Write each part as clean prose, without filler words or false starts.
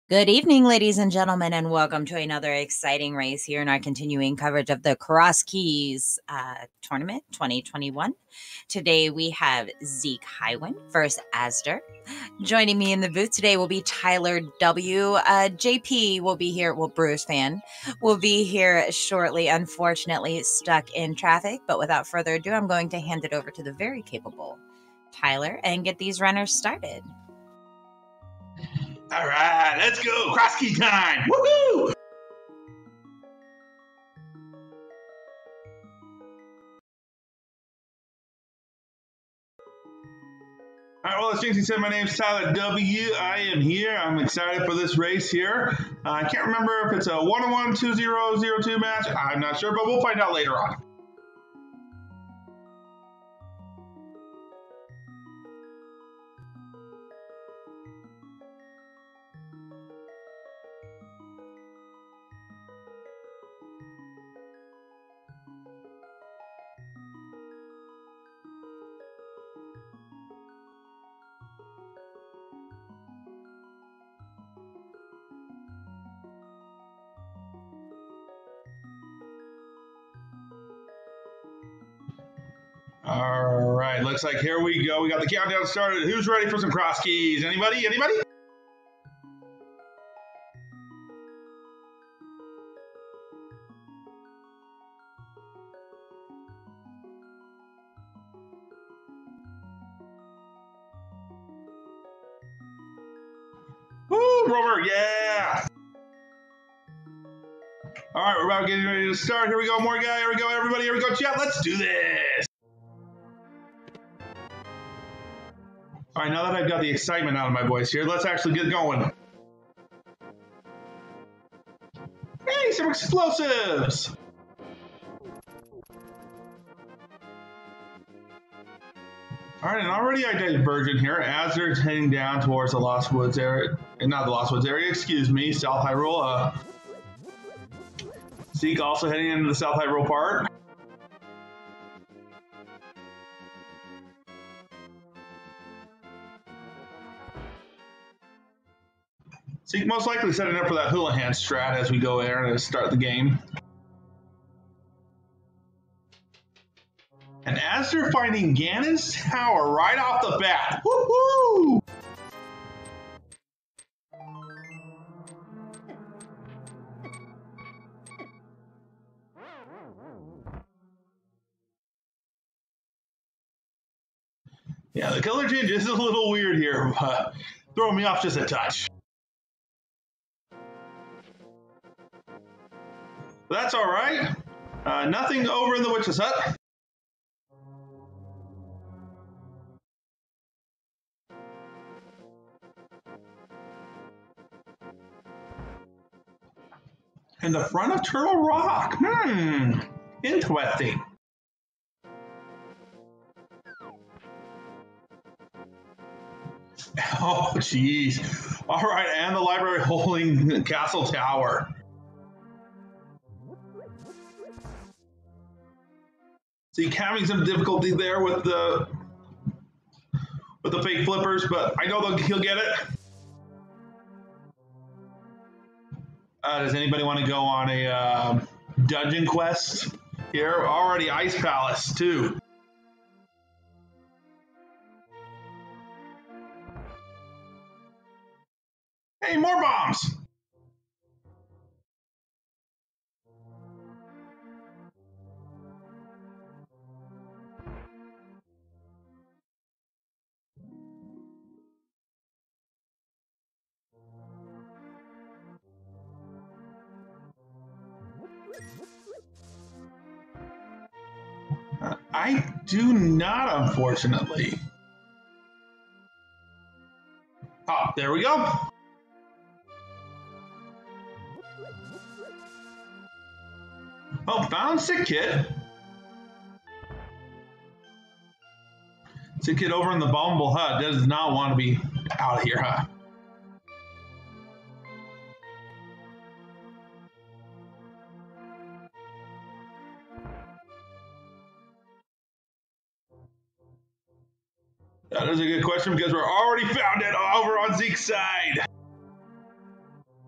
Good evening, ladies and gentlemen, and welcome to another exciting race here in our continuing coverage of the Crosskeys tournament 2021. Today we have Zeke Highwind versus Azder. Joining me in the booth today will be Tyler W. JP will be here. Well, Brewers fan will be here shortly. Unfortunately, stuck in traffic. But without further ado, I'm going to hand it over to the very capable Tyler and get these runners started. All right, let's go. Crosskey time. Woohoo! All right, well, as Jinxie said, my name's Tyler W. I am here. I'm excited for this race here. I can't remember if it's a 1-on-1, 2-0, 0-2 match. I'm not sure, but we'll find out later on. All right, looks like here we go. We got the countdown started. Who's ready for some cross keys? Anybody? Anybody? Woo, Rover, yeah! All right, we're about getting ready to start. Here we go, more guy. Here we go, everybody. Here we go, chat. Let's do this. All right, now that I've got the excitement out of my voice here, let's actually get going. Hey, some explosives! All right, and already a divergent here. Azder is heading down towards the Lost Woods area. Not the Lost Woods area, excuse me, South Hyrule. Zeke also heading into the South Hyrule part. Zeke most likely setting up for that hula hand strat as we go there to start the game. And Azder finding Ganon's tower right off the bat. Woohoo! Yeah, the color change is a little weird here, but throwing me off just a touch. But that's all right. Nothing over in the witch's hut. In the front of Turtle Rock. Interesting. Oh, jeez. All right, and the library holding Castle Tower. See, having some difficulty there with the fake flippers, but I know he'll get it. Does anybody want to go on a dungeon quest here? Already Ice Palace, too. Hey, more bombs! I do not, unfortunately. Oh, there we go. Oh, found Sick Kid. Sick Kid over in the Bumble Hut does not want to be out of here, huh? That is a good question because we're already found it over on Zeke's side.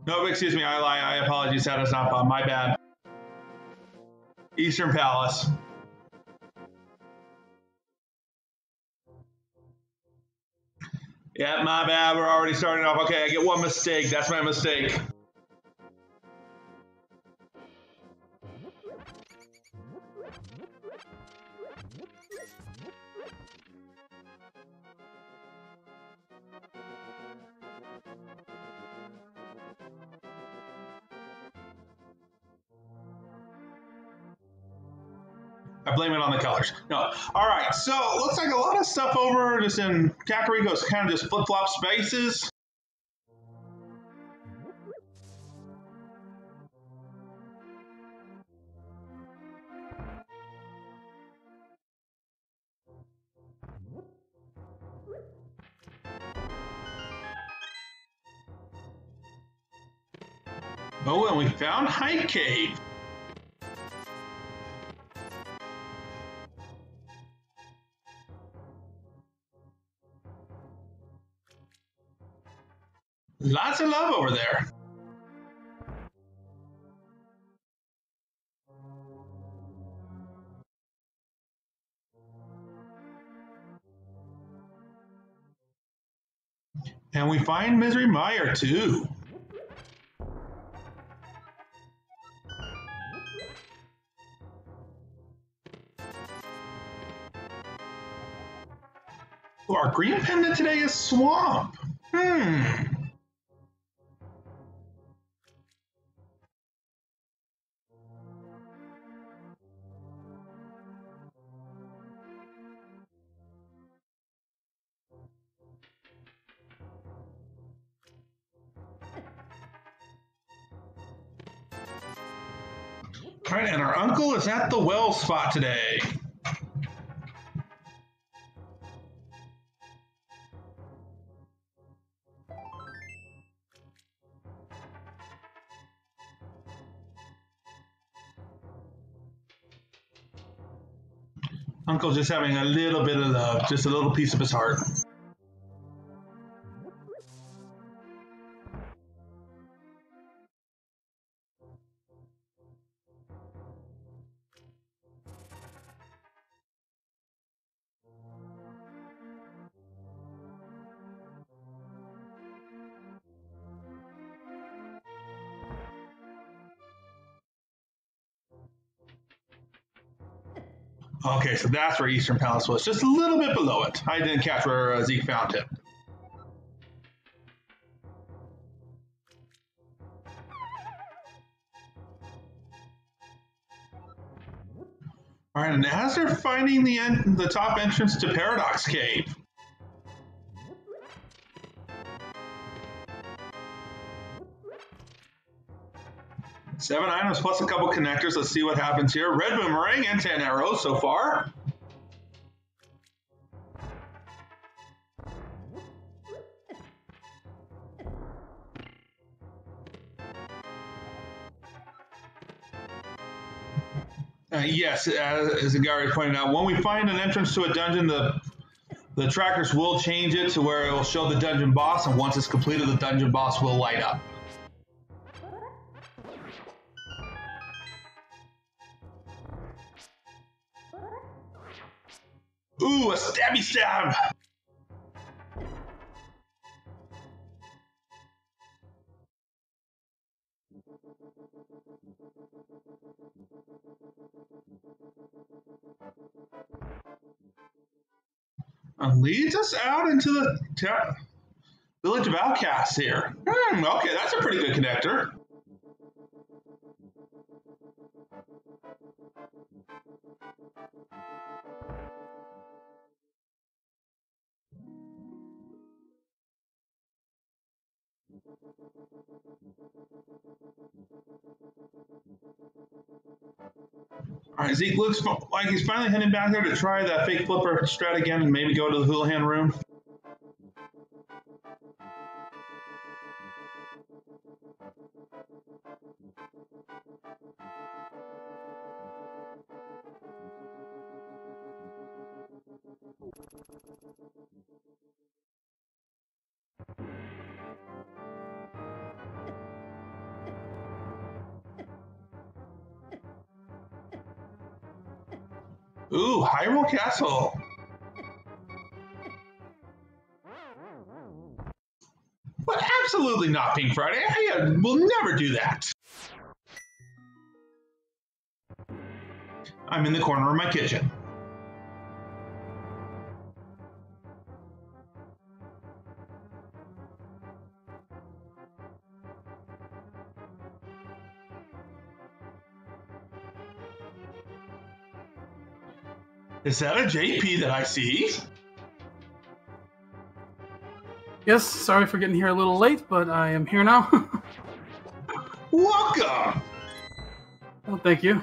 No, excuse me, I lie. I apologize. That is not my bad. Eastern Palace. Yeah, my bad. We're already starting off. Okay, I get one mistake. That's my mistake. I blame it on the colors. No. All right. So it looks like a lot of stuff over just in Kakariko's kind of just flip-flop spaces. Oh, and we found High Cave. Lots of love over there. And we find Misery Meyer too. Oh, our green pendant today is Swamp. All right, and our uncle is at the well spot today. Uncle just having a little bit of love, just a little piece of his heart. Okay, so that's where Eastern Palace was, just a little bit below it. I didn't catch where Zeke found it. All right, and as they're finding the top entrance to Paradox Cave. Seven items plus a couple connectors. Let's see what happens here. Red boomerang and 10 arrows so far. Yes, as Gary pointed out, when we find an entrance to a dungeon, the trackers will change it to where it will show the dungeon boss, and once it's completed, the dungeon boss will light up. Ooh, a stabby stab! And leads us out into the village of outcasts here. Okay, that's a pretty good connector. All right, Zeke looks like he's finally heading back there to try that fake flipper strat again and maybe go to the Houlihan room. Ooh, Hyrule Castle. But absolutely not, Pink Friday. I will never do that. I'm in the corner of my kitchen. Is that a JP that I see? Yes, sorry for getting here a little late, but I am here now. Welcome! Well, thank you.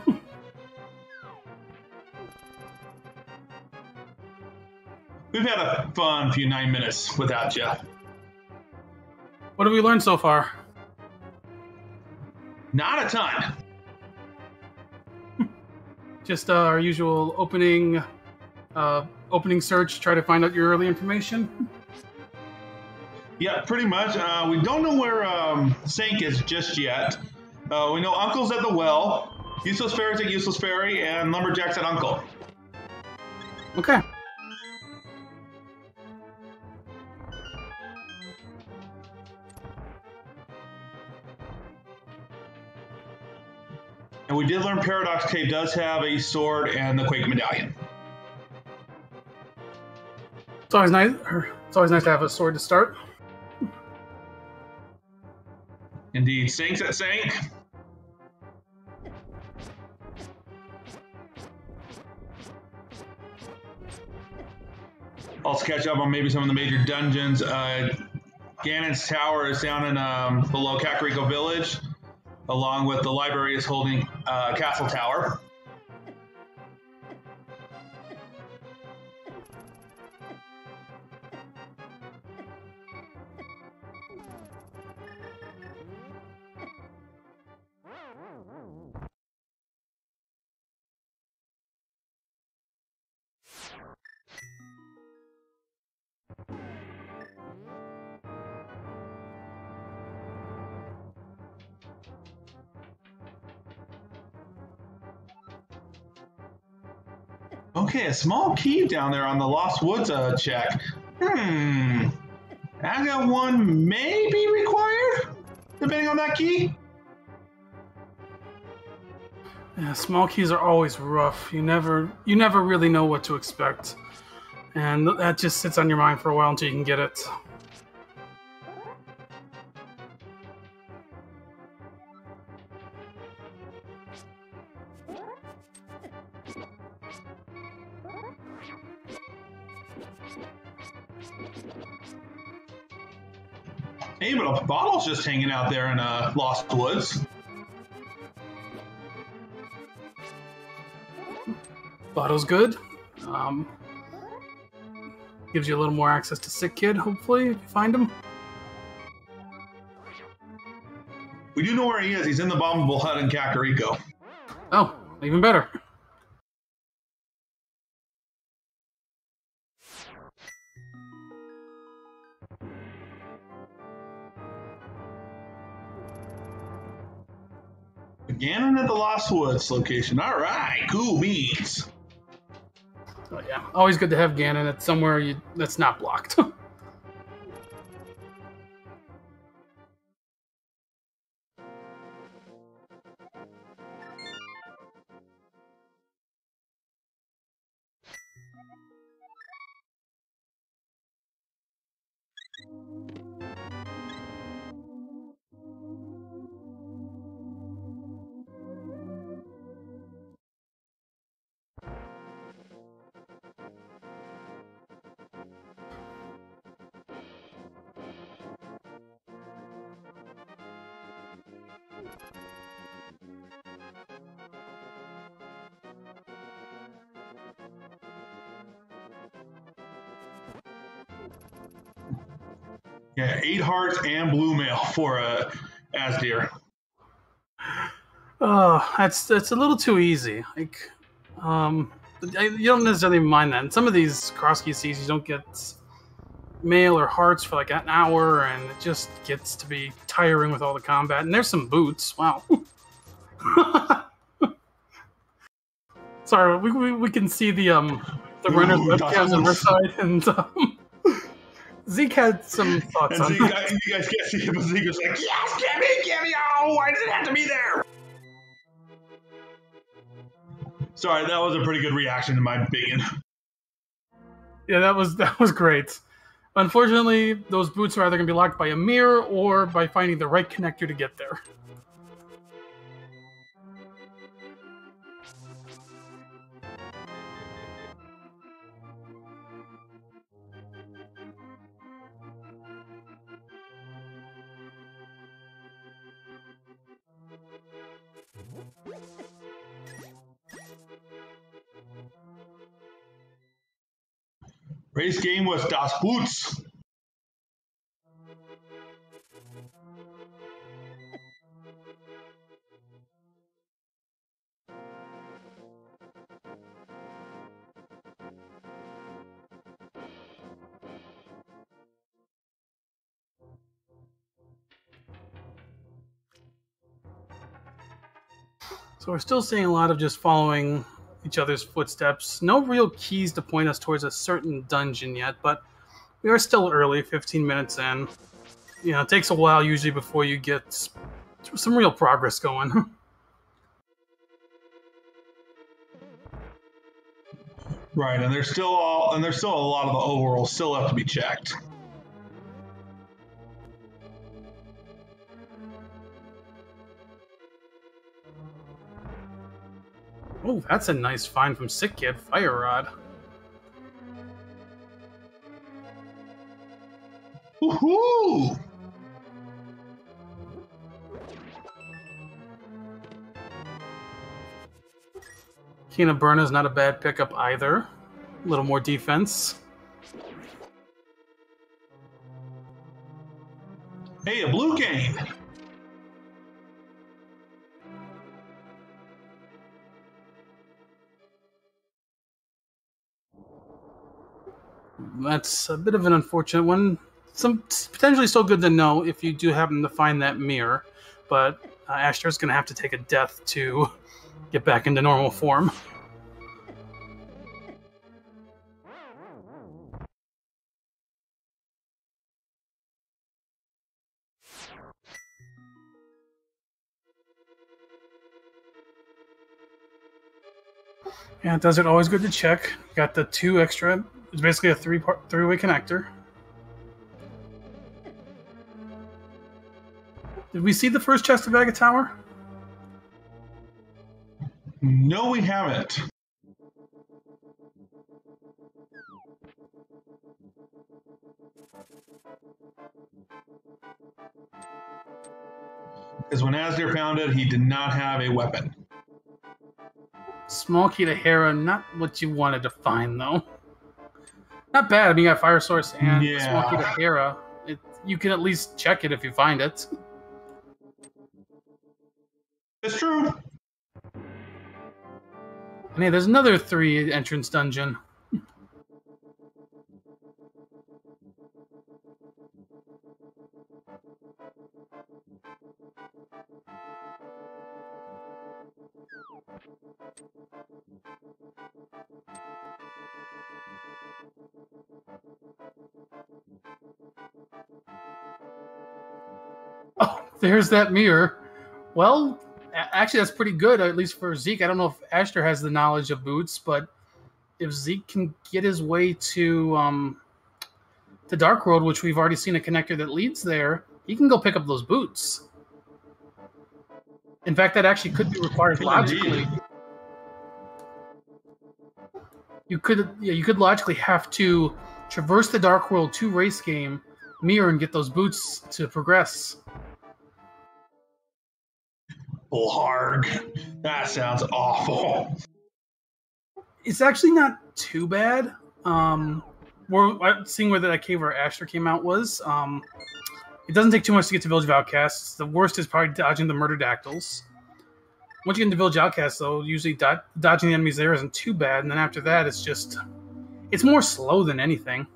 We've had a fun few 9 minutes without you. What have we learned so far? Not a ton. Just our usual opening search, try to find out your early information. Yeah, pretty much. We don't know where Sank is just yet. We know Uncle's at the well, Useless Fairy's at Useless Fairy, and Lumberjack's at Uncle. Okay. And we did learn Paradox Cave does have a sword and the Quake Medallion. It's always nice. It's always nice to have a sword to start. Indeed. Sank's at Sank. Also catch up on maybe some of the major dungeons. Ganon's Tower is down in below Kakariko Village, along with the library is holding Castle Tower. Okay, a small key down there on the Lost Woods check. I got one may be required, depending on that key. Yeah, small keys are always rough. You never really know what to expect, and that just sits on your mind for a while until you can get it. Hey, but a bottle's just hanging out there in Lost Woods. Bottle's good. Gives you a little more access to Sick Kid, hopefully, if you find him. We do know where he is. He's in the bombable hut in Kakariko. Oh, even better. Ganon at the Lost Woods location. All right, cool beans. Oh, yeah, always good to have Ganon at somewhere that's not blocked. Yeah, 8 hearts and blue mail for azder. Oh, that's a little too easy. Like, you don't necessarily mind that. In some of these Crosskeys, you don't get mail or hearts for like an hour, and it just gets to be tiring with all the combat. And there's some boots. Wow. Sorry, we can see the runner's webcams on our side, and Zeke had some thoughts on that. You guys can't see it, but Zeke was like, yes, give me, oh, why does it have to be there? Sorry, that was a pretty good reaction to my biggin. Yeah, that was great. Unfortunately, those boots are either going to be locked by a mirror or by finding the right connector to get there. Race game was Das Boots. So we're still seeing a lot of just following each other's footsteps. No real keys to point us towards a certain dungeon yet, but we are still early, 15 minutes in. You know, it takes a while usually before you get some real progress going. Right, and there's still a lot of the overalls still have to be checked. Oh, that's a nice find from Sick Kid, Fire Rod. Woohoo! Kina Burna's not a bad pickup either. A little more defense. Hey, a blue cane! That's a bit of an unfortunate one. Some potentially still good to know if you do happen to find that mirror, but Ashtar's going to have to take a death to get back into normal form. Yeah, does it always good to check. Got the 2 extra. It's basically a three-way connector. Did we see the first chest of Agate Tower? No, we haven't. Because when Azder found it, he did not have a weapon. Small key to Hera, not what you wanted to find, though. Not bad. I mean, you got Fire Source and small key to Hera. You can at least check it if you find it. It's true. And hey, there's another 3 entrance dungeon. Oh, there's that mirror. Well, actually, that's pretty good, at least for Zeke. I don't know if Ashtar has the knowledge of boots, but if Zeke can get his way to Dark World, which we've already seen a connector that leads there, he can go pick up those boots. In fact, that actually could be required logically. You could logically have to traverse the Dark World to race game, mirror, and get those boots to progress. Blarg. That sounds awful. It's actually not too bad. We're seeing where that cave where Ashtar came out was. It doesn't take too much to get to Village of Outcasts. The worst is probably dodging the Murderdactyls. Once you get into Village Outcasts, though, usually dodging the enemies there isn't too bad, and then after that, it's more slow than anything.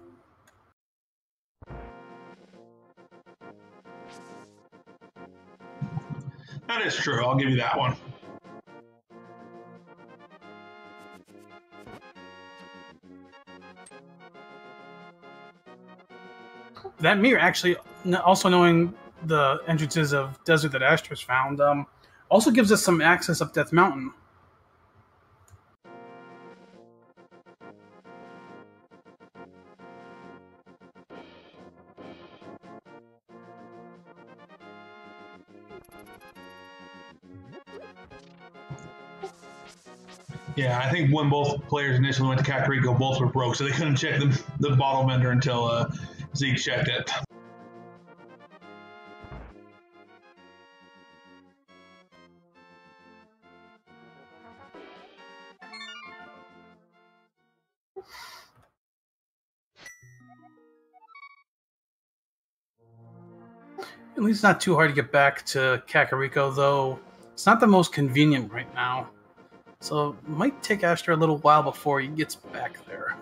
That is true. I'll give you that one. that mirror actually, also knowing the entrances of Desert that Astra's found, also gives us some access up Death Mountain. Yeah, I think when both players initially went to Kakariko, both were broke, so they couldn't check the bottle vendor until Zeke checked it. At least not too hard to get back to Kakariko, though it's not the most convenient right now. So it might take Astra a little while before he gets back there.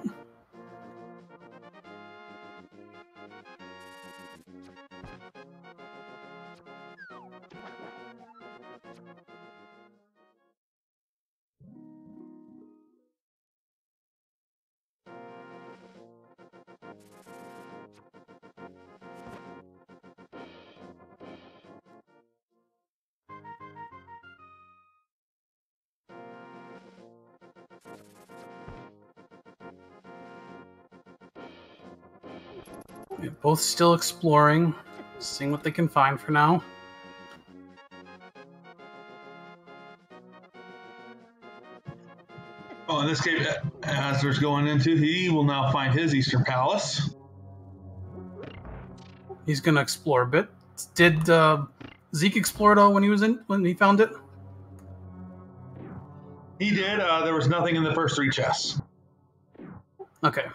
They're both still exploring, seeing what they can find for now. Oh, in this case, Azder's going into, he will now find his Eastern Palace. He's gonna explore a bit. Did Zeke explore it all when he found it? He did. There was nothing in the first 3 chests. Okay.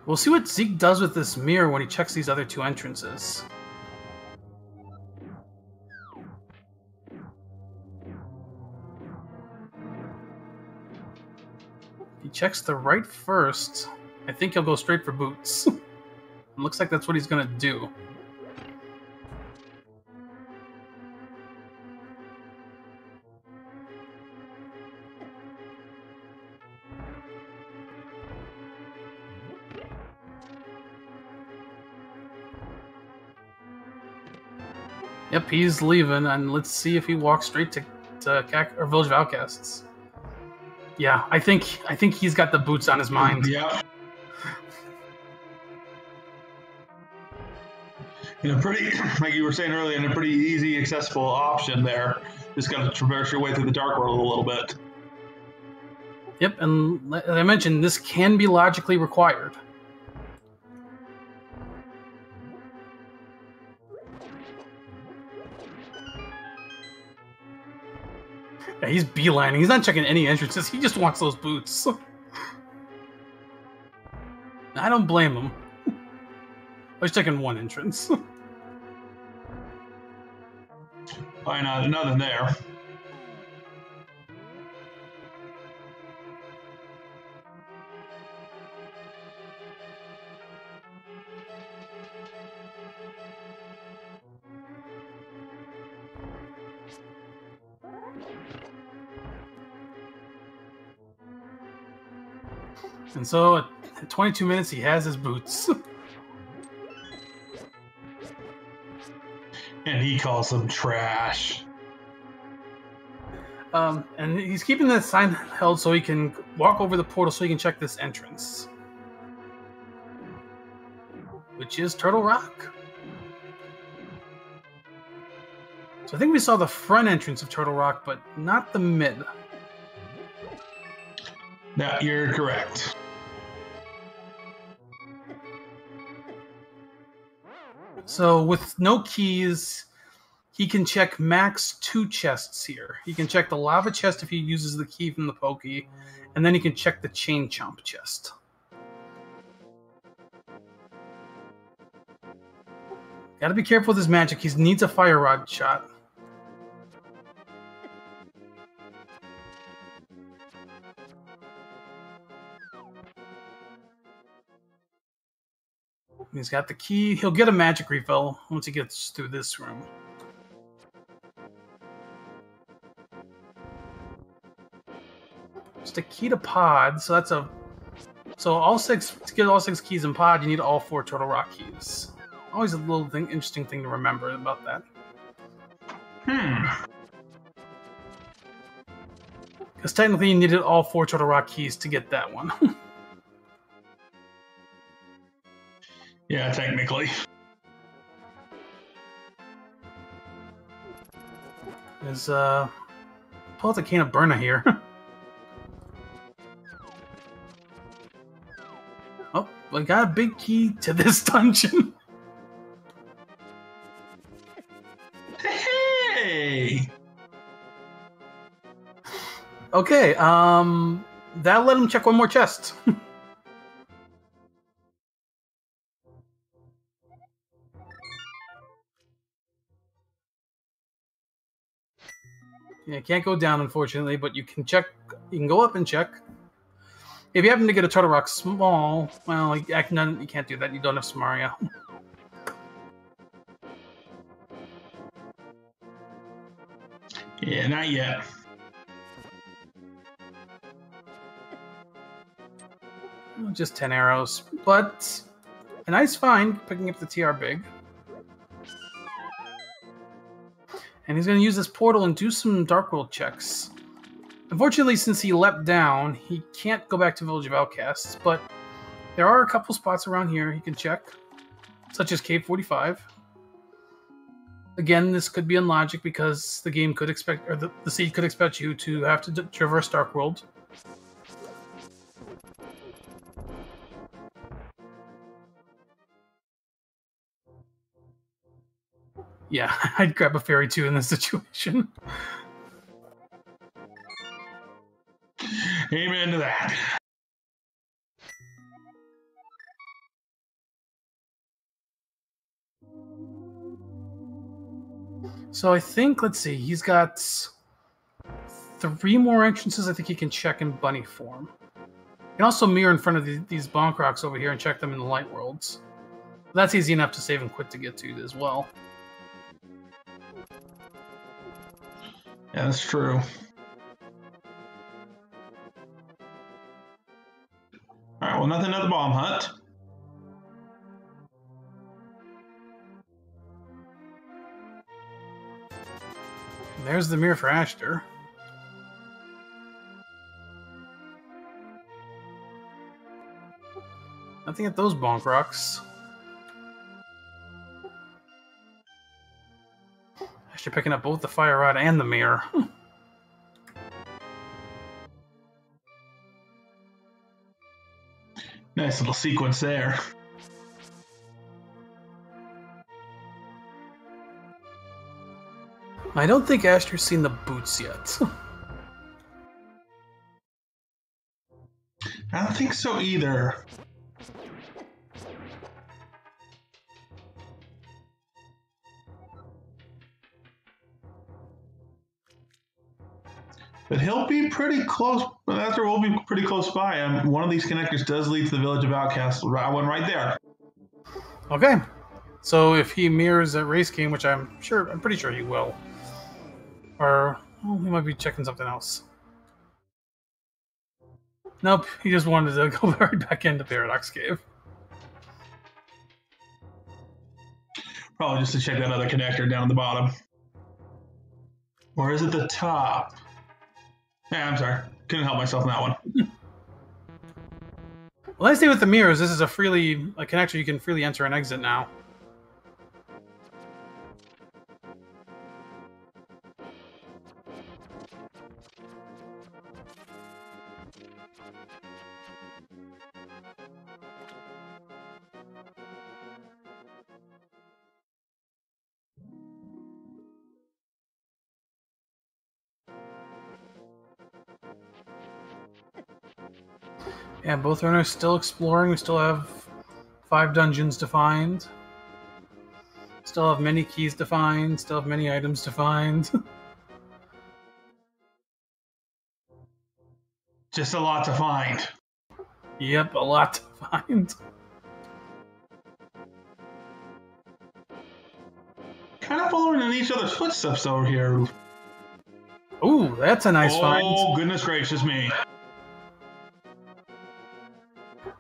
We'll see what Zeke does with this mirror when he checks these other 2 entrances. If he checks the right first, I think he'll go straight for boots. It looks like that's what he's gonna do. Yep, he's leaving, and let's see if he walks straight to Village of Outcasts. Yeah, I think he's got the boots on his mind. Yeah. In a pretty, like you were saying earlier, in a pretty easy, accessible option there. Just got to traverse your way through the Dark World a little bit. Yep, and as I mentioned, this can be logically required. Yeah, he's beelining. He's not checking any entrances. He just wants those boots. I don't blame him. I was checking one entrance. Why not? Nothing there. And so at 22 minutes, he has his boots. And he calls them trash. And he's keeping that sign held so he can walk over the portal so he can check this entrance. Which is Turtle Rock. So I think we saw the front entrance of Turtle Rock, but not the mid. No, you're correct. So with no keys, he can check max 2 chests here. He can check the lava chest if he uses the key from the Pokey, and then he can check the Chain Chomp chest. Gotta be careful with his magic. He needs a Fire Rod shot. He's got the key. He'll get a magic refill once he gets through this room. Just a key to pod, so that's a So to get all 6 keys in pod, you need all 4 Turtle Rock keys. Always a little interesting thing to remember about that. Because technically you needed all 4 Turtle Rock keys to get that one. Yeah, technically. There's pull out the Cane of Burna here. Oh, we got a big key to this dungeon. Hey! Okay, that'll let him check one more chest. Yeah, can't go down, unfortunately, but you can check. You can go up and check. If you happen to get a Turtle Rock small, well, you can't do that. You don't have Samaria. Yeah, not yet. Just 10 arrows, but a nice find picking up the TR Big. And he's going to use this portal and do some Dark World checks. Unfortunately, since he leapt down, he can't go back to Village of Outcasts, but there are a couple spots around here he can check, such as Cave 45. Again, this could be unlogic because the game could expect, or the seed could expect you to have to traverse Dark World. Yeah, I'd grab a fairy too in this situation. Amen to that. So I think, let's see, he's got 3 more entrances I think he can check in bunny form. He can also mirror in front of these bonk rocks over here and check them in the light worlds. That's easy enough to save and quit to get to as well. Yeah, that's true. Alright, well, nothing at the bomb hut. There's the mirror for Azder. Nothing at those bonk rocks. Azder picking up both the fire rod and the mirror. Nice little sequence there. I don't think Azder's seen the boots yet. I don't think so either. But he'll be pretty close. Azder will be pretty close by. One of these connectors does lead to the Village of Outcasts. One right there. Okay, so if he mirrors that race game, which I'm pretty sure he will, or he might be checking something else. Nope, he just wanted to go right back into Paradox Cave. Probably just to check that other connector down at the bottom. Or is it the top? Yeah, I'm sorry. Couldn't help myself on that one. Well, nice thing with the mirrors, this is a connector you can freely enter and exit now. Yeah, both runners still exploring. We still have 5 dungeons to find. Still have many keys to find. Still have many items to find. Just a lot to find. Yep, a lot to find. Kind of following in each other's footsteps over here. Ooh, that's a nice find. Oh, goodness gracious me.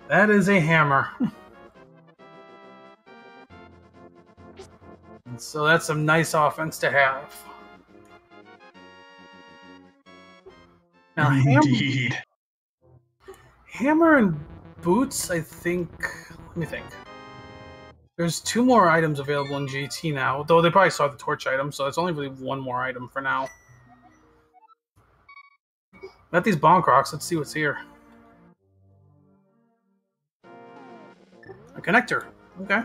That is a hammer. And so that's some nice offense to have. Now, Indeed. Hammer and boots, I think. Let me think. There's 2 more items available in GT now, though they probably saw the torch item, so it's only really 1 more item for now. Got these bomb crocs. Let's see what's here. A connector. Okay.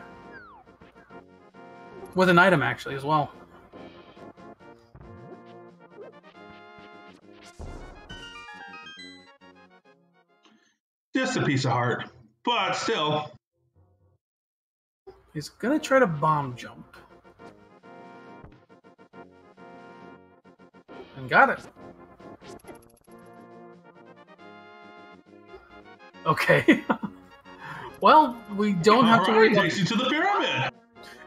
With an item, actually, as well. Just a piece of heart. But still. He's gonna try to bomb jump. And got it. Okay. Well, we don't have to worry about... Takes you to the pyramid.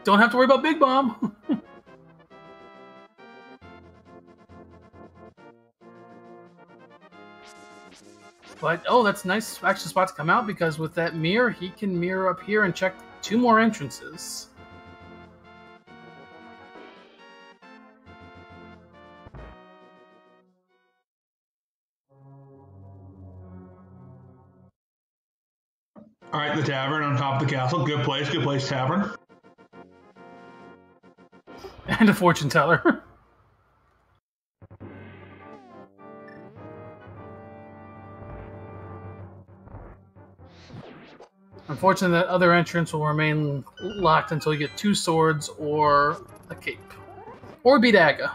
Don't have to worry about Big Bomb. But, oh, that's a nice action spot to come out, because with that mirror, he can mirror up here and check 2 more entrances. All right, the tavern on top of the castle. Good place, tavern. And a fortune teller. Unfortunately, that other entrance will remain locked until you get 2 swords or a cape. Or beat Aga.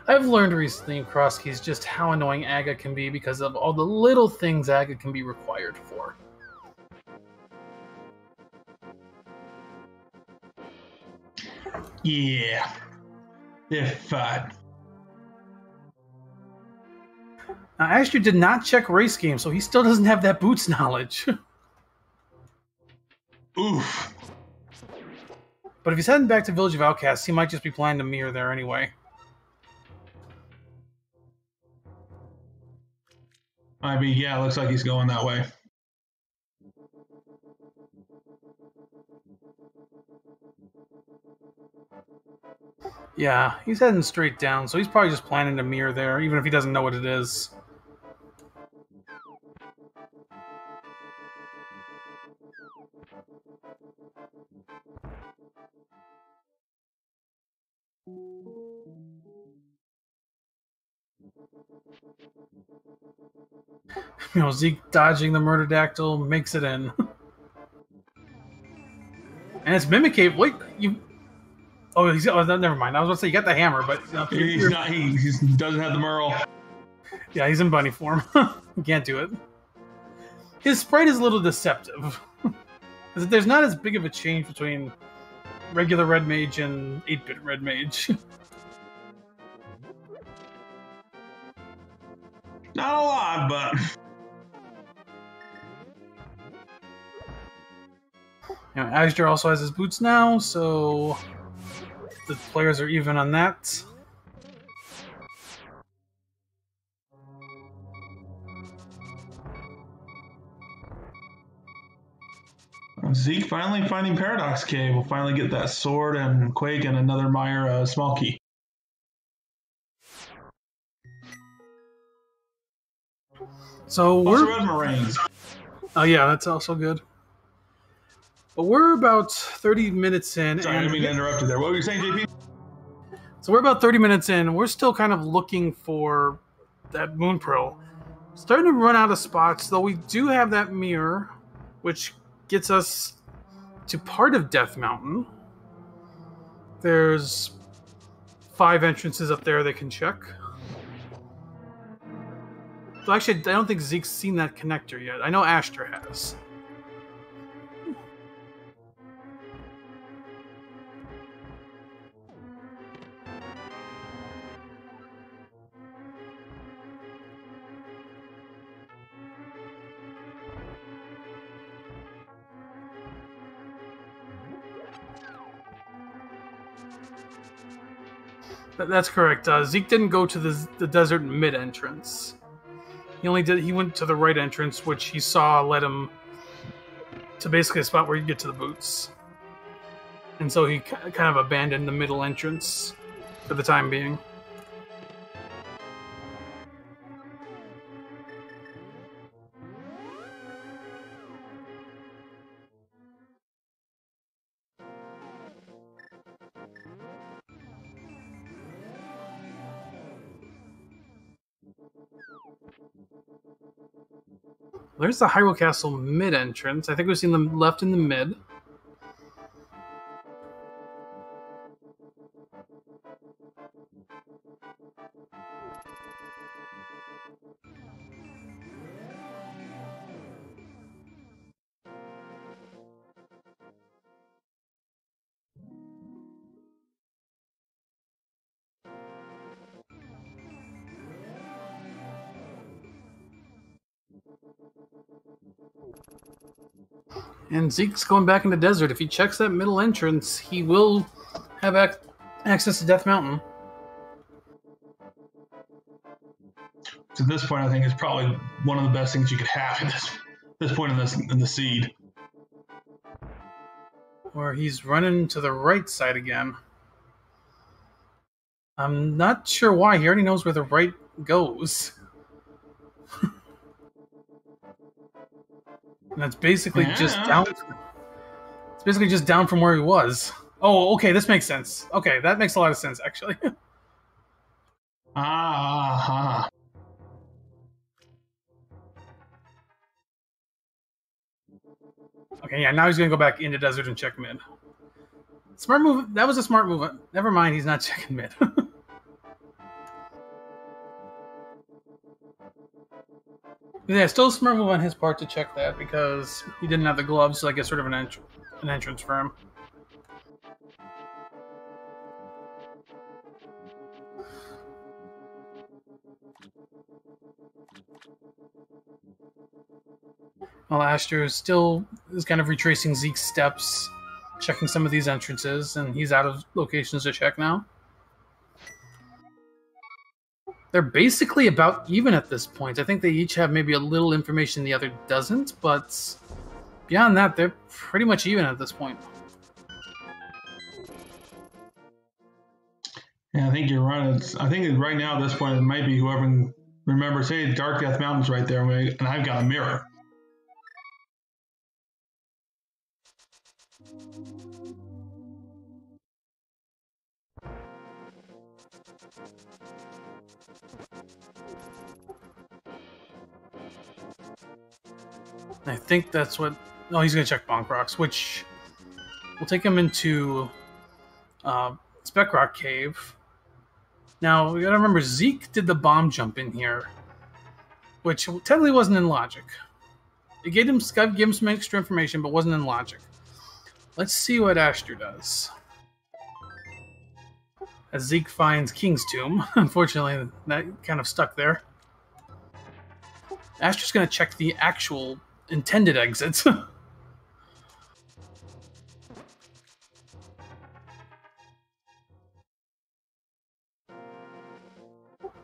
I've learned recently in Crosskeys just how annoying Aga can be because of all the little things Aga can be required for. Yeah. They're fun. Now, Asher did not check race game, so he still doesn't have that boots knowledge. Oof. But if he's heading back to Village of Outcasts, he might just be planning to mirror there anyway. I mean, yeah, looks like he's going that way. Yeah, he's heading straight down, so he's probably just planning to mirror there, even if he doesn't know what it is. You know, Zeke dodging the Murderdactyl makes it in. And it's Mimicate. Wait, you... Oh, never mind. I was about to say you got the hammer, but... He doesn't have the Merle. Yeah, he's in bunny form. You can't do it. His sprite is a little deceptive. There's not as big of a change between regular Red Mage and 8-bit Red Mage. Not a lot, but... You know, Azder also has his boots now, so the players are even on that. Zeke finally finding Paradox Cave. We'll finally get that sword and Quake and another Meyer small key. So Also we're... Resmarains. Oh yeah, that's also good. But we're about 30 minutes in. Sorry, I didn't mean to interrupt you there. What were you saying, JP? So we're about 30 minutes in. We're still kind of looking for that Moon Pearl. Starting to run out of spots, though we do have that mirror, which gets us to part of Death Mountain. There's 5 entrances up there they can check. So actually, I don't think Zeke's seen that connector yet. I know Ashter has. That's correct. Zeke didn't go to the desert mid-entrance. He went to the right entrance, which he saw led him to basically a spot where you get to the boots. And so he kind of abandoned the middle entrance for the time being. There's the Hyrule Castle mid-entrance. I think we've seen them left in the mid. And Zeke's going back in the desert. If he checks that middle entrance, he will have access to Death Mountain. To this point, I think it's probably one of the best things you could have at this point in the seed. Or he's running to the right side again. I'm not sure why. He already knows where the right goes. And that's basically just down. It's basically just down from where he was. Oh, okay, this makes sense. Okay, that makes a lot of sense, actually. Okay, yeah, now he's gonna go back into desert and check mid. Smart move. That was a smart move. Never mind, he's not checking mid. Yeah, still a smart move on his part to check that because he didn't have the gloves, so I guess sort of an entrance for him. While Azder still is kind of retracing Zeke's steps, checking some of these entrances, and he's out of locations to check now. They're basically about even at this point. I think they each have maybe a little information the other doesn't, but beyond that, they're pretty much even at this point. Yeah, I think you're right. I think right now at this point, it might be whoever remembers, hey, Dark Death Mountain's right there, and I've got a mirror. I think that's what... Oh, he's going to check Bonk Rocks, which will take him into Spec Rock Cave. Now, we got to remember, Zeke did the bomb jump in here, which technically wasn't in logic. It gave him some extra information, but wasn't in logic. Let's see what Azder does. As Zeke finds King's Tomb. Unfortunately, that kind of stuck there. Azder's going to check the actual intended exits.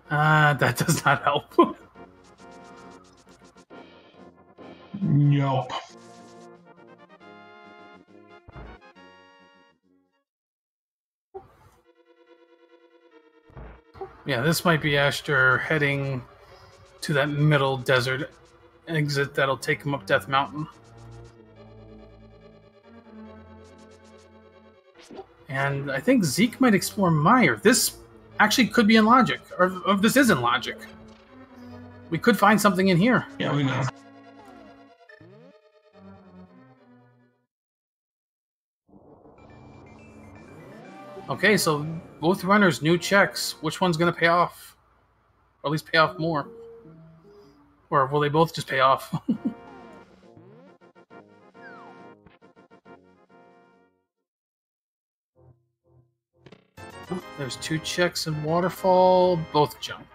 That does not help. Nope. Yeah, this might be Azder heading to that middle desert exit that'll take him up Death Mountain. And I think Zeke might explore Meyer. This actually could be in logic, or this is in logic. We could find something in here. Yeah, we know. Okay, so both runners, new checks. Which one's going to pay off? Or at least pay off more? Or will they both just pay off? Oh, there's two checks in Waterfall, both junk.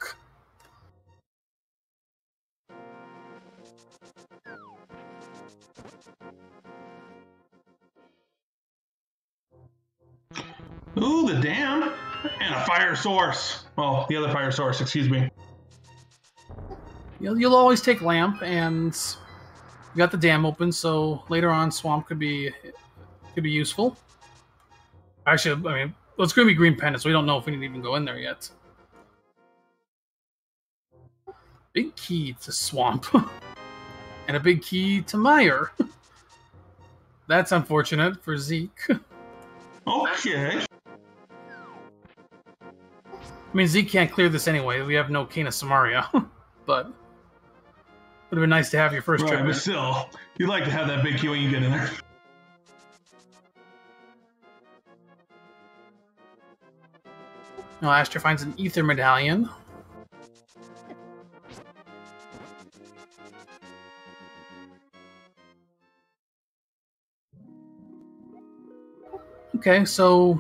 Ooh, the dam. And a fire source. Well, the other fire source, excuse me. You'll always take lamp, and you got the dam open, so later on swamp could be useful. Actually, I mean, well, it's going to be green pendant, so we don't know if we can even go in there yet. Big key to swamp. And a big key to mire. That's unfortunate for Zeke. Okay. I mean, Zeke can't clear this anyway. We have no Cane of Samaria. But would have been nice to have your first trip. Right, but still, you'd like to have that big key when you get in there. Now Aster finds an ether medallion. Okay, so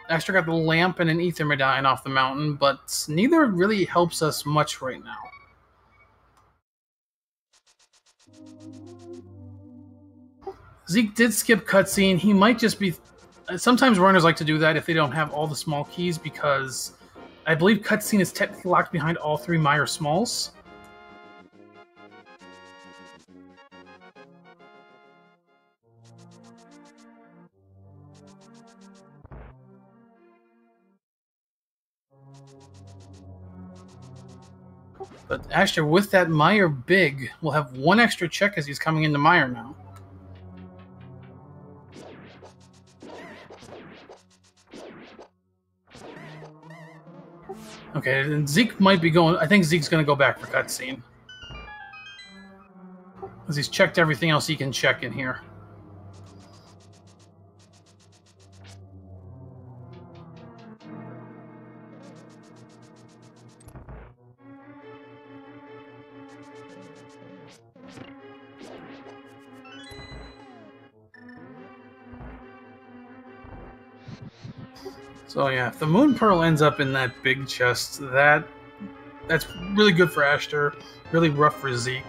Aster got the lamp and an ether medallion off the mountain, but neither really helps us much right now. Zeke did skip cutscene. He might just be... Sometimes runners like to do that if they don't have all the small keys, because I believe cutscene is technically locked behind all 3 Mire Smalls. But Aster, with that Mire big, will have 1 extra check as he's coming into Mire now. Okay, and Zeke might be going... I think Zeke's going to go back for cutscene. Because he's checked everything else he can check in here. So yeah, if the Moon Pearl ends up in that big chest, that's really good for Aster, really rough for Zeke.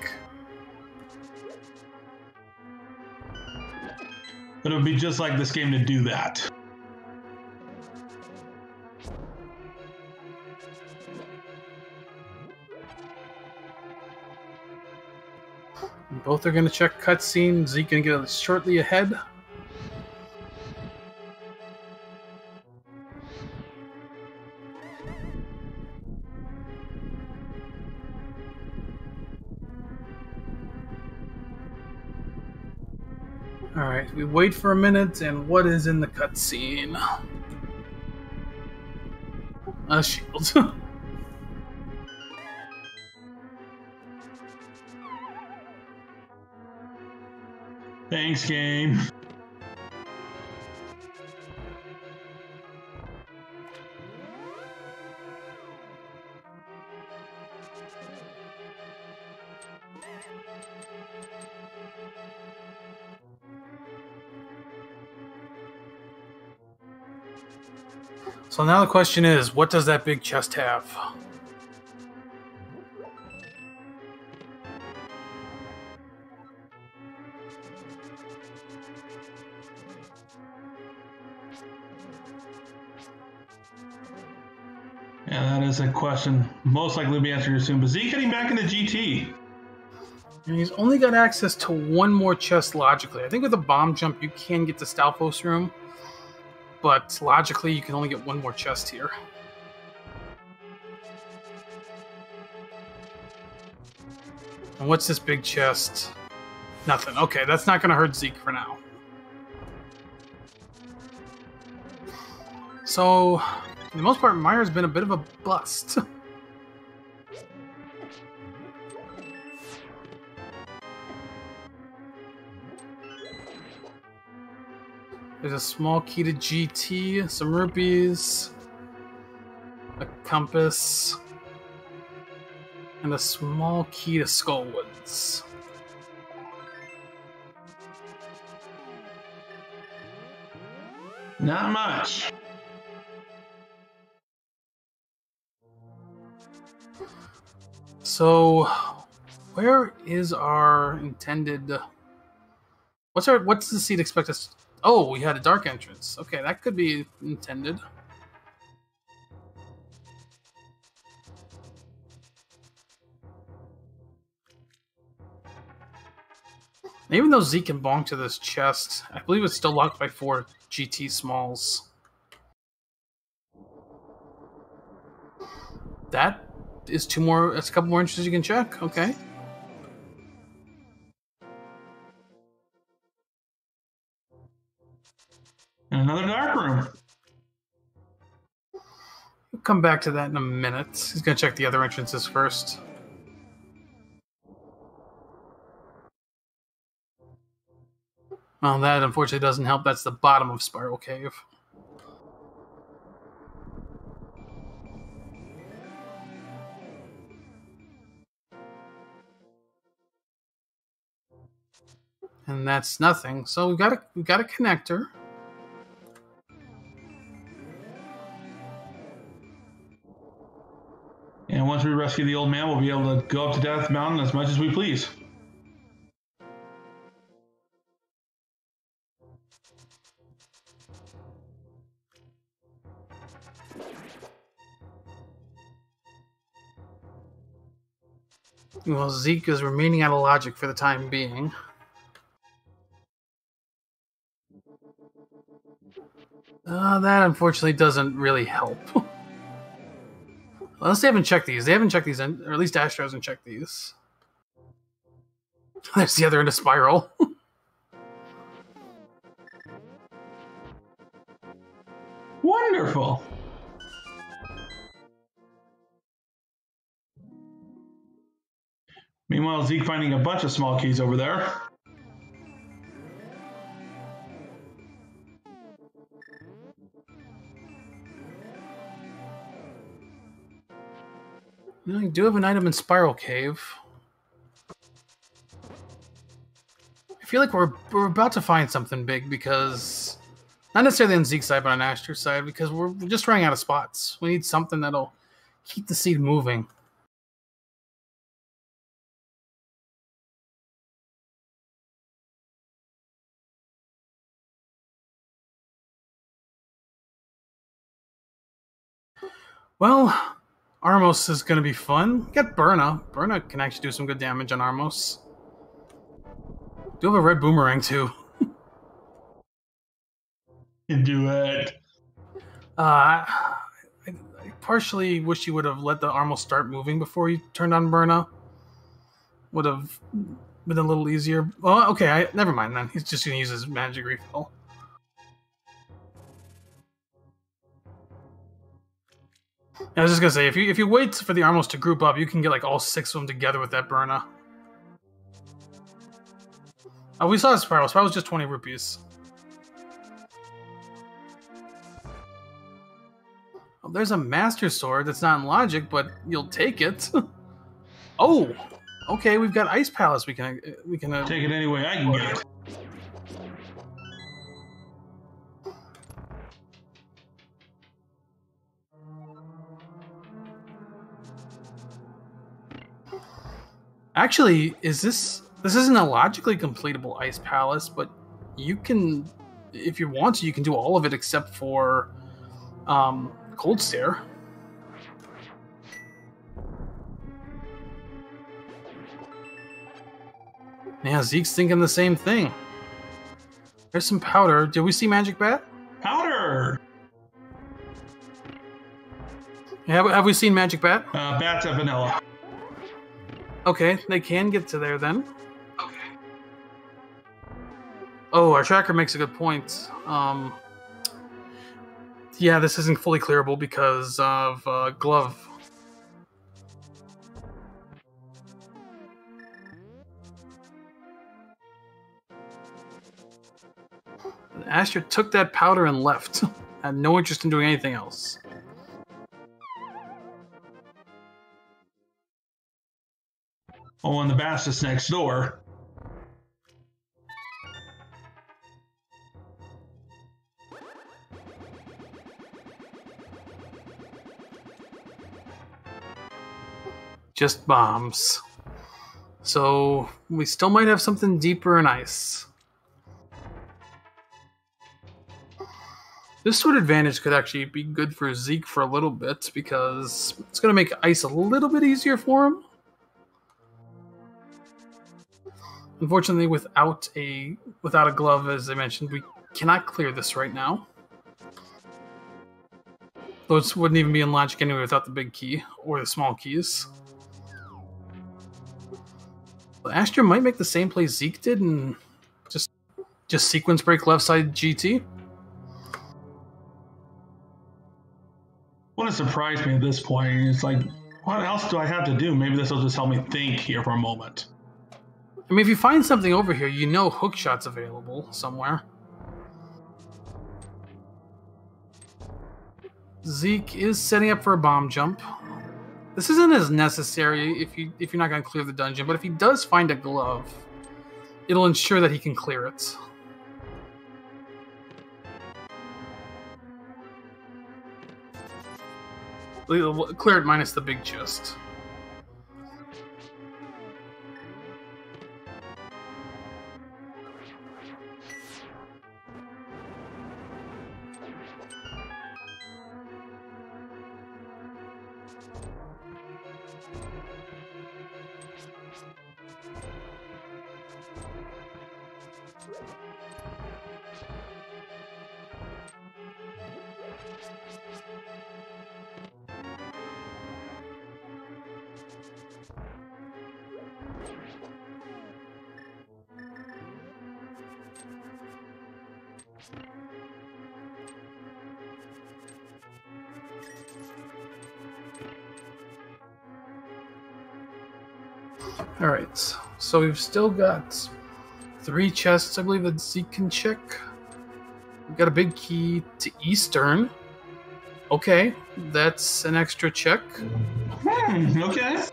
But it would be just like this game to do that. Both are going to check cutscene. Zeke going to get shortly ahead. Alright, we wait for a minute, and what is in the cutscene? A shield. Thanks, game. So now the question is, what does that big chest have? Yeah, that is a question. Most likely to be answered soon. But Zeke getting back into GT. And he's only got access to 1 more chest logically. I think with a bomb jump you can get to Stalfos room. But logically, you can only get 1 more chest here. And what's this big chest? Nothing. Okay, that's not going to hurt Zeke for now. So, for the most part, Mire's been a bit of a bust. There's a small key to GT, some rupees, a compass, and a small key to Skullwoods. Not much. So, where is our intended... What's the seed expect us... Oh, we had a dark entrance. Okay, that could be intended. Even though Zeke can bonk to this chest, I believe it's still locked by 4 GT smalls. That is 2 more. That's a couple more inches you can check. Okay. And another dark room. We'll come back to that in a minute. He's gonna check the other entrances first. Well, that unfortunately doesn't help. That's the bottom of Spiral Cave. And that's nothing. So we got a connector. And once we rescue the old man, we'll be able to go up to Death Mountain as much as we please. Well, Zeke is remaining out of logic for the time being. That unfortunately doesn't really help. Unless they haven't checked these. They haven't checked these, or at least Astro hasn't checked these. There's the other end of Spiral. Wonderful. Meanwhile, Zeke finding a bunch of small keys over there. You know, you do have an item in Spiral Cave. I feel like we're about to find something big because... Not necessarily on Zeke's side, but on Astro's side, because we're just running out of spots. We need something that'll keep the seed moving. Well, Armos is going to be fun. Get Burna. Burna can actually do some good damage on Armos. Do have a red boomerang, too. Do it. I partially wish you would have let the Armos start moving before you turned on Burna. Would have been a little easier. Well, okay, never mind then. He's just going to use his magic refill. I was just gonna say, if you wait for the Armos to group up, you can get like all 6 of them together with that Burna. Oh, we saw Spiral. Spiral was just 20 rupees. Oh, there's a Master Sword that's not in logic, but you'll take it. Oh, okay. We've got Ice Palace. We can take it any way I can get it. Actually, this isn't a logically completable Ice Palace, but you can, if you want to, you can do all of it except for Cold Stare. Yeah, Zeke's thinking the same thing. There's some powder. Did we see Magic Bat? Powder! Have we seen Magic Bat? Bats at vanilla. Okay, they can get to there then. Okay. Oh, our tracker makes a good point. Yeah, this isn't fully clearable because of Glove. Asher took that powder and left. Had no interest in doing anything else. Oh, and the bass is next door. Just bombs. So we still might have something deeper in ice. This sword advantage could actually be good for Zeke for a little bit because it's going to make ice a little bit easier for him. Unfortunately, without a glove, as I mentioned, we cannot clear this right now. Those wouldn't even be in logic anyway without the big key or the small keys. But Astra might make the same play Zeke did and just sequence break left side GT. Wouldn't surprise me at this point. It's like, what else do I have to do? Maybe this will just help me think here for a moment. I mean, if you find something over here, you know hook shot's available somewhere. Zeke is setting up for a bomb jump. This isn't as necessary if you're not going to clear the dungeon, but if he does find a glove, it'll ensure that he can clear it. It'll clear it minus the big chest. Alright, so we've still got 3 chests, I believe, that Zeke can check. We've got a big key to Eastern. Okay, that's an extra check. Okay.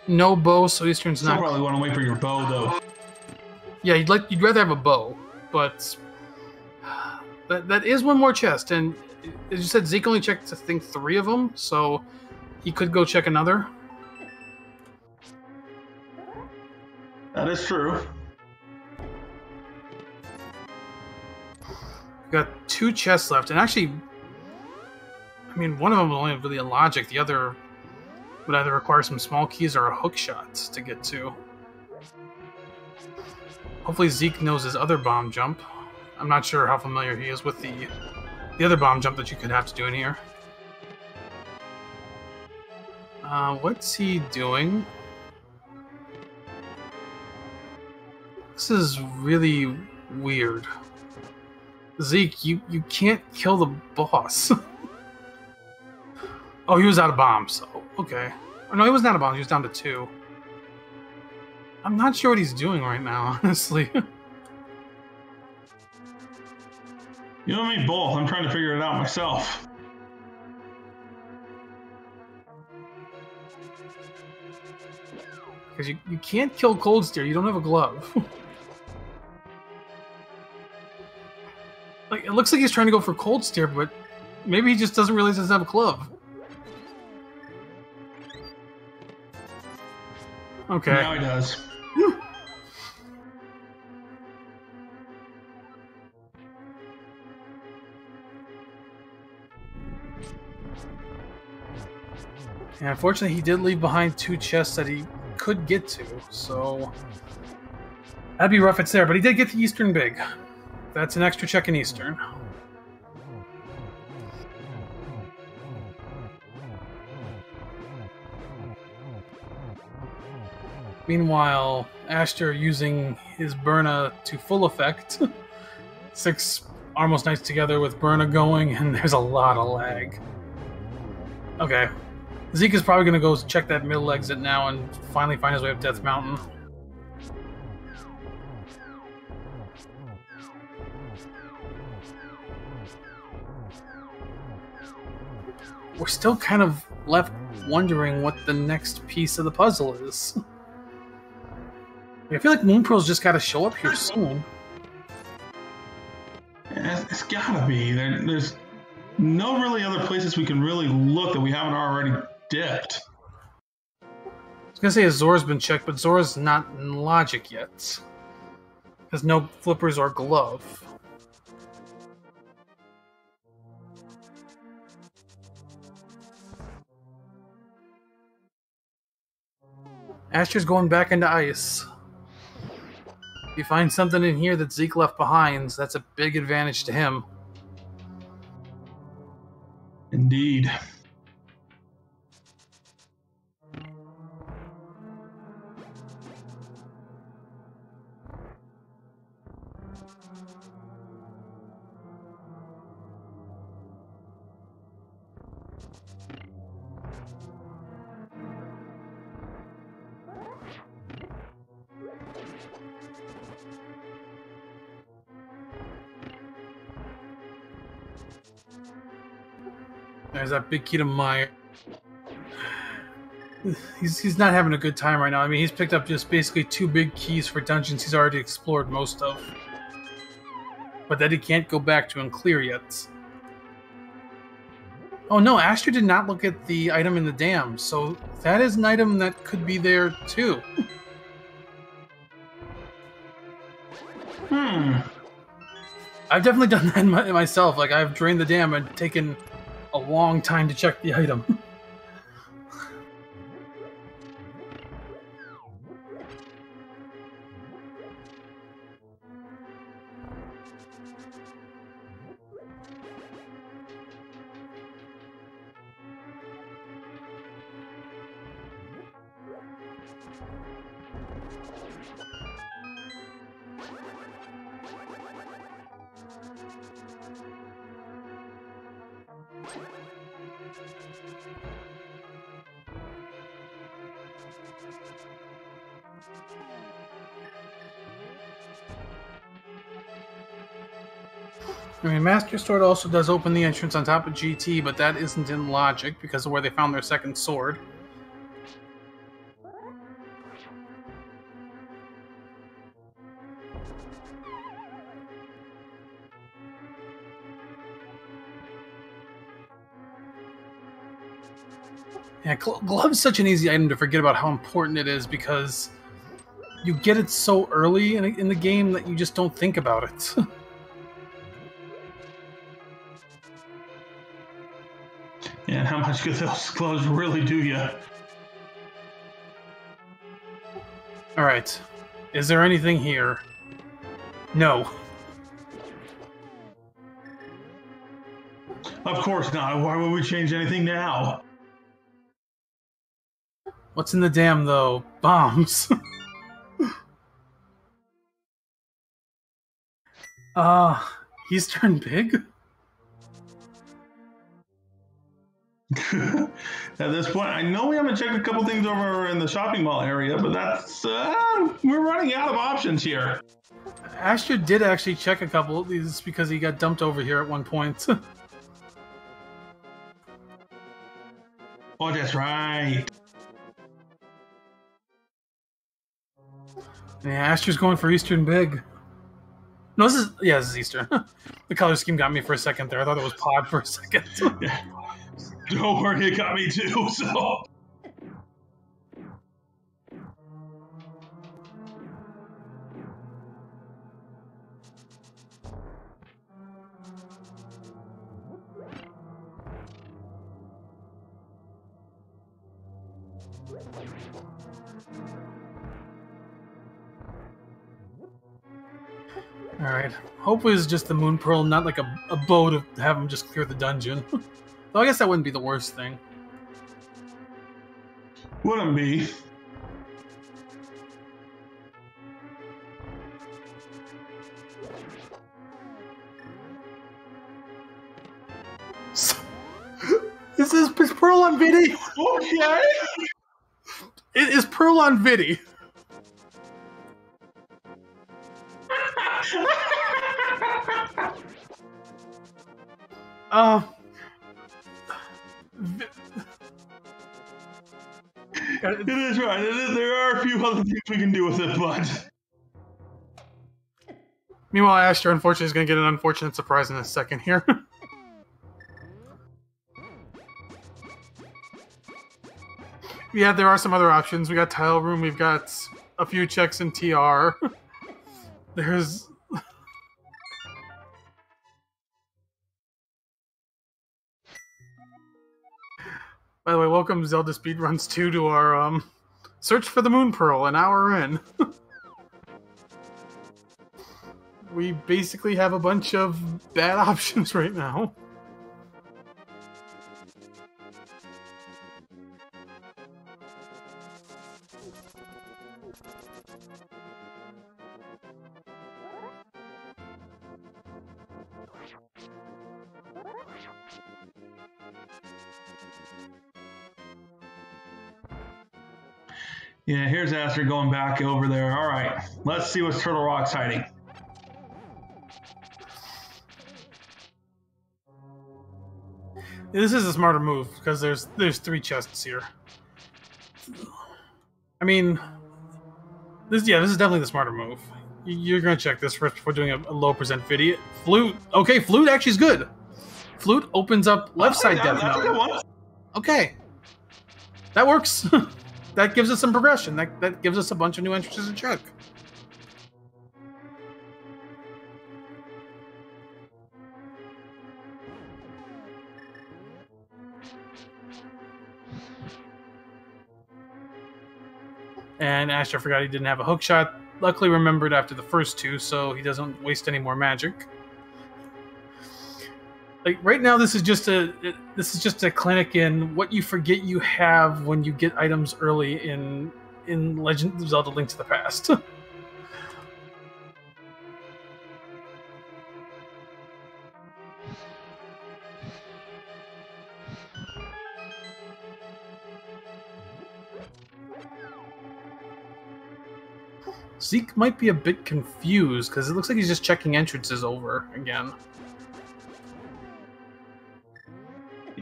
No bow, so Eastern's Still not... probably want to wait for your bow, though. Yeah, you'd rather have a bow, but... That is one more chest, and as you said, Zeke only checked, I think, 3 of them, so he could go check another. That is true. We've got 2 chests left, and actually, I mean, one of them will only really a logic. The other would either require some small keys or a hook shot to get to. Hopefully Zeke knows his other bomb jump. I'm not sure how familiar he is with the other bomb jump that you could have to do in here. What's he doing? This is really weird. Zeke, you can't kill the boss. Oh, he was out of bombs. So, okay. Oh, no, he wasn't out of bombs. He was down to 2. I'm not sure what he's doing right now, honestly. You and me both. I'm trying to figure it out myself. Because you can't kill Cold Steer. You don't have a glove. Like, it looks like he's trying to go for Cold Steer, but maybe he just doesn't realize he doesn't have a glove. Okay. Now he does. Yeah, unfortunately, he did leave behind 2 chests that he could get to, so that'd be rough. It's there, but he did get the Eastern big. That's an extra check in Eastern. Meanwhile, Asher using his Burna to full effect. 6 almost nights together with Burna going, and there's a lot of lag. Okay. Zeke is probably going to go check that middle exit now and finally find his way up Death Mountain. We're still kind of left wondering what the next piece of the puzzle is. I feel like Moonpearl's just got to show up here soon. Yeah, it's gotta be. There's no really other places we can really look that we haven't already dipped. I was gonna say Zora's been checked, but Zora's not in logic yet. Has no flippers or glove. Aster's going back into ice. If you find something in here that Zeke left behind, that's a big advantage to him. Indeed. There's that big key to Meyer. He's not having a good time right now. I mean, he's picked up just basically 2 big keys for dungeons he's already explored most of. But that he can't go back to and clear yet. Oh no, Aster did not look at the item in the dam, so that is an item that could be there too. I've definitely done that myself. Like, I've drained the dam and taken a long time to check the item. I mean, Master Sword also does open the entrance on top of GT, but that isn't in logic because of where they found their second sword. Yeah, Glove's such an easy item to forget about how important it is because you get it so early in the game that you just don't think about it. Yeah, how much could those gloves really do you? Alright. Is there anything here? No. Of course not. Why would we change anything now? What's in the dam, though? Bombs. He's turned big? At this point, I know we haven't checked a couple things over in the shopping mall area, but that's we're running out of options here. Aster did actually check a couple of these because he got dumped over here at one point. Oh, that's right. Yeah, Aster's going for Eastern Big. No, this is Eastern. The color scheme got me for a second there. I thought it was Pod for a second. Yeah. Don't worry, it got me too, so... Alright. Hopefully it's just the Moon Pearl, not like a bow to have him just clear the dungeon. Though I guess that wouldn't be the worst thing. Wouldn't be. This is Pearl on Viddy! Okay! It is Pearl on Viddy! It is right. There are a few other things we can do with it, but... Meanwhile, Aster, unfortunately, is going to get an unfortunate surprise in a second here. Yeah, there are some other options. We got Tile Room, we've got a few checks in TR. There's... By the way, welcome ZeldaSpeedRuns 2 to our Search for the Moon Pearl, an hour in. We basically have a bunch of bad options right now. Yeah, here's Azder going back over there. All right, let's see what Turtle Rock's hiding. This is a smarter move because there's 3 chests here. I mean, this is definitely the smarter move. You're gonna check this first before doing a low percent video. Flute, okay, flute actually is good. Flute opens up left side death mode. Okay, that works. That gives us some progression. That gives us a bunch of new entrances to check. And Asher forgot he didn't have a hook shot. Luckily remembered after the first 2, so he doesn't waste any more magic. Like right now, this is just a clinic in what you forget you have when you get items early in Legend of Zelda: Link to the Past. Zeke might be a bit confused because it looks like he's just checking entrances over again.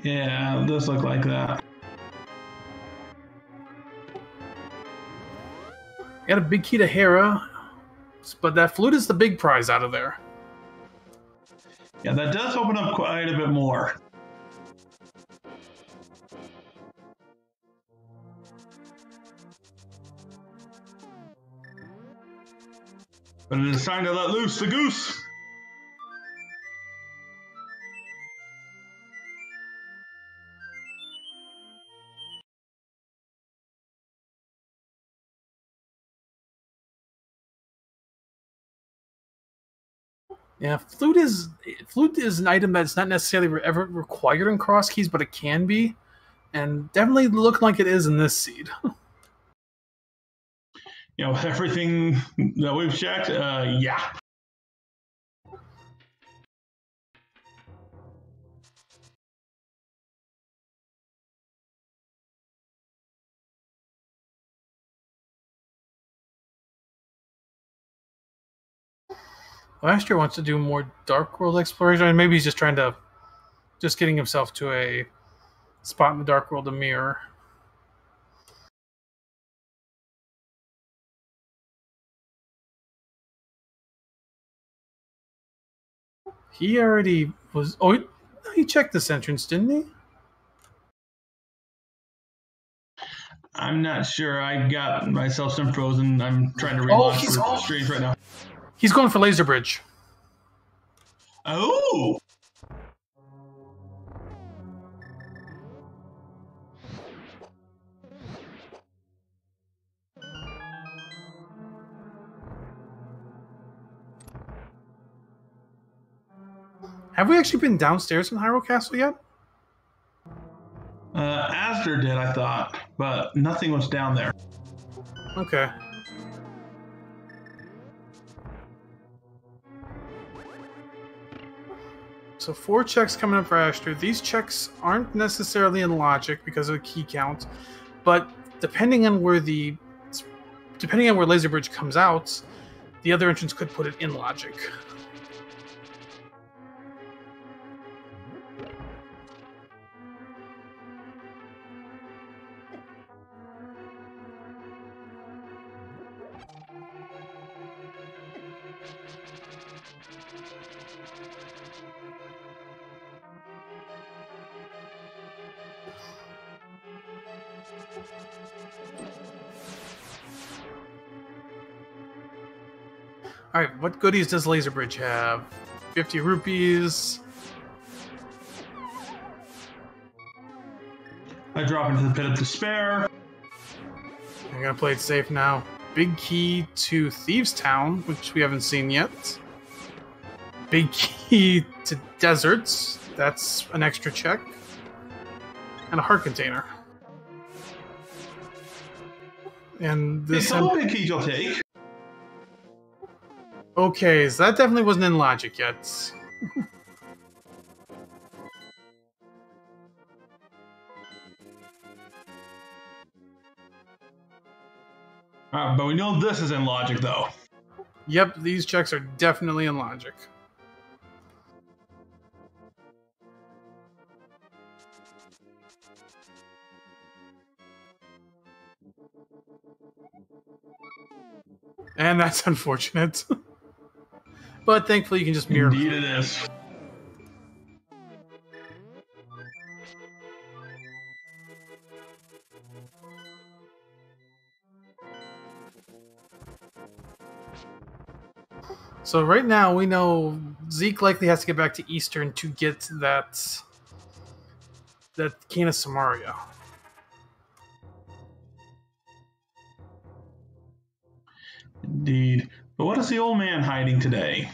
Yeah, it does look like that. Got a big key to Hera, but that flute is the big prize out of there. Yeah, that does open up quite a bit more. But it is time to let loose the goose. Yeah, flute is an item that's not necessarily ever required in Crosskeys, but it can be, and definitely look like it is in this seed. You know, with everything that we've checked, yeah. Last year wants to do more Dark World exploration, and maybe he's just getting himself to a spot in the Dark World to mirror. He already was. Oh, he checked this entrance, didn't he? I'm not sure. I got myself some frozen. I'm trying to relaunch for Strange right now. He's going for Laser Bridge. Oh! Have we actually been downstairs in Hyrule Castle yet? Azder did, I thought, but nothing was down there. Okay. So 4 checks coming up for Asher. These checks aren't necessarily in logic because of the key count, but depending on where Laser Bridge comes out, the other entrance could put it in logic. Alright, what goodies does Laser Bridge have? 50 rupees. I drop into the pit of despair. I'm gonna play it safe now. Big key to Thieves Town, which we haven't seen yet. Big key to Deserts. That's an extra check. And a heart container. And this... It's all big keys you'll take. Okay, so that definitely wasn't in logic yet. But we know this is in logic, though. Yep, these checks are definitely in logic. And that's unfortunate. But thankfully you can just mirror. Indeed it is. So right now we know Zeke likely has to get back to Eastern to get that Cane of Samaria. Indeed. But what is the old man hiding today?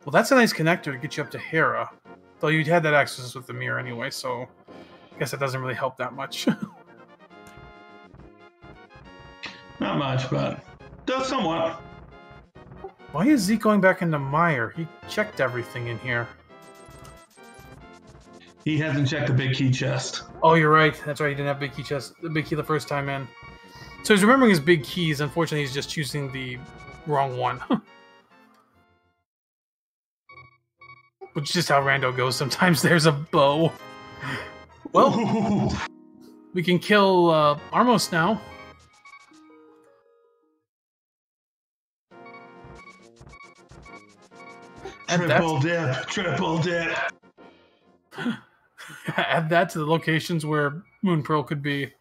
Well, that's a nice connector to get you up to Hera. Though you'd had that access with the mirror anyway, so I guess that doesn't really help that much. Not much, but does somewhat. Why is Zeke going back into Meyer? He checked everything in here. He hasn't checked the big key chest. Oh, you're right. That's right. He didn't have big key chest. The big key the first time in. So he's remembering his big keys. Unfortunately, he's just choosing the wrong one. Which is just how Rando goes. Sometimes there's a bow. Well, we can kill Armos now. Triple dip. Triple dip. Add that to the locations where Moon Pearl could be.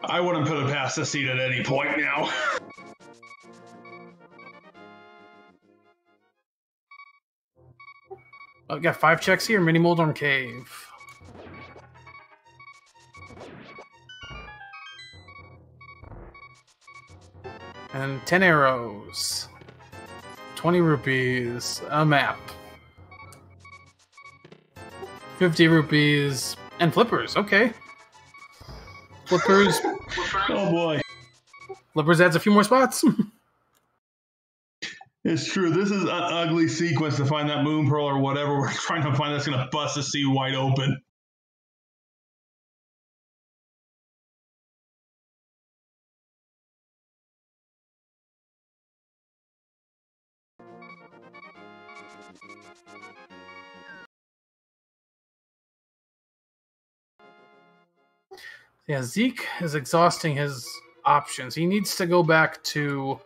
I wouldn't put it past the seat at any point now. We got 5 checks here. Mini Moldorm Cave. And 10 arrows. 20 rupees. A map. 50 rupees. And flippers. Okay. Flippers. Oh boy. Flippers adds a few more spots. It's true. This is an ugly sequence to find that Moon Pearl or whatever we're trying to find that's going to bust the sea wide open. Yeah, Zeke is exhausting his options. He needs to go back to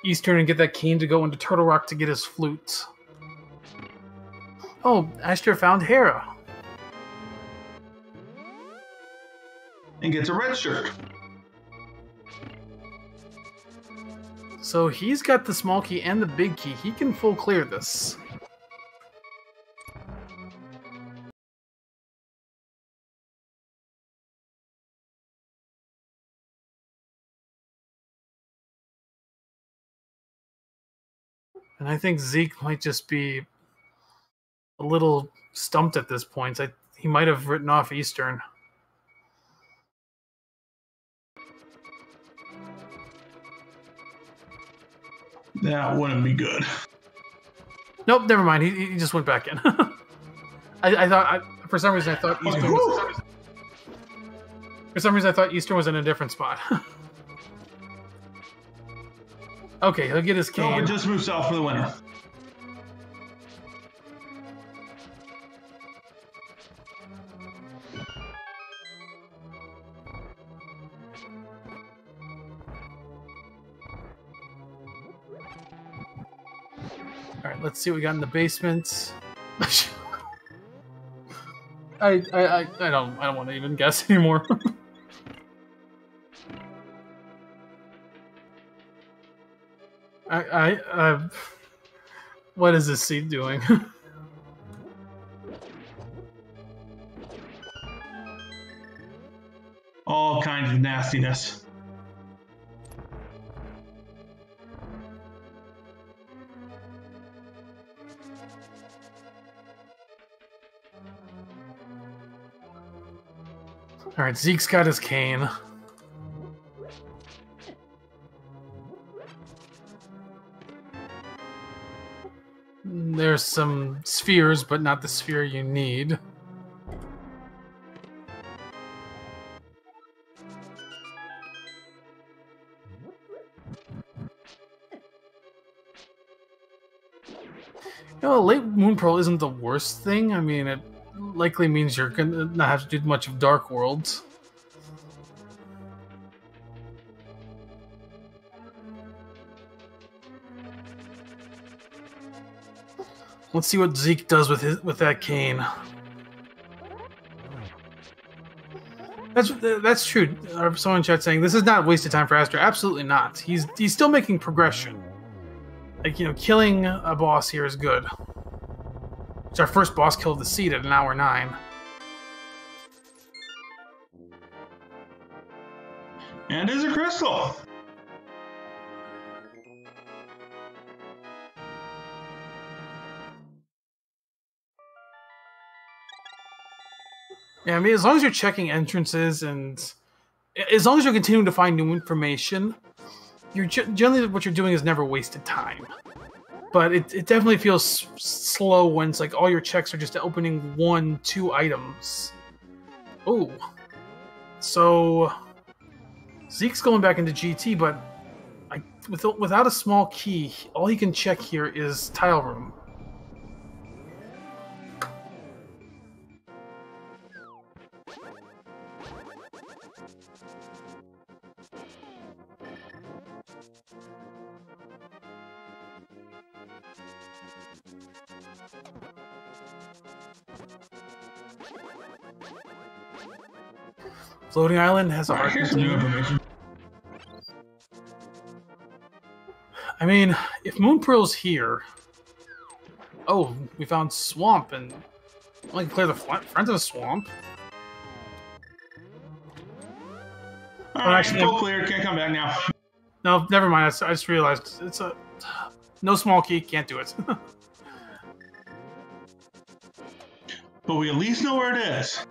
Eastern and get that cane to go into Turtle Rock to get his flute. Oh, Asher found Hera. And gets a red shirt. So he's got the small key and the big key. He can full clear this. And I think Zeke might just be a little stumped at this point. He might have written off Eastern. That wouldn't be good. Nope, never mind. He just went back in. I thought, for some reason, I thought Eastern was... For some reason, I thought Eastern was in a different spot. Okay, he'll get his cane. No, just move south for the winner. Alright, let's see what we got in the basement. I don't want to even guess anymore. I what is this seat doing? All kinds of nastiness. All right, Zeke's got his cane. There's some spheres, but not the sphere you need. You know, a late moon pearl isn't the worst thing. I mean, it likely means you're gonna not have to do much of Dark Worlds. Let's see what Zeke does with that cane. That's true. Someone in chat saying this is not wasted time for Azder. Absolutely not. He's still making progression. Like, you know, killing a boss here is good. It's our first boss kill of the seed at an hour 9. And is a crystal. Yeah, I mean, as long as you're checking entrances and as long as you're continuing to find new information, you're generally what you're doing is never wasted time. But it definitely feels slow when it's like all your checks are just opening 1, 2 items. Oh, so Zeke's going back into GT, but without a small key, all he can check here is tile room. Floating Island has a hard Here's some new information. I mean, if Moon Pearl's here... Oh, we found Swamp, and... I can clear the front of the swamp. Alright, actually, full clear, can't come back now. No, never mind. I just realized it's a... No small key, can't do it. But we at least know where it is.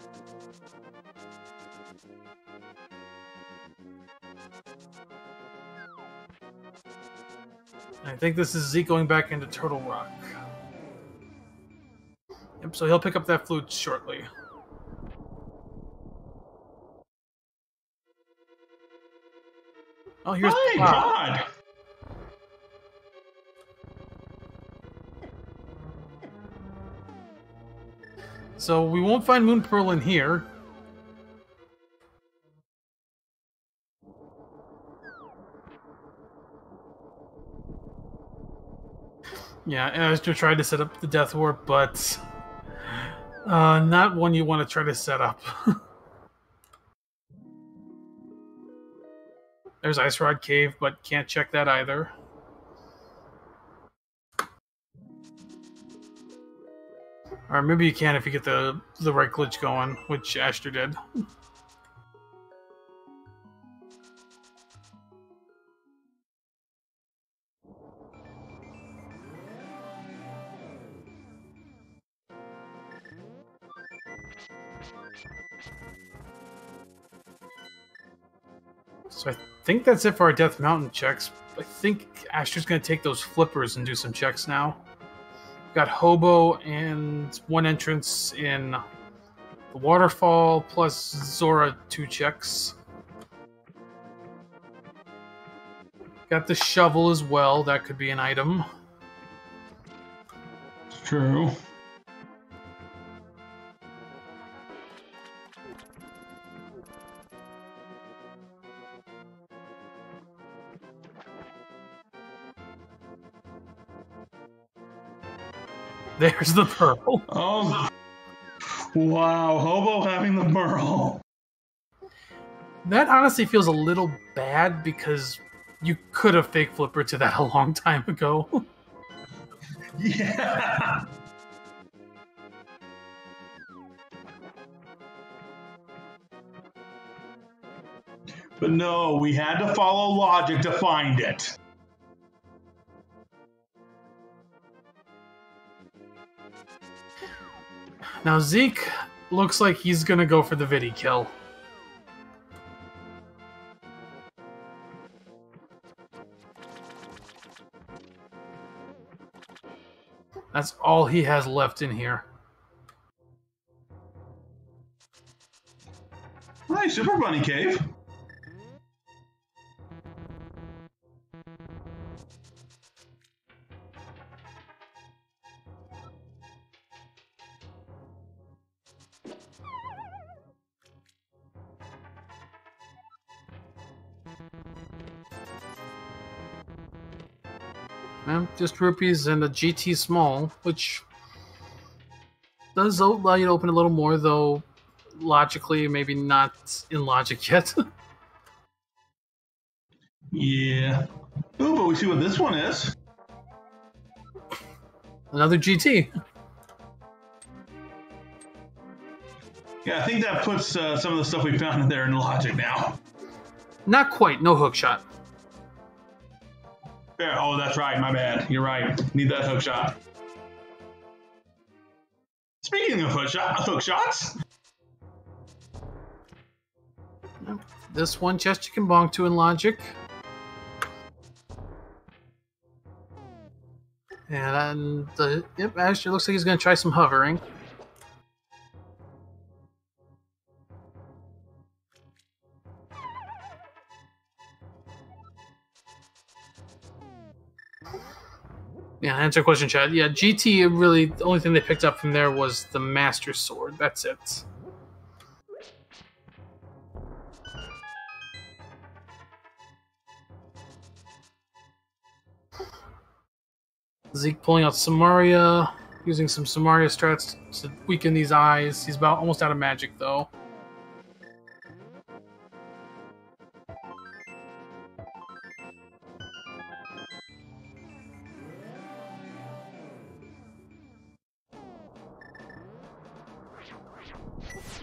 I think this is Zeke going back into Turtle Rock. Yep, so he'll pick up that flute shortly. Oh, here's My God! So we won't find Moon Pearl in here. Yeah, Azder tried to set up the Death Warp, but not one you want to try to set up. There's Ice Rod Cave, but can't check that either. Or maybe you can if you get the right glitch going, which Azder did. So I think that's it for our Death Mountain checks. I think Azder's going to take those flippers and do some checks now. We've got Hobo and 1 entrance in the Waterfall, plus Zora 2 checks. Got the shovel as well. That could be an item. It's true. There's the pearl. Oh, wow. Hobo having the pearl. That honestly feels a little bad because you could have fake flippered to that a long time ago. Yeah. But no, we had to follow logic to find it. Now Zeke looks like he's gonna go for the Vidi kill. That's all he has left in here. Nice, Super Bunny Cave. Just rupees and a GT small, which does allow you to open a little more, though logically maybe not in logic yet. Yeah. Ooh, but we see what this one is. Another GT. Yeah, I think that puts some of the stuff we found in there in logic now. Not quite, no hook shot. Fair. Oh, that's right, my bad. You're right. Need that hook shot. Speaking of hook shots. This one chest you can bonk to in logic. And then yep, Asher looks like he's going to try some hovering. Yeah, answer your question, Chad. Yeah, GT really, the only thing they picked up from there was the Master Sword. That's it. Zeke pulling out Samaria, using some Samaria strats to weaken these eyes. He's about almost out of magic, though.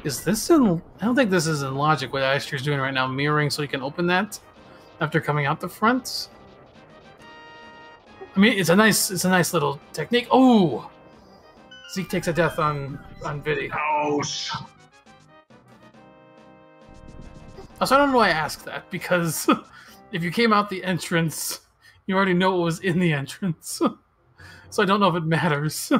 Is this in... I don't think this is in logic what Aster's doing right now, mirroring so he can open that after coming out the front. I mean, it's a nice little technique. Oh! Zeke takes a death on Vidi. Ouch. Also, I don't know why I asked that, because if you came out the entrance, you already know what was in the entrance. So I don't know if it matters.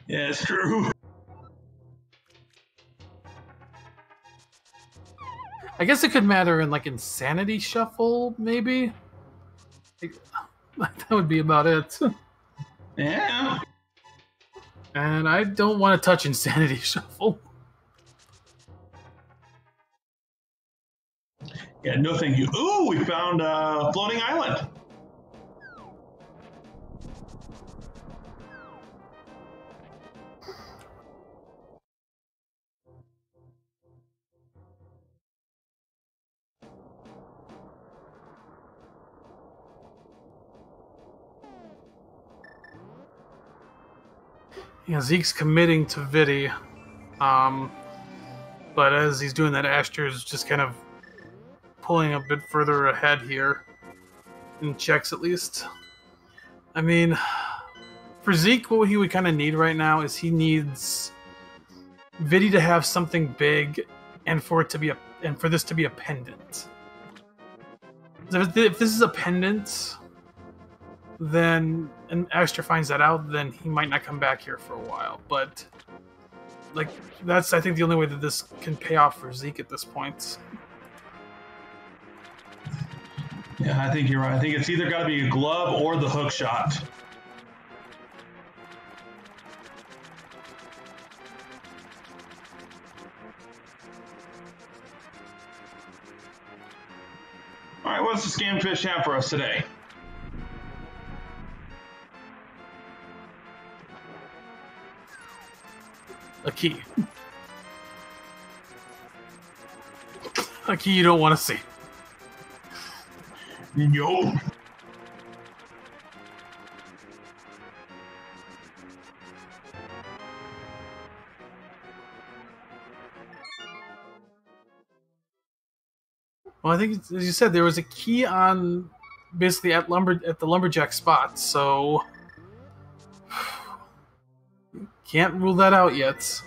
Yeah, it's true. I guess it could matter in, like, Insanity Shuffle, maybe? That would be about it. Yeah. And I don't want to touch Insanity Shuffle. Yeah, no thank you. Ooh, we found a floating island. Yeah, Zeke's committing to Vidi. But as he's doing that, Aster's just kind of pulling a bit further ahead here. In checks, at least. I mean, for Zeke, what he would kind of need right now is he needs Vidi to have something big, and for it to be for this to be a pendant. If this is a pendant, then and Aster finds that out, then he might not come back here for a while. But like that's I think the only way that this can pay off for Zeke at this point. Yeah, I think you're right. I think it's either got to be a glove or the hook shot. All right, what's the scamfish have for us today? A key. A key you don't want to see. Yo. Well, I think, as you said, there was a key on basically at the lumberjack spot, so can't rule that out yet.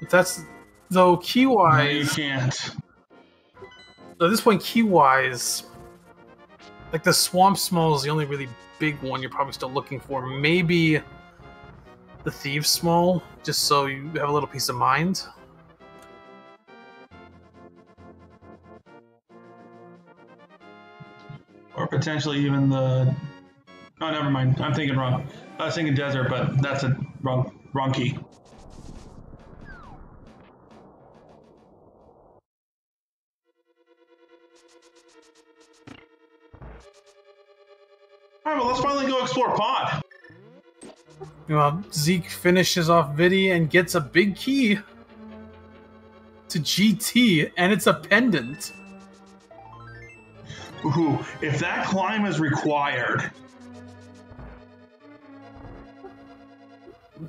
But that's though key wise. No, you can't. At this point, key wise, like the swamp small is the only really big one you're probably still looking for. Maybe the thieves small, just so you have a little peace of mind. Or potentially even the... Oh, never mind. I'm thinking wrong. I was thinking desert, but that's a wrong key. Alright, well, let's finally go explore Pod. Well, Zeke finishes off Viddy and gets a big key to GT, and it's a pendant. Ooh, if that climb is required...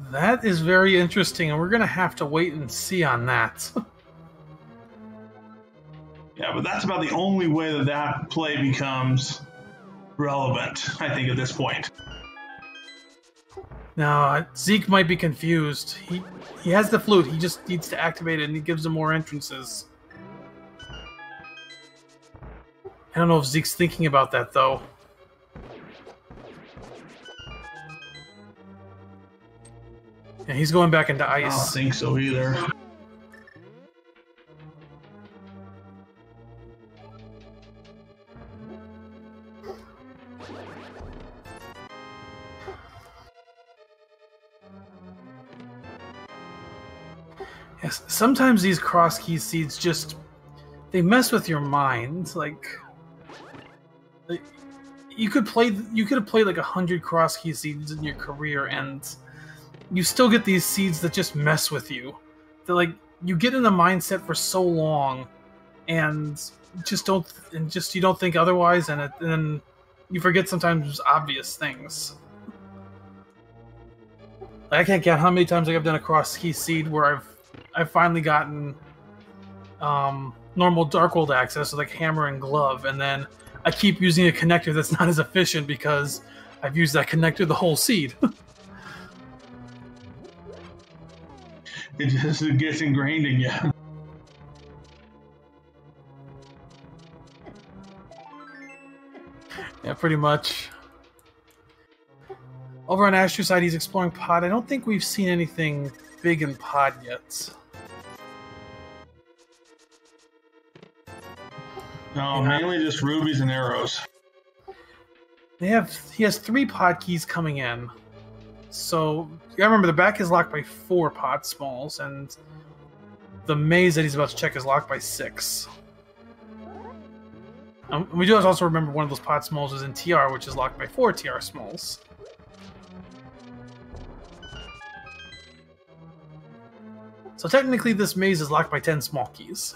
That is very interesting, and we're going to have to wait and see on that. Yeah, but that's about the only way that that play becomes relevant, I think, at this point. Now, Zeke might be confused. He has the flute, he just needs to activate it, and he gives him more entrances. I don't know if Zeke's thinking about that, though. Yeah, he's going back into ice. I don't think so either. Yes, sometimes these Crosskey seeds just... they mess with your mind. Like you could have played like 100 Crosskey seeds in your career, and you still get these seeds that just mess with you. They're like, you get in the mindset for so long, and you don't think otherwise, and then you forget sometimes obvious things. Like, I can't count how many times I've done a Crosskey seed where I've finally gotten normal Darkworld access with like hammer and glove, and then I keep using a connector that's not as efficient because I've used that connector the whole seed. It just gets ingrained in you. Yeah, pretty much. Over on Astro's side, he's exploring Pod. I don't think we've seen anything big in Pod yet. No, mainly just rubies and arrows. He has 3 Pod keys coming in. So, you gotta remember, the back is locked by 4 Pod smalls, and the maze that he's about to check is locked by 6. We do also remember one of those Pod smalls is in TR, which is locked by 4 TR smalls. So technically this maze is locked by 10 small keys.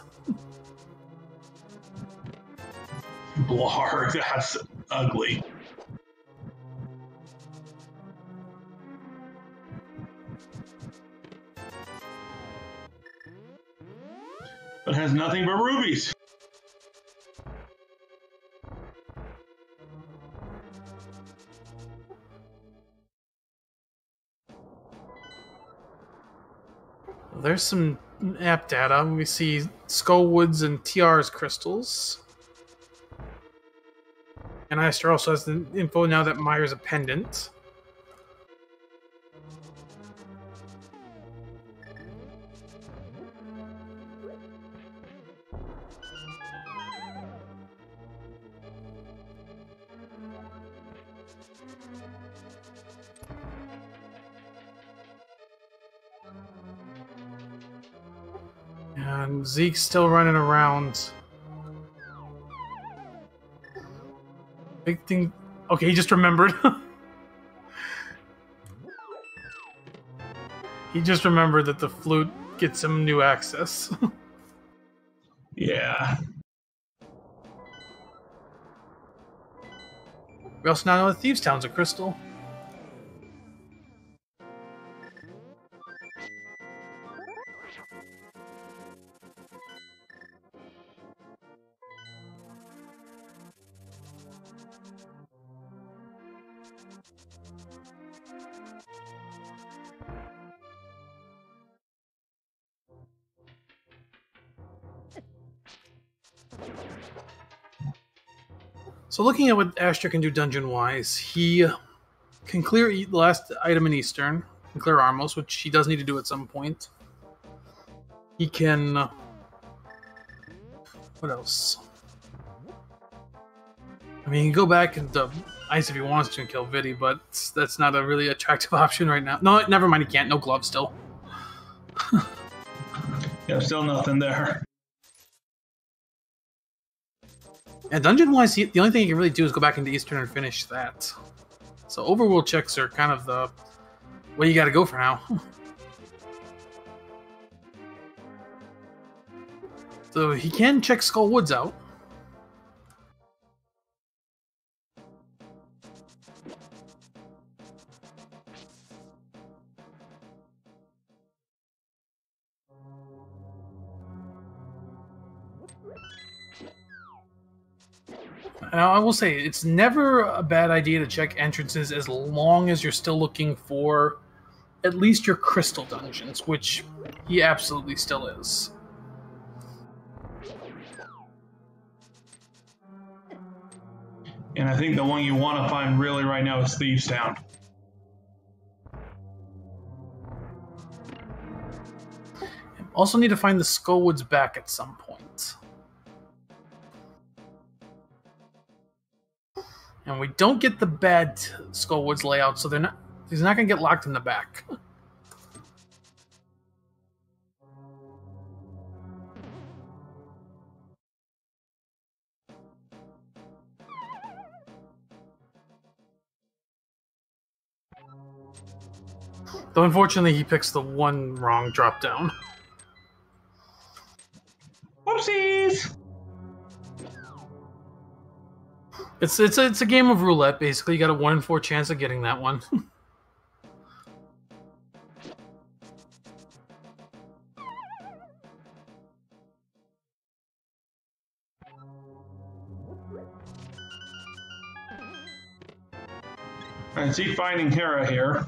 Blarg, that's ugly. But it has nothing but rubies. There's some app data. We see Skullwoods and TR's crystals. And Aster also has the info now that Myra's a pendant. And Zeke's still running around. Big thing. Okay, he just remembered. He just remembered that the flute gets him new access. Yeah. We also now know that Thieves Town's a crystal. So looking at what Azder can do dungeon-wise, he can clear the last item in Eastern, can clear Armos, which he does need to do at some point. He can... what else? I mean, he can go back into Ice if he wants to and kill Vidi, but that's not a really attractive option right now. No, never mind, he can't. No gloves still. Yeah, still nothing there. And dungeon-wise, the only thing he can really do is go back into Eastern and finish that. So overworld checks are kind of the way you gotta go for now. So he can check Skull Woods out. Now, I will say, it's never a bad idea to check entrances as long as you're still looking for at least your crystal dungeons, which he absolutely still is. And I think the one you want to find really right now is Thieves Town. Also need to find the Skullwoods back at some point. And we don't get the bad Skullwoods layout, so he's not going to get locked in the back. Though unfortunately he picks the one wrong drop down. Whoopsies! It's a game of roulette, basically. You got a 1 in 4 chance of getting that one. I see finding Hera here.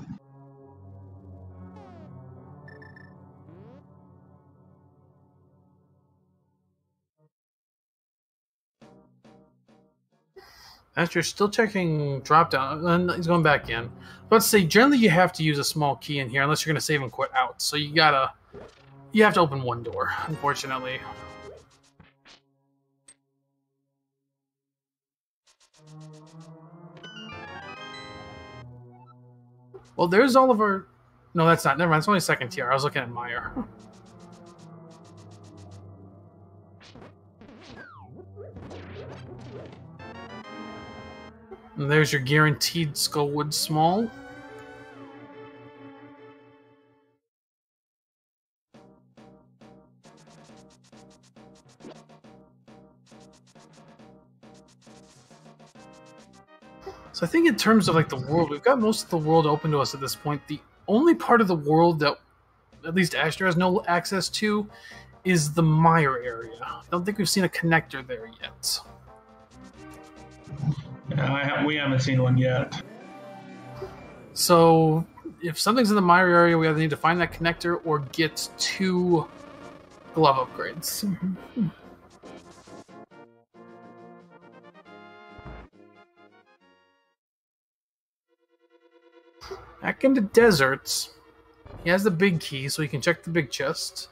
After still checking drop down, and he's going back in. Let's say generally you have to use a small key in here unless you're going to save and quit out. So you have to open one door, unfortunately. Well, there's all of our... No, that's not. Never mind. It's only second tier. I was looking at Meyer. And there's your guaranteed Skullwood Small. So I think in terms of like the world, we've got most of the world open to us at this point. The only part of the world that at least Azder has no access to is the Mire area. I don't think we've seen a connector there yet. We haven't seen one yet. So if something's in the Mire area, we either need to find that connector or get 2 glove upgrades. Back into deserts. He has the big key, so he can check the big chest.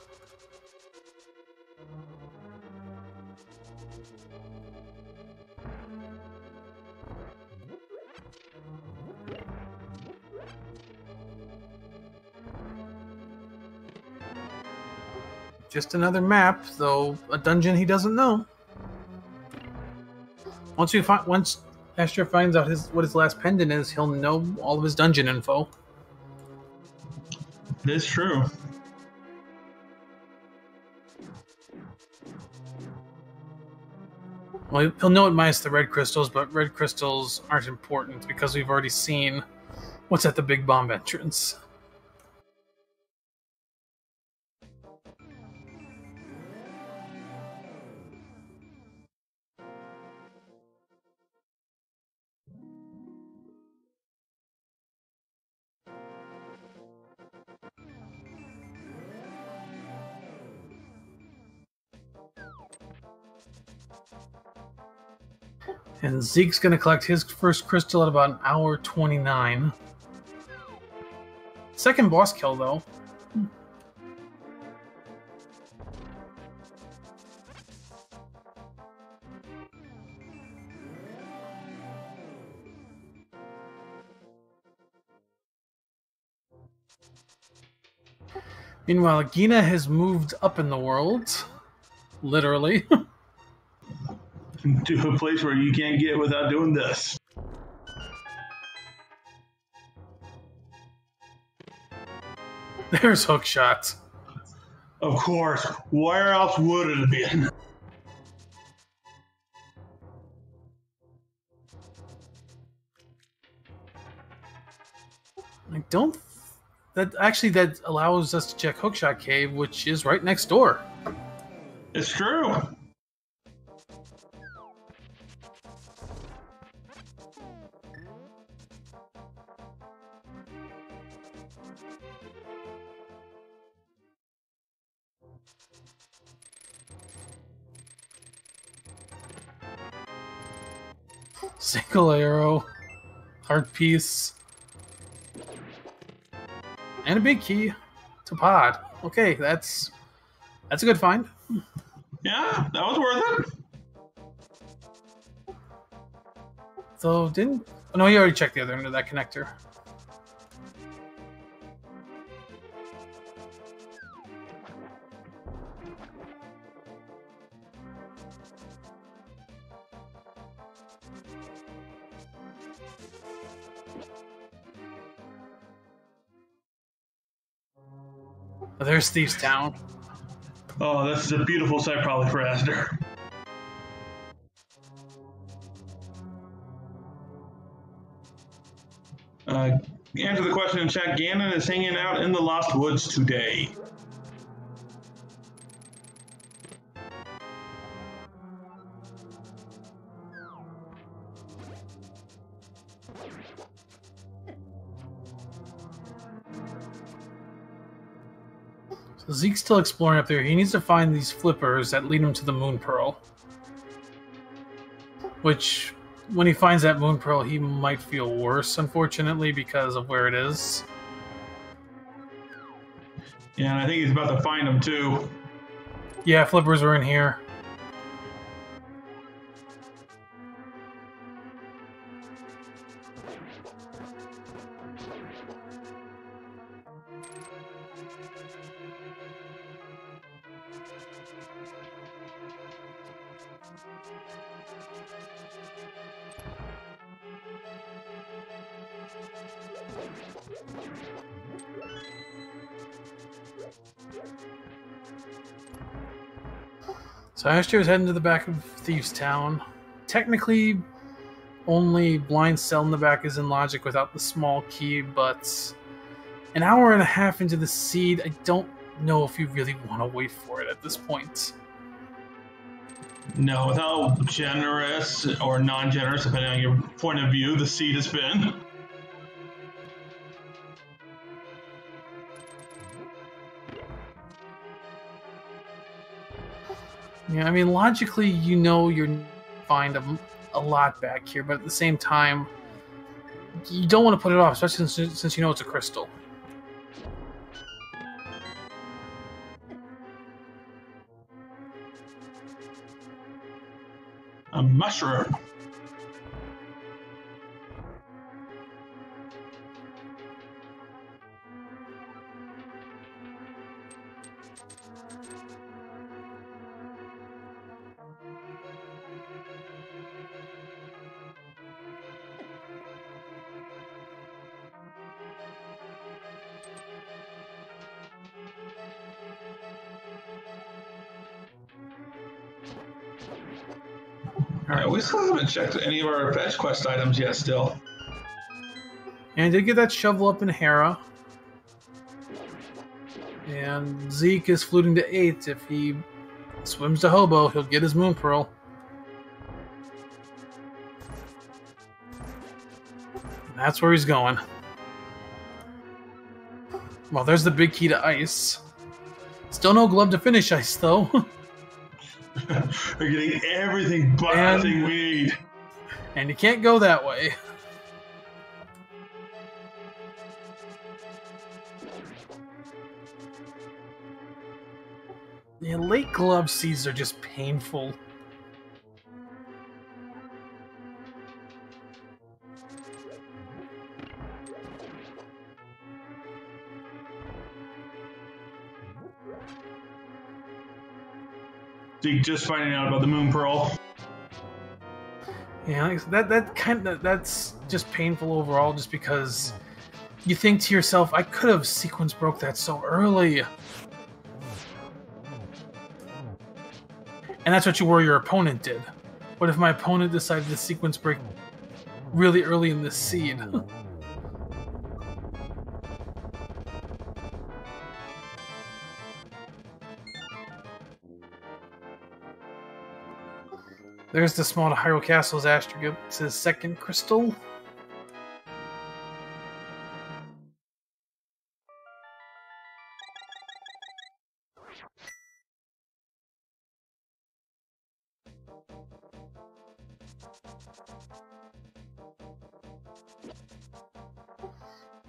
Just another map, though a dungeon he doesn't know. Once Azder finds out what his last pendant is, he'll know all of his dungeon info. That's true. Well, he'll know it minus the red crystals, but red crystals aren't important because we've already seen what's at the big bomb entrance. And Zeke's going to collect his first crystal at about an hour 29. Second boss kill, though. Meanwhile, Gina has moved up in the world. Literally. To a place where you can't get without doing this. There's hook shots. Of course. Where else would it have been? I don't... That allows us to check Hookshot Cave, which is right next door. It's true. Single arrow. Heart piece. And a big key to pod. Okay, that's a good find. Yeah, that was worth it. So didn't... Oh, no, you already checked the other end of that connector. Oh, there's Thieves Town. Oh, this is a beautiful site probably for azder. Answer the question in chat. Ganon is hanging out in the Lost Woods today. So Zeke's still exploring up there. He needs to find these flippers that lead him to the Moon Pearl. Which, when he finds that Moon Pearl, he might feel worse, unfortunately, because of where it is. Yeah, and I think he's about to find them too. Yeah, flippers are in here. So Astro is heading to the back of Thieves Town. Technically, only blind cell in the back is in logic without the small key, but an hour and a half into the seed, I don't know if you really want to wait for it at this point. No, with how generous or non-generous, depending on your point of view, the seed has been. Yeah, I mean, logically, you know you're going to find a lot back here, but at the same time, you don't want to put it off, especially since you know it's a crystal. A mushroom. Alright, we still haven't checked any of our fetch quest items yet still. And did get that shovel up in Hera. And Zeke is fluting to 8. If he swims to Hobo, he'll get his Moon Pearl. And that's where he's going. Well, there's the big key to ice. Still no glove to finish ice, though. We're getting everything but the thing we need. And you can't go that way. The late glove seeds are just painful. Zeke just finding out about the Moon Pearl. Yeah, that's just painful overall, just because you think to yourself, I could have sequence broke that so early. And that's what you worry your opponent did. What if my opponent decided to sequence break really early in this seed? There's the small to Hyrule Castle's Aster gets his second crystal.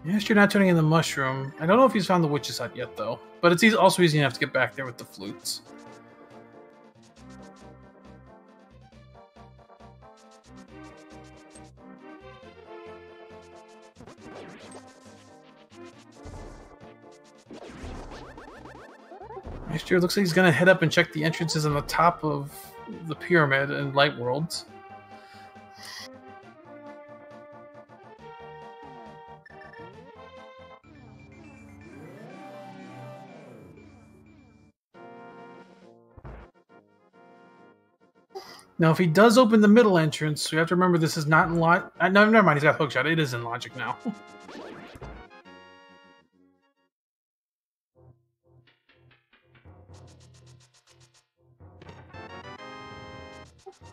Yes, you're not turning in the mushroom. I don't know if he's found the witch's hut yet, though. But it's also easy enough to get back there with the flutes. Next year, it looks like he's going to head up and check the entrances on the top of the pyramid in Light Worlds. Now, if he does open the middle entrance, we have to remember this is not in logic. No, never mind. He's got hookshot. It is in logic now.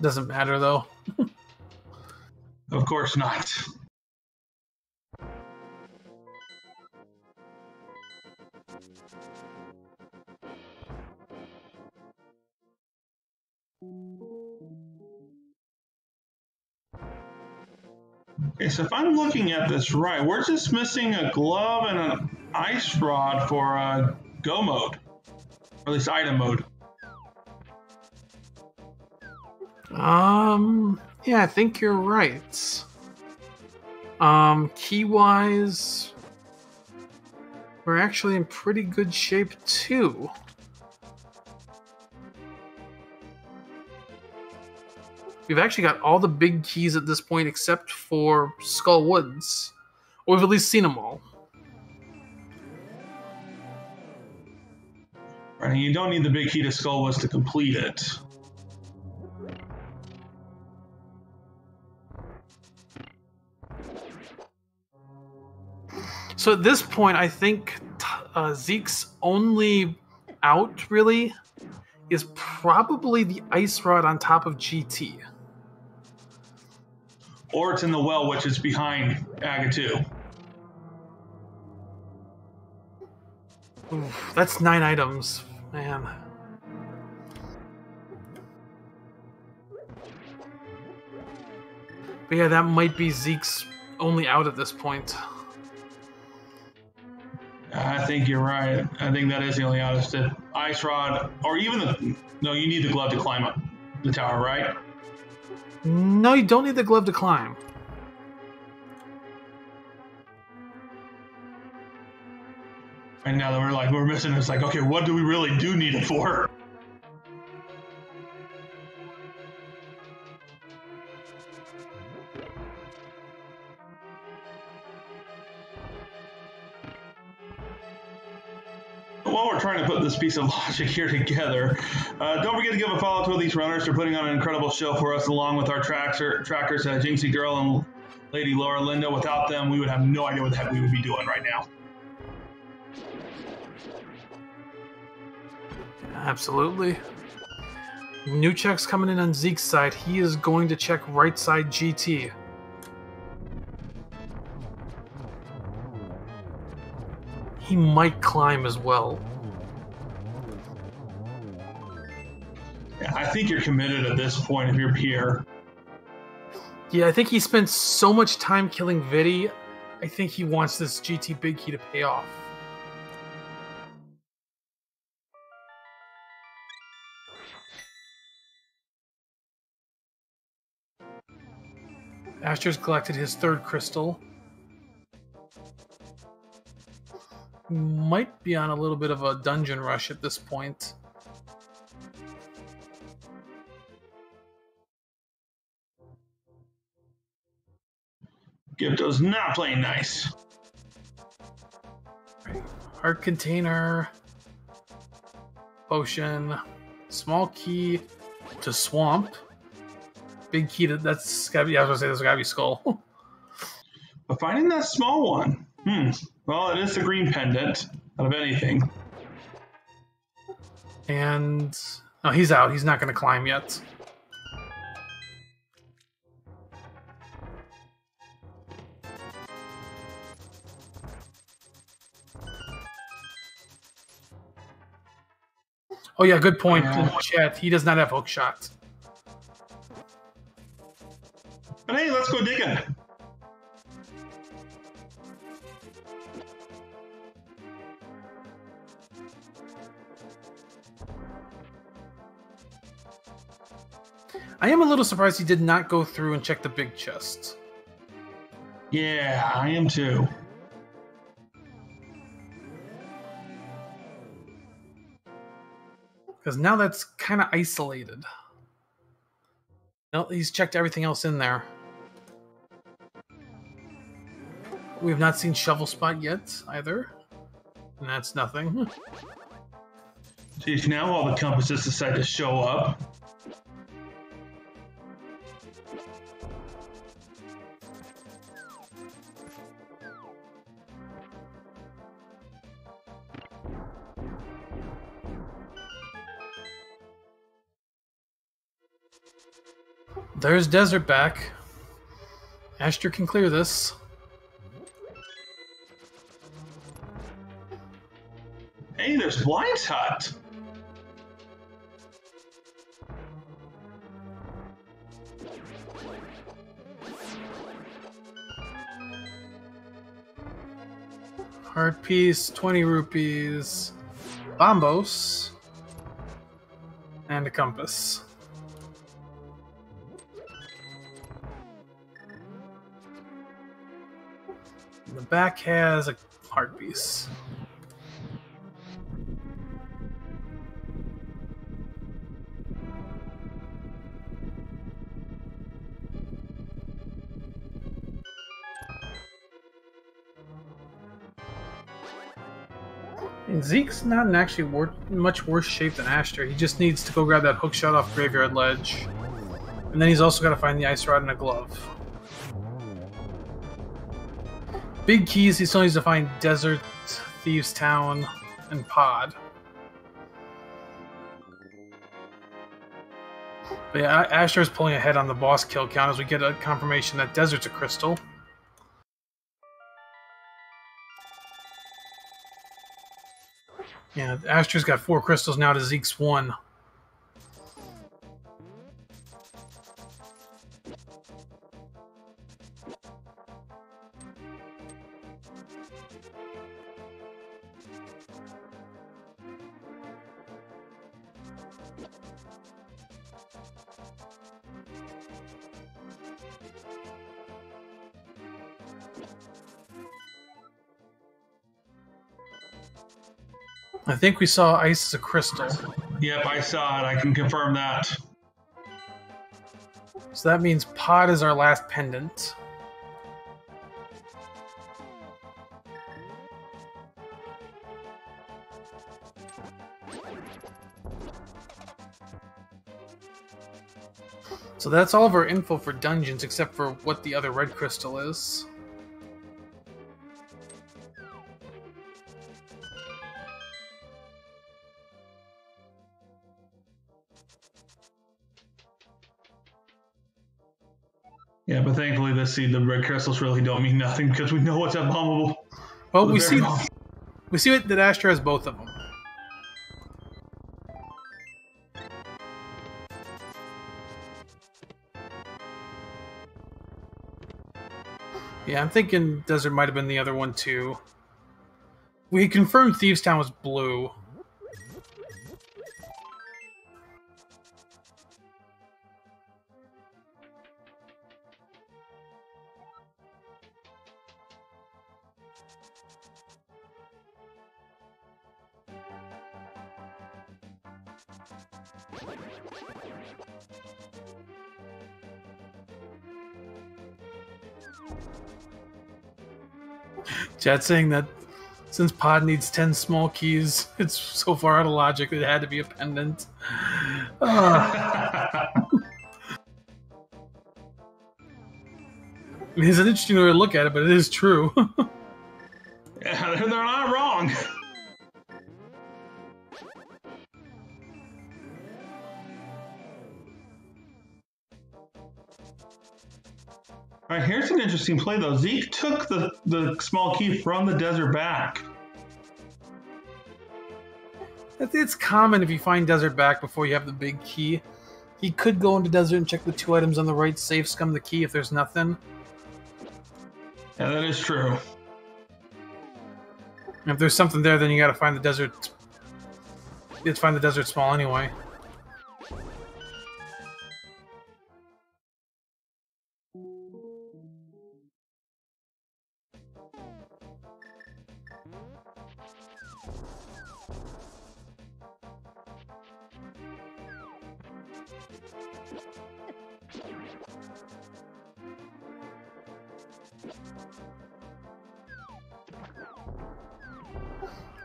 Doesn't matter, though. Of course not. Okay, so if I'm looking at this right, we're just missing a glove and an ice rod for go mode, or at least item mode. Yeah, I think you're right. Key-wise, we're actually in pretty good shape, too. We've actually got all the big keys at this point except for Skull Woods. Or we've at least seen them all. Right, and you don't need the big key to Skull Woods to complete it. So at this point, I think Zeke's only out, really, is probably the Ice Rod on top of GT. Or it's in the well, which is behind Aga 2. Oof, that's 9 items, man. But yeah, that might be Zeke's only out at this point. I think you're right. I think that is the only out. It's the Ice Rod, or even the... No, you need the glove to climb up the tower, right? No, you don't need the glove to climb. And now that we're missing, it's like, okay, what do we really do need it for? Well, while we're trying to put this piece of logic here together, don't forget to give a follow to these runners. They're putting on an incredible show for us, along with our trackers, Jinxie Girl and Lady Laura Linda. Without them, we would have no idea what the heck we would be doing right now. Absolutely. New checks coming in on Zeke's side. He is going to check right side GT. He might climb as well. Yeah, I think you're committed at this point if you're here. Yeah, I think he spent so much time killing Vidi. I think he wants this GT big key to pay off. Azder's collected his third crystal. Might be on a little bit of a dungeon rush at this point. Gipto's not playing nice. Heart container. Potion. Small key to swamp. Big key to... That's gotta be... I was gonna say there's gotta be skull. But finding that small one... Well, it is the green pendant, out of anything. And... Oh, he's out. He's not gonna climb yet. Oh yeah, good point in chat. He does not have hook shot. But hey, let's go digging. I am a little surprised he did not go through and check the big chest. Yeah, I am too. Because now that's kind of isolated. No, he's checked everything else in there. We have not seen Shovel Spot yet, either. And that's nothing. Geez, now all the compasses decide to show up. There's Desert back. Azder can clear this. Hey, there's Blind's Hut. Heart piece, 20 rupees, bombos, and a compass. The back has a heart piece. And Zeke's not in actually much worse shape than Azder. He just needs to go grab that hook shot off Graveyard Ledge. And then he's also got to find the ice rod and a glove. Big keys, he still needs to find Desert, Thieves Town, and Pod. But yeah, Azder's pulling ahead on the boss kill count as we get a confirmation that Desert's a crystal. Yeah, Azder's got 4 crystals now to Zeke's 1. I think we saw ice as a crystal. Yep, I saw it. I can confirm that. So that means Pod is our last pendant. So that's all of our info for dungeons, except for what the other red crystal is. Yeah, but thankfully this seed, the red crystals really don't mean nothing because we know what's abominable. Well, we see that Astra has both of them. Yeah, I'm thinking Desert might have been the other one too. We confirmed Thieves Town was blue. Chat saying that since Pod needs 10 small keys, it's so far out of logic it had to be a pendant. It's an interesting way to look at it, but it is true. Yeah, they're not wrong. All right, here's an interesting play, though. Zeke took the small key from the desert back. It's common if you find desert back before you have the big key. He could go into desert and check the 2 items on the right, safe scum the key if there's nothing. Yeah, that is true. And if there's something there, then you gotta find the desert. You have to find the desert small anyway.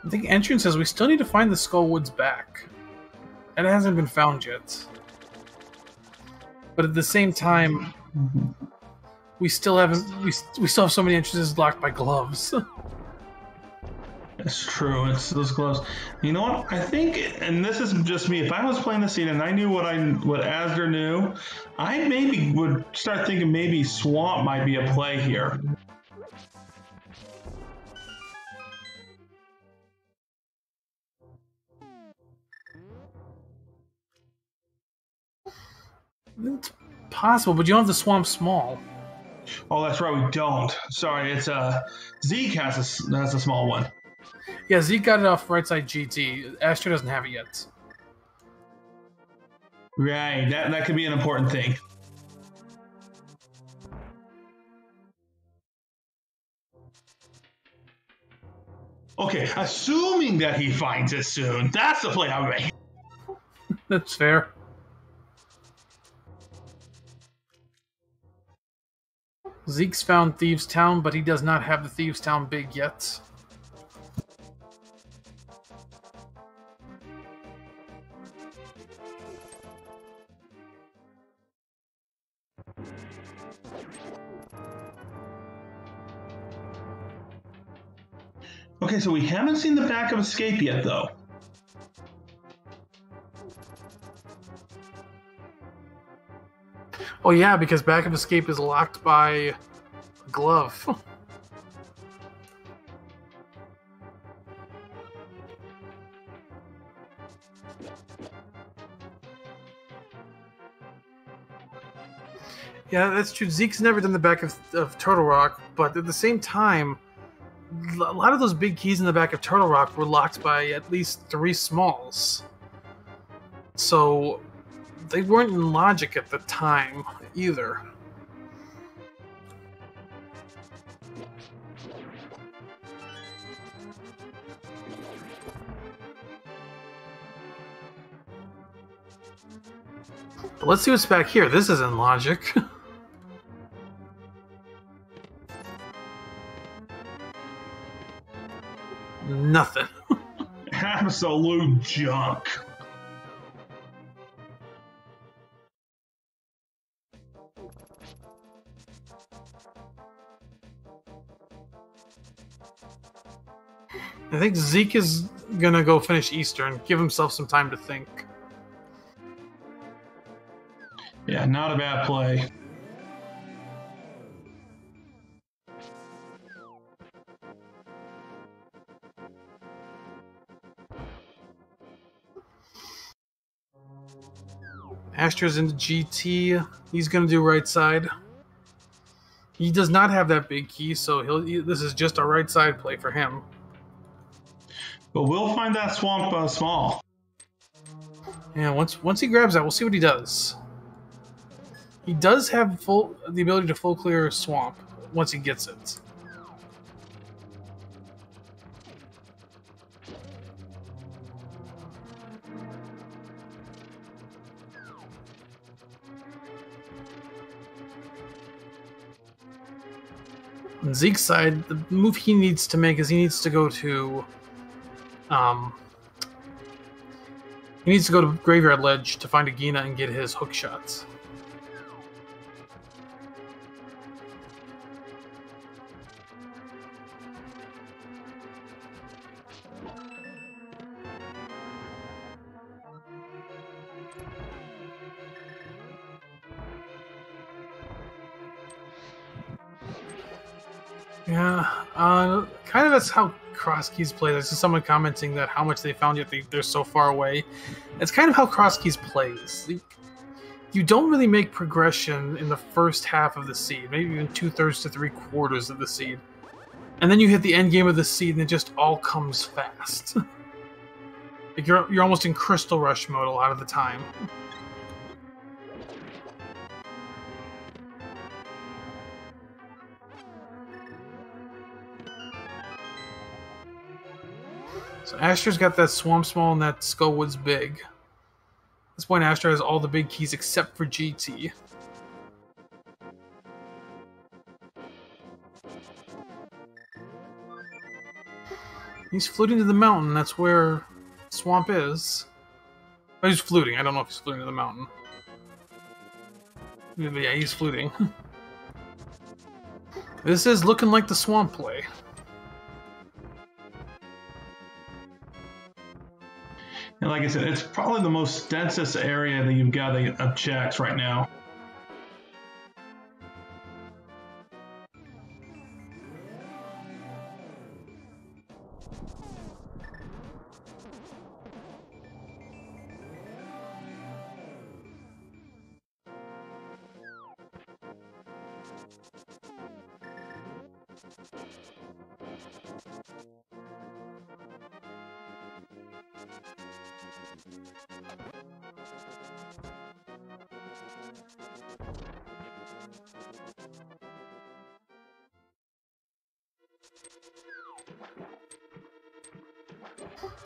I think Entrance says we still need to find the Skullwoods back. And it hasn't been found yet. But at the same time, we still haven't. We still have so many entrances locked by gloves. It's true. It's those gloves. You know what? I think, and this is just me. If I was playing the scene and I knew what Azder knew, I maybe would start thinking maybe Swamp might be a play here. It's possible, but you don't have the Swamp small. Oh, that's right. We don't. Sorry, it's Zeke has a small one. Yeah, Zeke got it off right side GT. Astra doesn't have it yet. Right. That could be an important thing. Okay, assuming that he finds it soon, that's the play I would make. That's fair. Zeke's found Thieves Town, but he does not have the Thieves Town big yet. Okay, so we haven't seen the back of Escape yet, though. Oh yeah, because back of Escape is locked by a glove. Yeah, that's true. Zeke's never done the back of Turtle Rock, but at the same time, a lot of those big keys in the back of Turtle Rock were locked by at least 3 smalls. So they weren't in logic at the time either. But let's see what's back here. This isn't logic. Nothing. Absolute junk. I think Zeke is gonna go finish Eastern, give himself some time to think. Yeah, not a bad play. Astra's into GT. He's gonna do right side. He does not have that big key, so this is just a right side play for him. But we'll find that swamp small. Yeah, once he grabs that, we'll see what he does. He does have the ability to full clear swamp once he gets it. On Zeke's side, the move he needs to make is he needs to go to Graveyard Ledge to find a Gina and get his hook shots. Yeah, kind of that's how Crosskeys plays. I see someone commenting that how much they found yet they're so far away. It's kind of how Crosskeys plays. You don't really make progression in the first half of the seed, maybe even 2/3 to 3/4 of the seed. And then you hit the end game of the seed and it just all comes fast. Like you're almost in Crystal Rush mode a lot of the time. So Astra's got that Swamp Small and that Skullwood's Big. At this point, Astra has all the big keys except for GT. He's fluting to the mountain. That's where Swamp is. Oh, he's fluting. I don't know if he's fluting to the mountain. Yeah, he's fluting. This is looking like the Swamp play. And like I said, it's probably the most densest area that you've got of checks right now.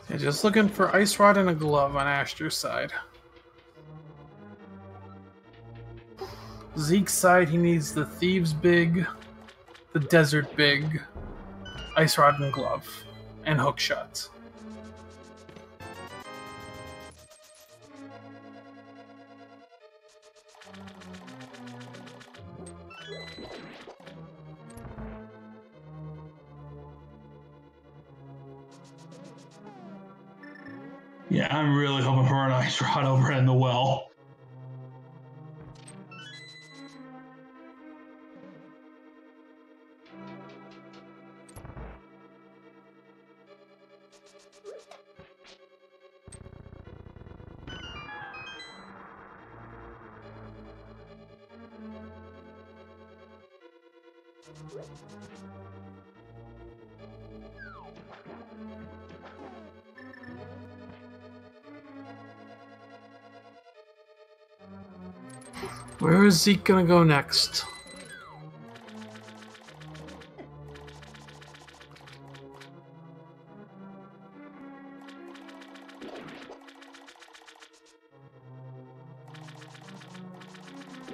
Yeah, just looking for Ice Rod and a glove on Astra's side. Zeke's side, he needs the Thieves Big, the Desert Big, Ice Rod and glove, and hook shots. Yeah, I'm really hoping for an Ice Rod over in the well. Where is Zeke gonna go next?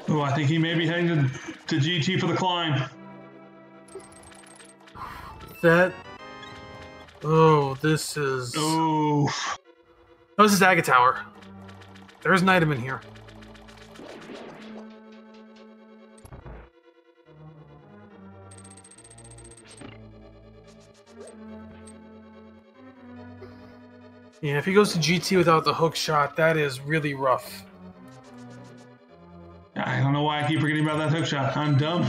Oh, I think he may be heading to GT for the climb. This is... Oh. Oh, this is Agate Tower. There's an item in here. Yeah, if he goes to GT without the hook shot, that is really rough. I don't know why I keep forgetting about that hook shot. I'm dumb.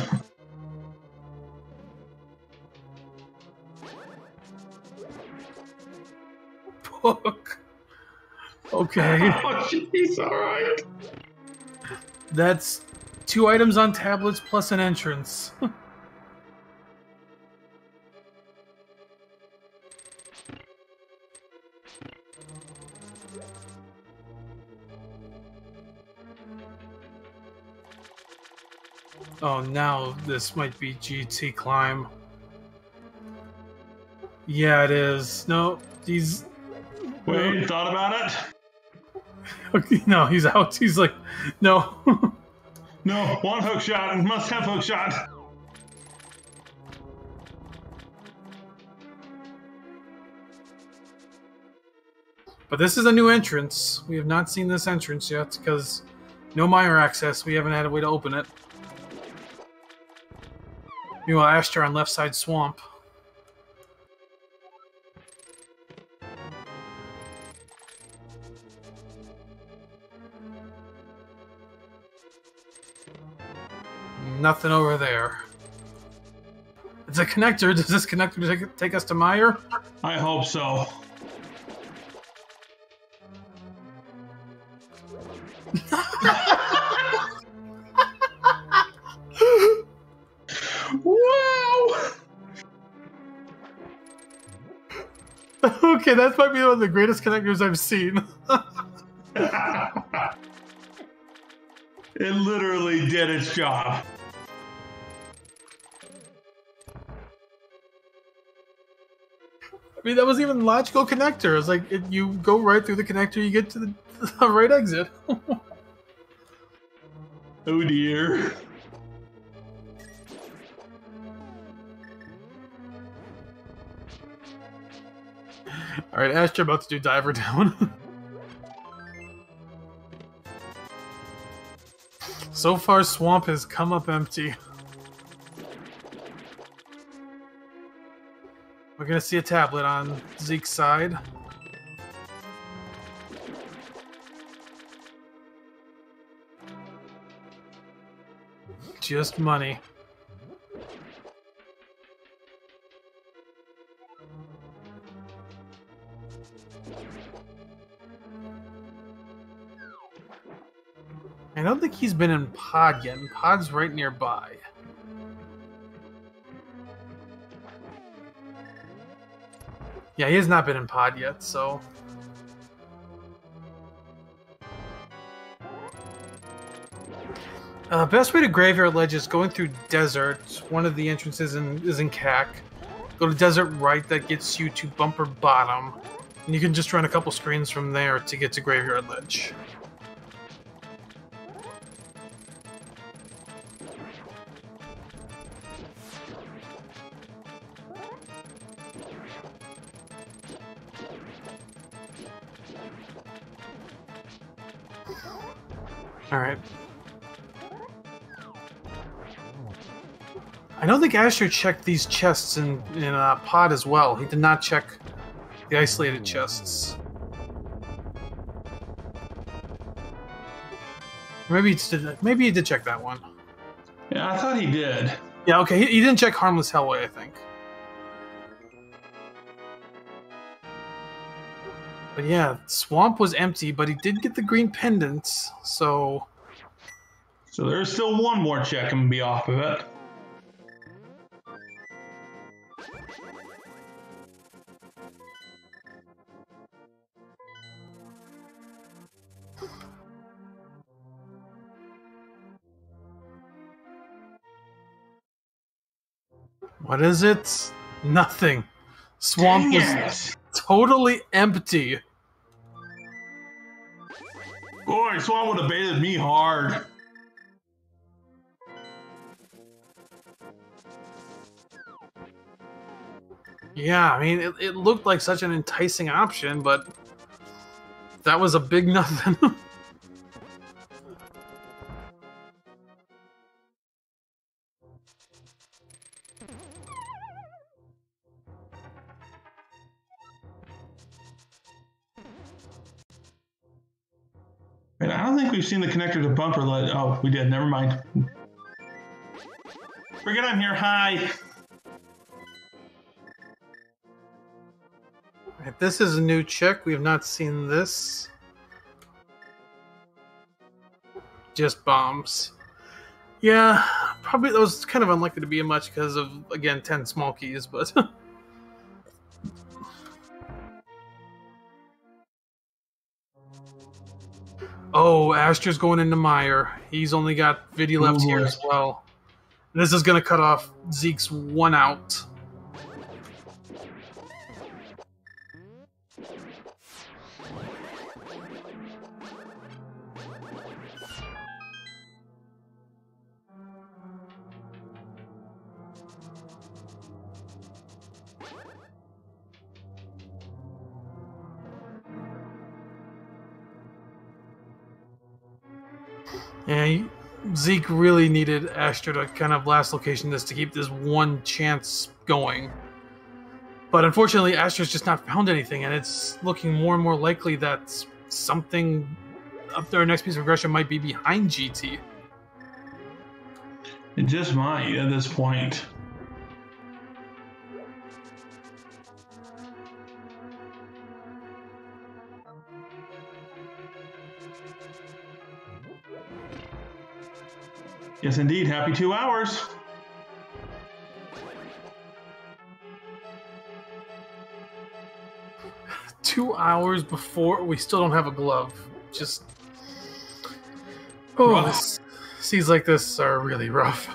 Hook. Okay. Oh, jeez, all right. That's 2 items on tablets plus an entrance. Oh, now this might be GT climb. Yeah, it is. No, he's... Wait, thought about it? Okay, no, he's out. He's like, no. No, one hook shot and must have hook shot. But this is a new entrance. We have not seen this entrance yet because no mire access. We haven't had a way to open it. Meanwhile, Azder on left side swamp. Nothing over there. It's a connector. Does this connector take us to mire? I hope so. Wow! Okay, that might be one of the greatest connectors I've seen. It literally did its job. I mean, that was even a logical connector. It's like, you go right through the connector, you get to the right exit. Oh dear. Alright, Azder about to do diver down. So far, swamp has come up empty. We're gonna see a tablet on Zeke's side. Just money. I don't think he's been in Pod yet, and Pod's right nearby. Yeah, he has not been in Pod yet, so... best way to Graveyard Ledge is going through Desert. One of the entrances is in CAC. Go to Desert right, that gets you to Bumper Bottom. And you can just run a couple screens from there to get to Graveyard Ledge. Alright. I don't think Azder checked these chests in Pod as well. He did not check the isolated chests. Maybe he did check that one. Yeah, I thought he did. Yeah, okay. He didn't check Harmless Hellway, I think. But yeah, Swamp was empty, but he did get the green pendants, so... So there's still one more check and be off of it. What is it? Nothing. Swamp was totally empty. Boy, Swamp would have baited me hard. Yeah, I mean, it looked like such an enticing option, but that was a big nothing. And I don't think we've seen the connector to bumper let. Oh, we did. Never mind. Forget I'm here. Hi. Right, this is a new chick. We have not seen this. Just bombs. Yeah, probably those kind of unlikely to be much because of, again, 10 small keys, but... Oh, Astra's going into Meyer. He's only got Vidi left here as well. This is going to cut off Zeke's one out. Yeah, Zeke really needed Astra to kind of last location this to keep this one chance going. But unfortunately, Astra's just not found anything, and it's looking more and more likely that something up there, next piece of regression might be behind GT. It just might at this point. Yes, indeed. Happy 2 hours. Two hours before we still don't have a glove. Just this seas like this are really rough.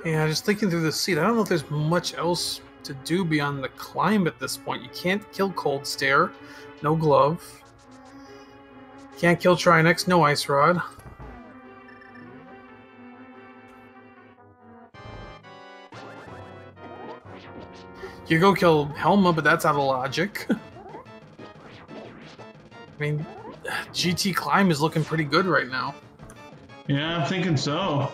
Yeah, just thinking through the seat, I don't know if there's much else to do beyond the climb at this point. You can't kill Cold Stare, no glove. Can't kill Trinex, no Ice Rod. You go kill Helma, but that's out of logic. I mean, GT Climb is looking pretty good right now. Yeah, I'm thinking so.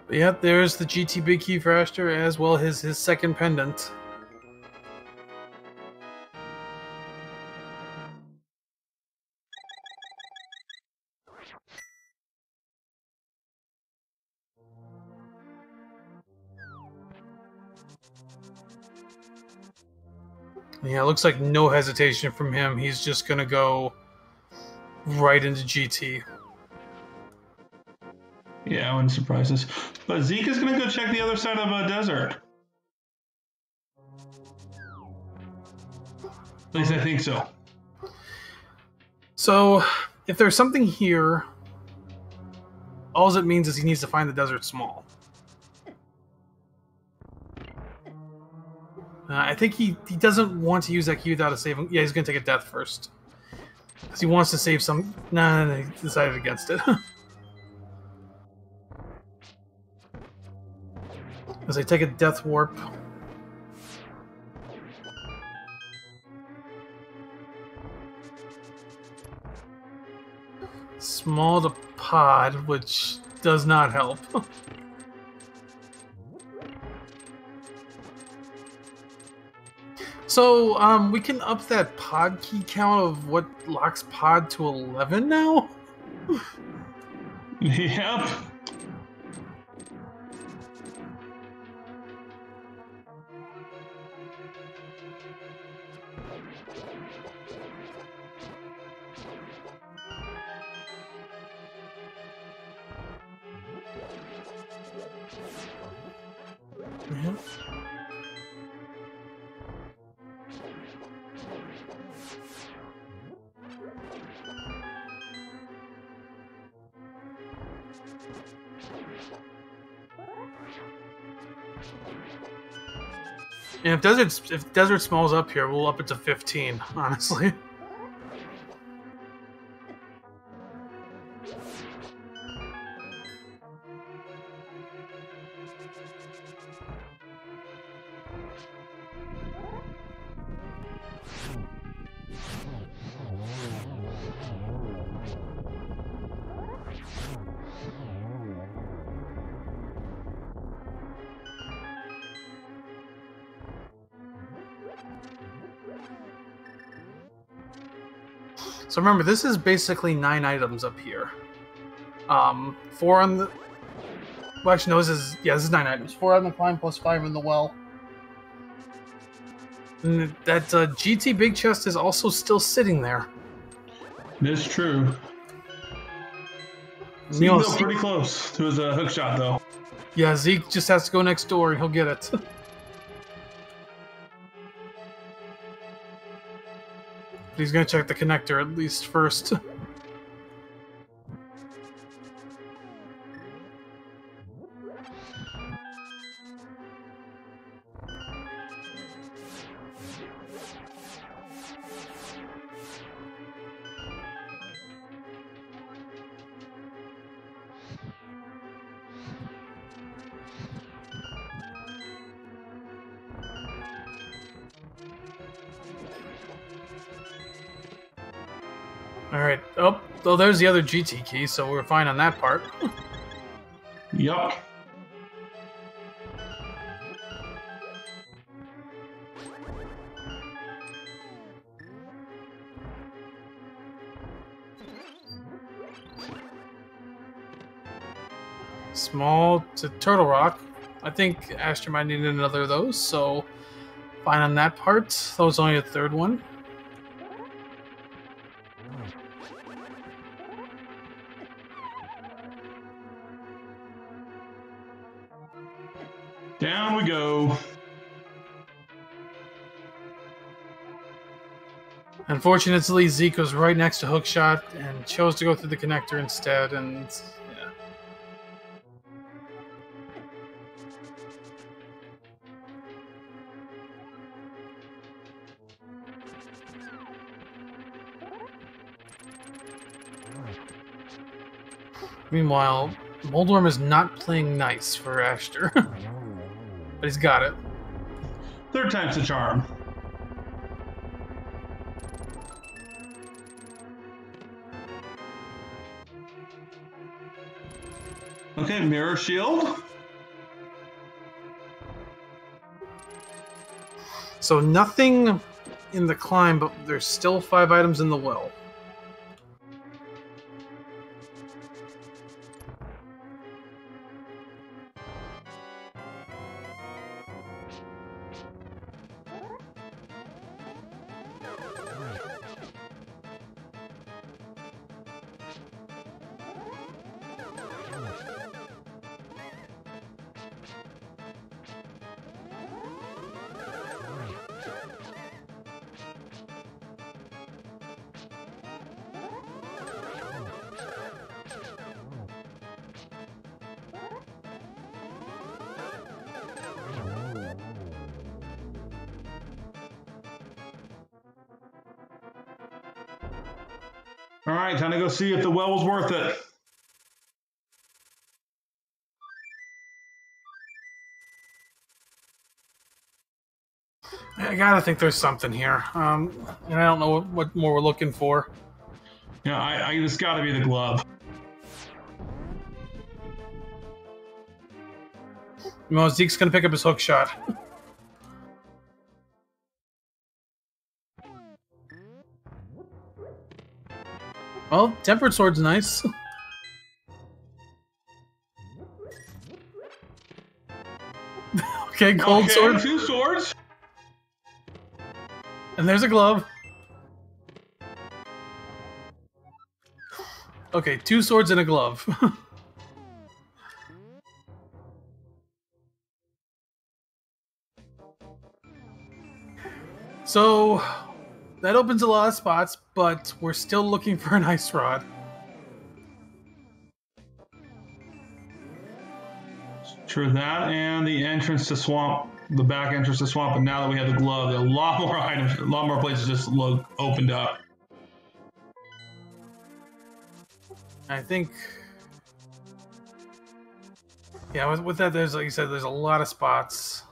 But yeah, there's the GT Big Key for Astra, as well as his second pendant. Yeah, it looks like no hesitation from him. He's just going to go right into GT. Yeah, I wouldn't surprise us. But Zeke is going to go check the other side of a desert. At least I think so. So, if there's something here, all it means is he needs to find the desert small. I think he doesn't want to use that key without a save. Yeah, he's going to take a death first. Because he wants to save some... Nah, he decided against it. As I take a death warp. Small to pod, which does not help. So, we can up that pod key count of what locks pod to 11 now? Yep. Yeah. And if desert smalls up here, we'll up it to 15, honestly. So remember, this is basically 9 items up here. 4 on the... Well, actually, no, this is 9 items. 4 on the climb plus 5 in the well. And that GT big chest is also still sitting there. It's true. Zeke's pretty close to his hook shot, though. Yeah, Zeke just has to go next door and he'll get it. He's gonna check the connector at least first. Alright. Oh, there's the other GT key, so we're fine on that part. Yup. Small to Turtle Rock. I think Asher might need another of those, so fine on that part. That was only a third one. Down we go. Unfortunately, Zeke was right next to Hookshot and chose to go through the connector instead, and yeah. Meanwhile, Moldworm is not playing nice for Ashter. But he's got it. Third time's the charm. Okay, mirror shield. So nothing in the climb, but there's still 5 items in the well. All right, time to go see if the well was worth it. I gotta think there's something here. And I don't know what more we're looking for. Yeah, I just gotta be the glove. No, Zeke's gonna pick up his hook shot. Well, Tempered Sword's nice. Okay, Gold Sword. 2 swords. And there's a glove. Okay, 2 swords and a glove. So that opens a lot of spots, but we're still looking for an ice rod. True that, and the entrance to swamp, the back entrance to swamp. And now that we have the glove, there are a lot more items, a lot more places just opened up. I think, yeah, with that, there's, like you said, there's a lot of spots.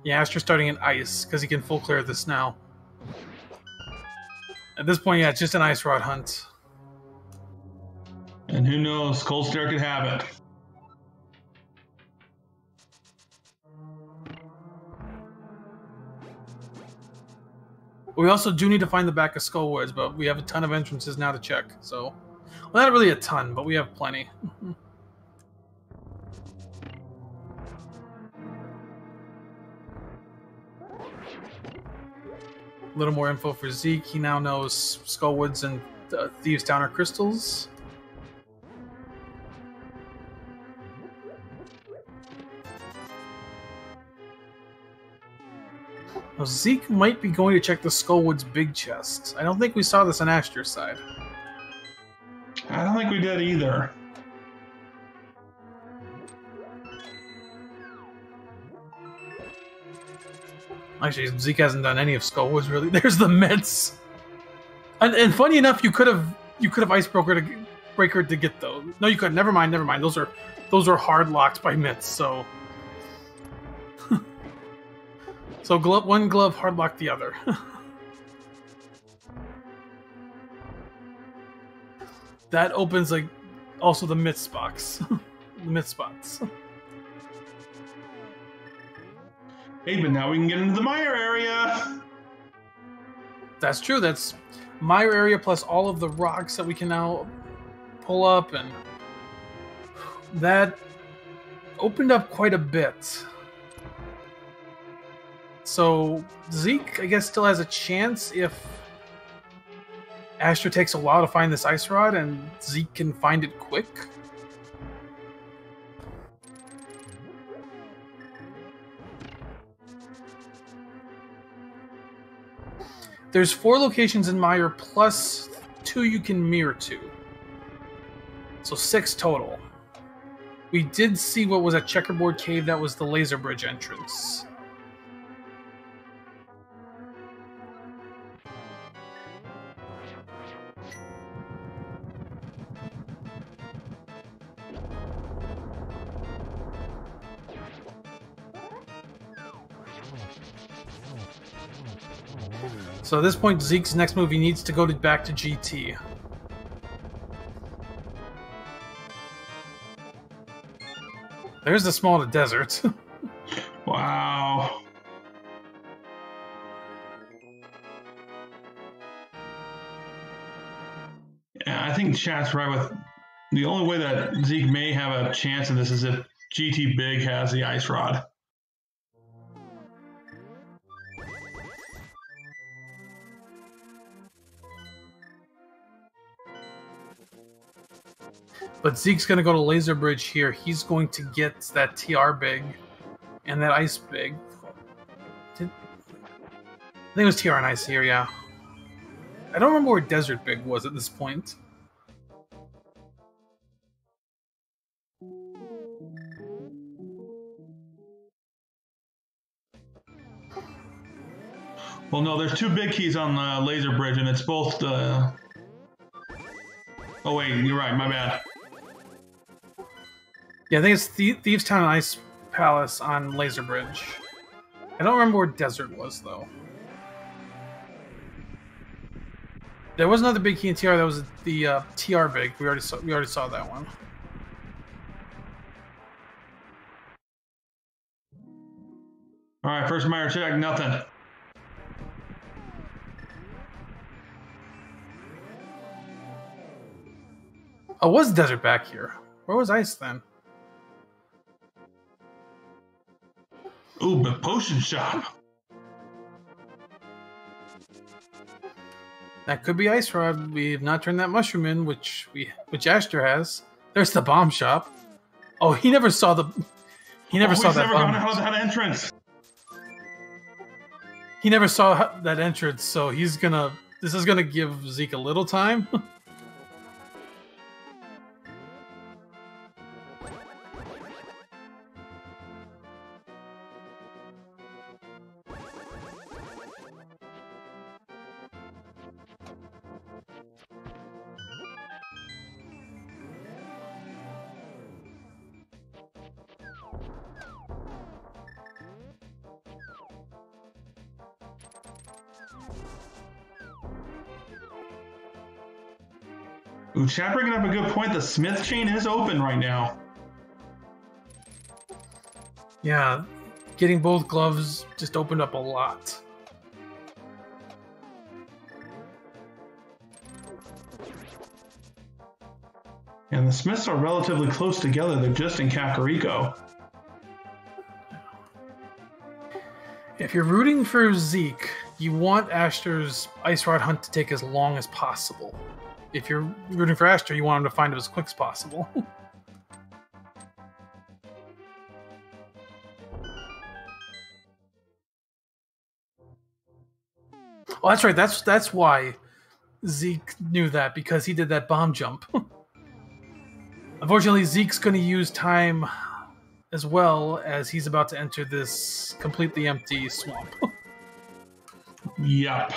Yeah, Aster's starting in ice because he can full clear this now. At this point, yeah, it's just an ice rod hunt. And who knows, Cold Stare could have it. We also do need to find the back of Skullwoods, but we have a ton of entrances now to check, so... Well, not really a ton, but we have plenty. A little more info for Zeke. He now knows Skullwoods and Thieves' Town are crystals. Now, Zeke might be going to check the Skullwoods big chest. I don't think we saw this on Aster's side. I don't think we did either. Actually, Zeke hasn't done any of Skullwoods really. There's the mitts, and funny enough, you could have icebreaker to get those. No, you couldn't. Never mind. Those are hard locked by mitts. So, so one glove hard locked the other. That opens like also the myths box, the myth spots. Hey, but now we can get into the mire area. That's true. That's mire area plus all of the rocks that we can now pull up, and that opened up quite a bit. So Zeke, I guess, still has a chance if Aster takes a while to find this ice rod, and Zeke can find it quick. There's 4 locations in Mire, plus 2 you can mirror to. So 6 total. We did see what was a checkerboard cave. That was the laser bridge entrance. So at this point, Zeke's next move, he needs to go back to GT. There's the small to desert. Wow. Yeah, I think chat's right with the only way that Zeke may have a chance of this is if GT Big has the ice rod. But Zeke's going to go to Laser Bridge here. He's going to get that TR big and that ice big. I think it was TR and ice here, yeah. I don't remember where Desert Big was at this point. Well, no, there's 2 big keys on the Laser Bridge, and it's both the... Oh, wait, you're right, my bad. Yeah, I think it's Thieves' Town and Ice Palace on Laser Bridge. I don't remember where Desert was, though. There was another big key in TR. That was the TR big. We already saw that one. All right, first Mire check, nothing. Oh, was Desert back here? Where was Ice then? Ooh, but potion shop. That could be Ice Rod. We have not turned that mushroom in, which Aster has. There's the bomb shop. Oh, he never saw the. He never saw that bomb. bomb. He's never gone out of that entrance. He never saw that entrance, so he's gonna... This is gonna give Zeke a little time. Ooh, chat bringing up a good point. The Smith chain is open right now. Yeah, getting both gloves just opened up a lot. And the Smiths are relatively close together. They're just in Kakariko. If you're rooting for Zeke, you want Ashter's Ice Rod hunt to take as long as possible. If you're rooting for Ashter, you want him to find it as quick as possible. Oh, that's right. That's why Zeke knew that, because he did that bomb jump. Unfortunately, Zeke's going to use time as well, as he's about to enter this completely empty swamp. Yep.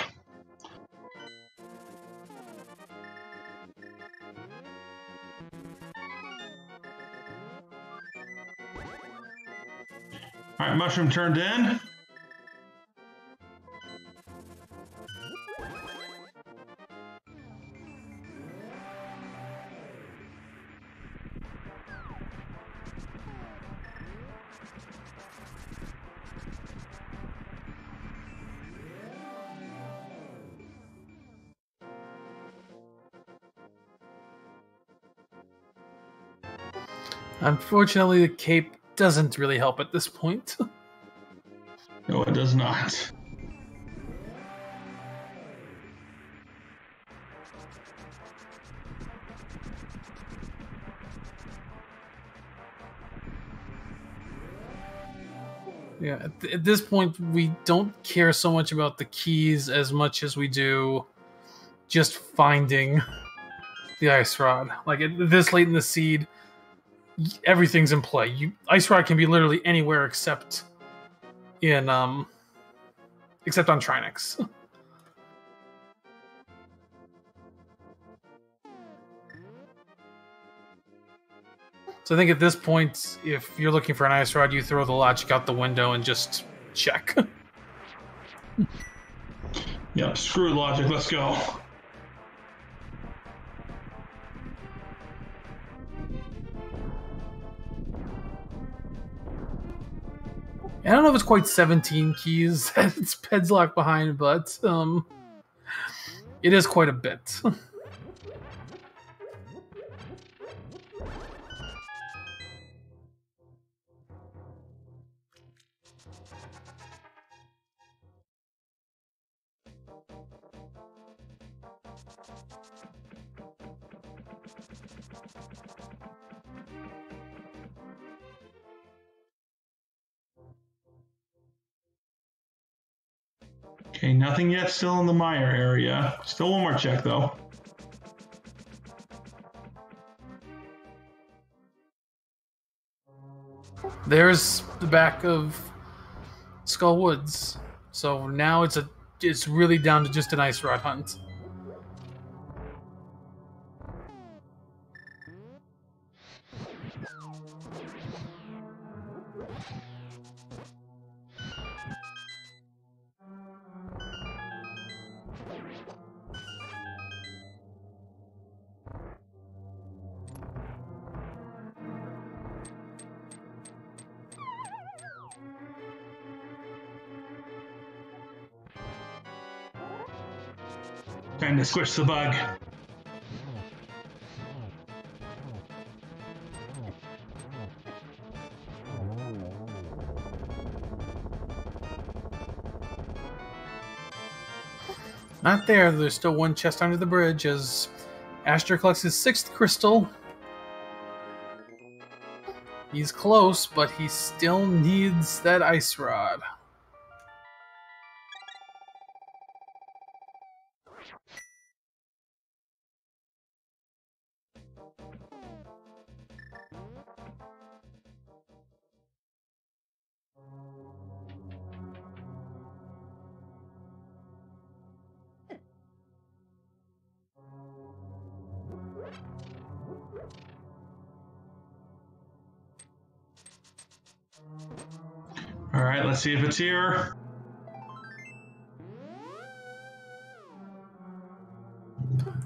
All right, mushroom turned in. Unfortunately, the cape doesn't really help at this point. No, it does not. Yeah, at this point, we don't care so much about the keys as much as we do just finding the Ice Rod. Like, this late in the seed, everything's in play. Ice Rod can be literally anywhere except on Trinix. So I think at this point, if you're looking for an Ice Rod, you throw the logic out the window and just check. Yep, screw logic, let's go. I don't know if it's quite 17 keys that it's Ped's-locked behind, but it is quite a bit. Okay, nothing yet still in the mire area. Still one more check, though. There's the back of Skull Woods. So now it's really down to just an Ice Rod hunt. Time to squish the bug. Not there. There's still one chest under the bridge as Ashter collects his 6th crystal. He's close, but he still needs that Ice Rod. All right, let's see if it's here.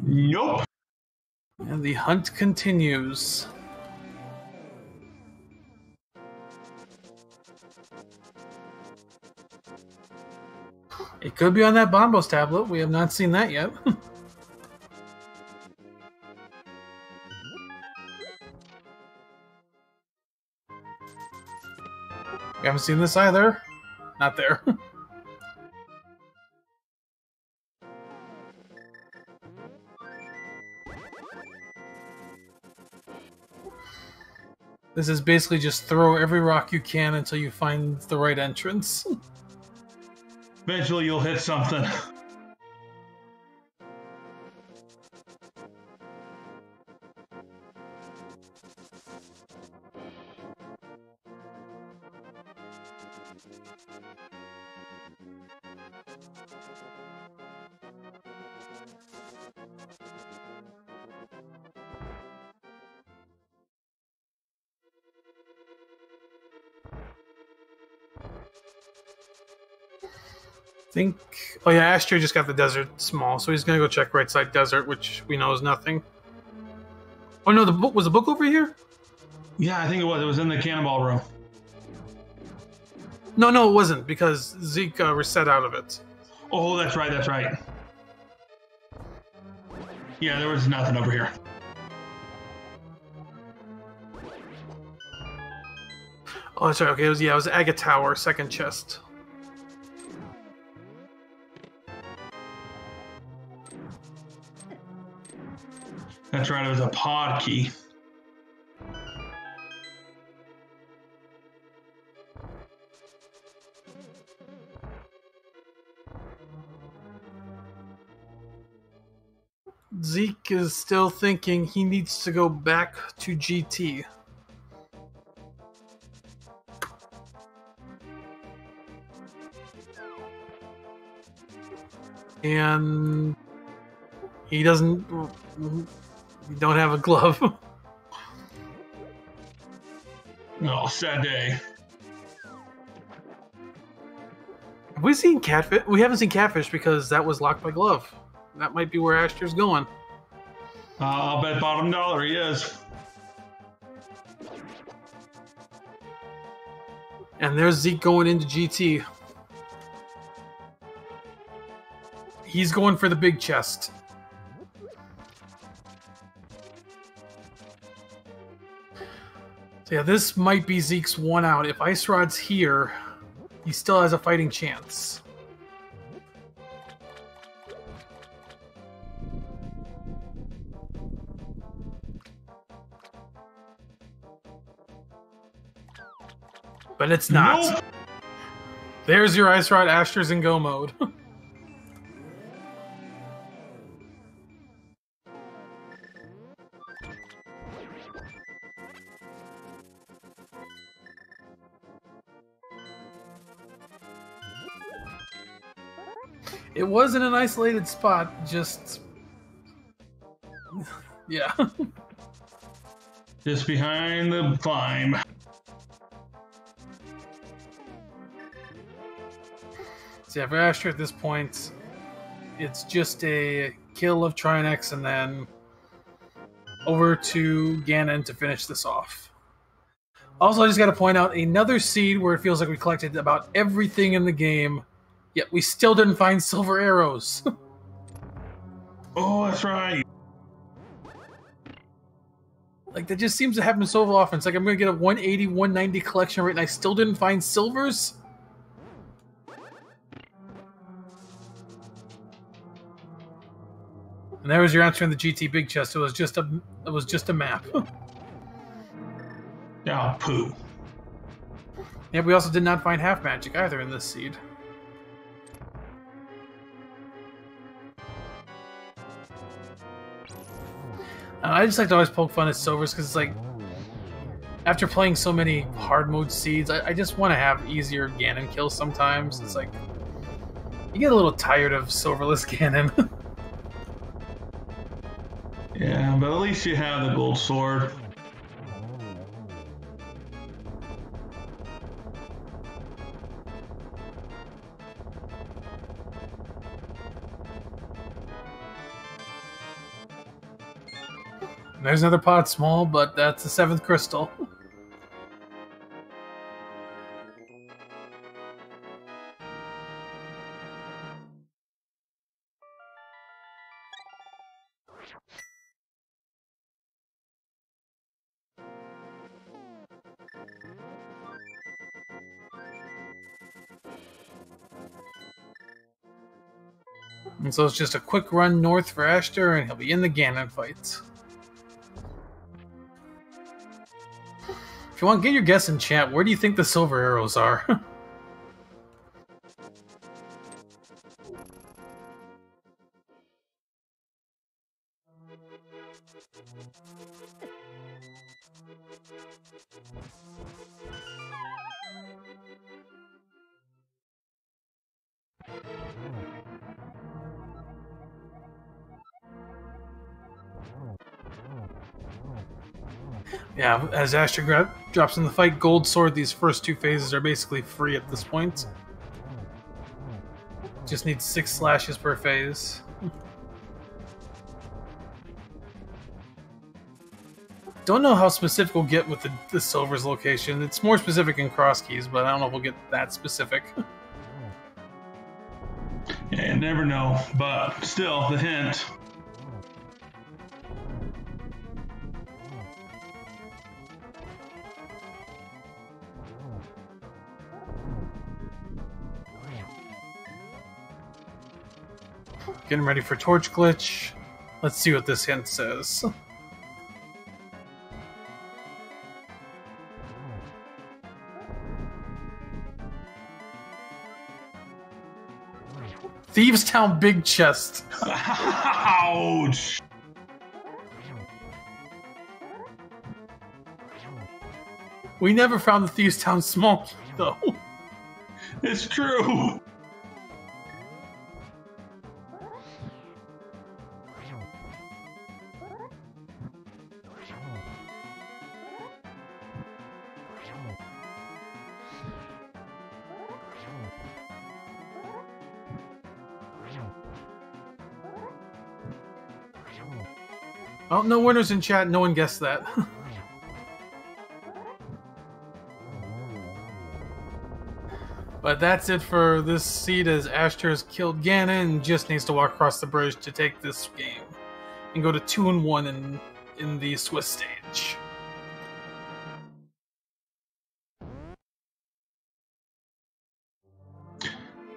Nope. And the hunt continues. It could be on that Bombos tablet. We have not seen that yet. We haven't seen this either. Not there. This is basically just throw every rock you can until you find the right entrance. Eventually you'll hit something. Oh yeah, Astro just got the desert small, so he's gonna go check right side desert, which we know is nothing. Oh no, the book was the book over here? Yeah, I think it was. It was in the cannonball room. No, it wasn't, because Zeke reset out of it. Oh, that's right, that's right. Yeah, there was nothing over here. Oh, that's right. Okay, it was Agate Tower, second chest. That's right, it was a pod key. Zeke is still thinking he needs to go back to GT. And he doesn't... We don't have a glove. Oh, sad day. Have we seen Catfish? We haven't seen Catfish because that was locked by glove. That might be where Astor's going. I'll bet bottom dollar he is. And there's Zeke going into GT. He's going for the big chest. So yeah, this might be Zeke's one out. If Ice Rod's here, he still has a fighting chance. But it's not. Nope. There's your Ice Rod. Astor's in go mode. It wasn't an isolated spot, just... yeah. Just behind the climb. So yeah, for Astor at this point, it's just a kill of Trinex and then over to Ganon to finish this off. Also, I just got to point out another seed where it feels like we collected about everything in the game, yet we still didn't find silver arrows. Oh, that's right. Like, that just seems to happen so often. It's like I'm going to get a 180, 190 collection rate and I still didn't find silvers? And there was your answer in the GT big chest. It was just a map. Oh, poo. Yeah, we also did not find half magic either in this seed. And I just like to always poke fun at silvers because it's like, after playing so many hard mode seeds, I just want to have easier Ganon kills sometimes. It's like, you get a little tired of silverless Ganon. Yeah, but at least you have the gold sword. There's another pod small, but that's the 7th crystal. And so it's just a quick run north for Azder, and he'll be in the Ganon fight. If you want, get your guess in chat. Where do you think the silver arrows are? Yeah, as Azder drops in the fight, Gold Sword, these first 2 phases are basically free at this point. Just needs 6 slashes per phase. Don't know how specific we'll get with the Silver's location. It's more specific in Crosskeys, but I don't know if we'll get that specific. Yeah, you never know, but still, the hint. Getting ready for Torch Glitch. Let's see what this hint says. Thieves Town Big Chest. Ouch! We never found the Thieves Town Small Key, though. It's true! Oh, no winners in chat. No one guessed that. But that's it for this seed, as Azder has killed Ganon and just needs to walk across the bridge to take this game and go to 2-1 in the Swiss stage.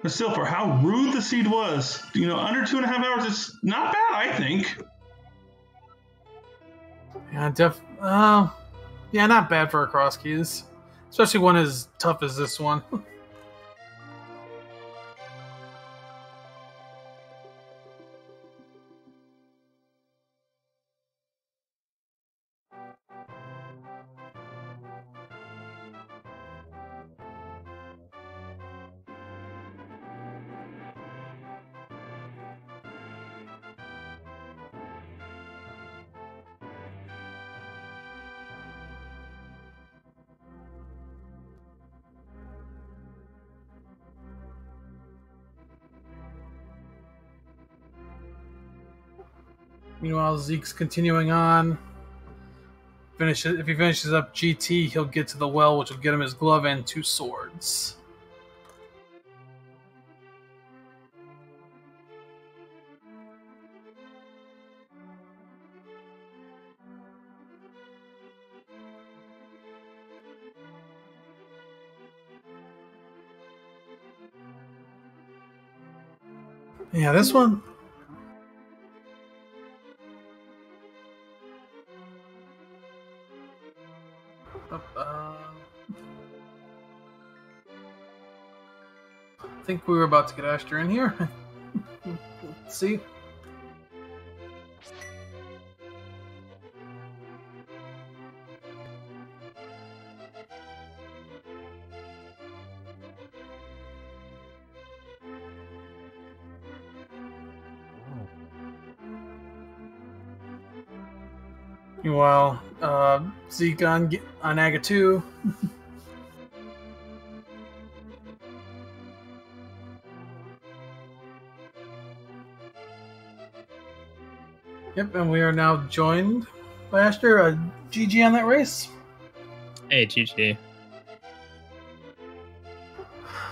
But still, for how rude the seed was, you know, under 2.5 hours, it's not bad, I think. Yeah, yeah, not bad for a Crosskeys, especially one as tough as this one. Meanwhile, Zeke's continuing on. If he finishes up GT, he'll get to the well, which will get him his glove and 2 swords. Yeah, this one. I think we were about to get Azder in here. Let's see. Meanwhile, Zeke on Aga 2. Yep, and we are now joined Asher, GG on that race. Hey, GG.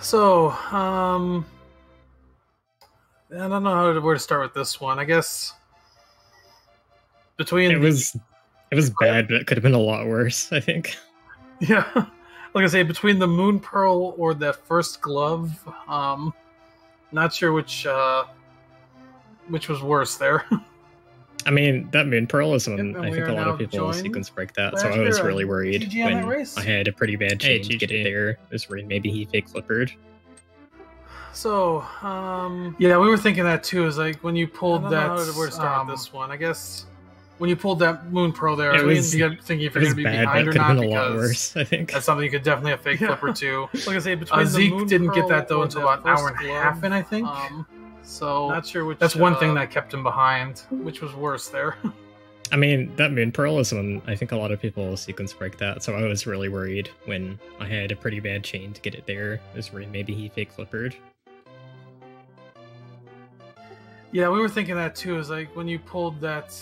So, I don't know where to start with this one. I guess between it was bad, but it could have been a lot worse, I think. Yeah, like I say, between the Moon Pearl or that first glove, not sure which was worse there. I mean, that Moon Pearl is one I think a lot of people joined sequence break that, so I was really worried GG on that when race. I had a pretty bad chain to get it there. I was worried maybe he fake flippered. So, yeah, we were thinking that too. Is like when you pulled that. Where to start with this one? I guess when you pulled that Moon Pearl there, I was thinking if you're going to be bad, behind or but not, been a lot because worse, I think. that's something you could definitely have fake flipper too. Like I say, between Zeke didn't get that though until about an hour and a half in, I think. So not sure which. That's one thing that kept him behind. Which was worse there? I mean, that Moon Pearl is one I think a lot of people sequence break that, so I was really worried when I had a pretty bad chain to get it there. I was worried maybe he fake flippered. Yeah, we were thinking that too. Is like when you pulled that.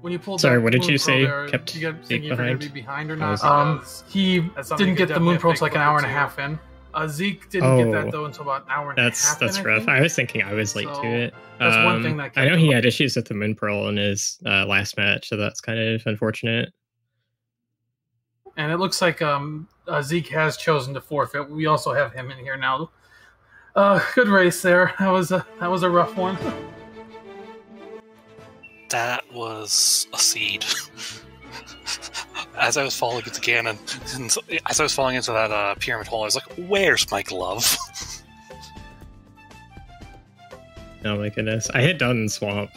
When you pulled. Sorry, that what did Moon you Pearl say? there, Kept you got thinking if you're going to be behind or not. He didn't get the Moon Pearl till like an hour and a half in. Zeke didn't get that though until about an hour and a half. That's rough. I was thinking I was late to it. That's one thing that I know he had issues with the Moon Pearl in his last match, so that's kind of unfortunate. And it looks like Zeke has chosen to forfeit. We also have him in here now. Good race there. That was a rough one. That was a seed. As I was falling into Ganon, and as I was falling into that pyramid hole, I was like, "Where's my glove?" Oh my goodness! I had done Swamp,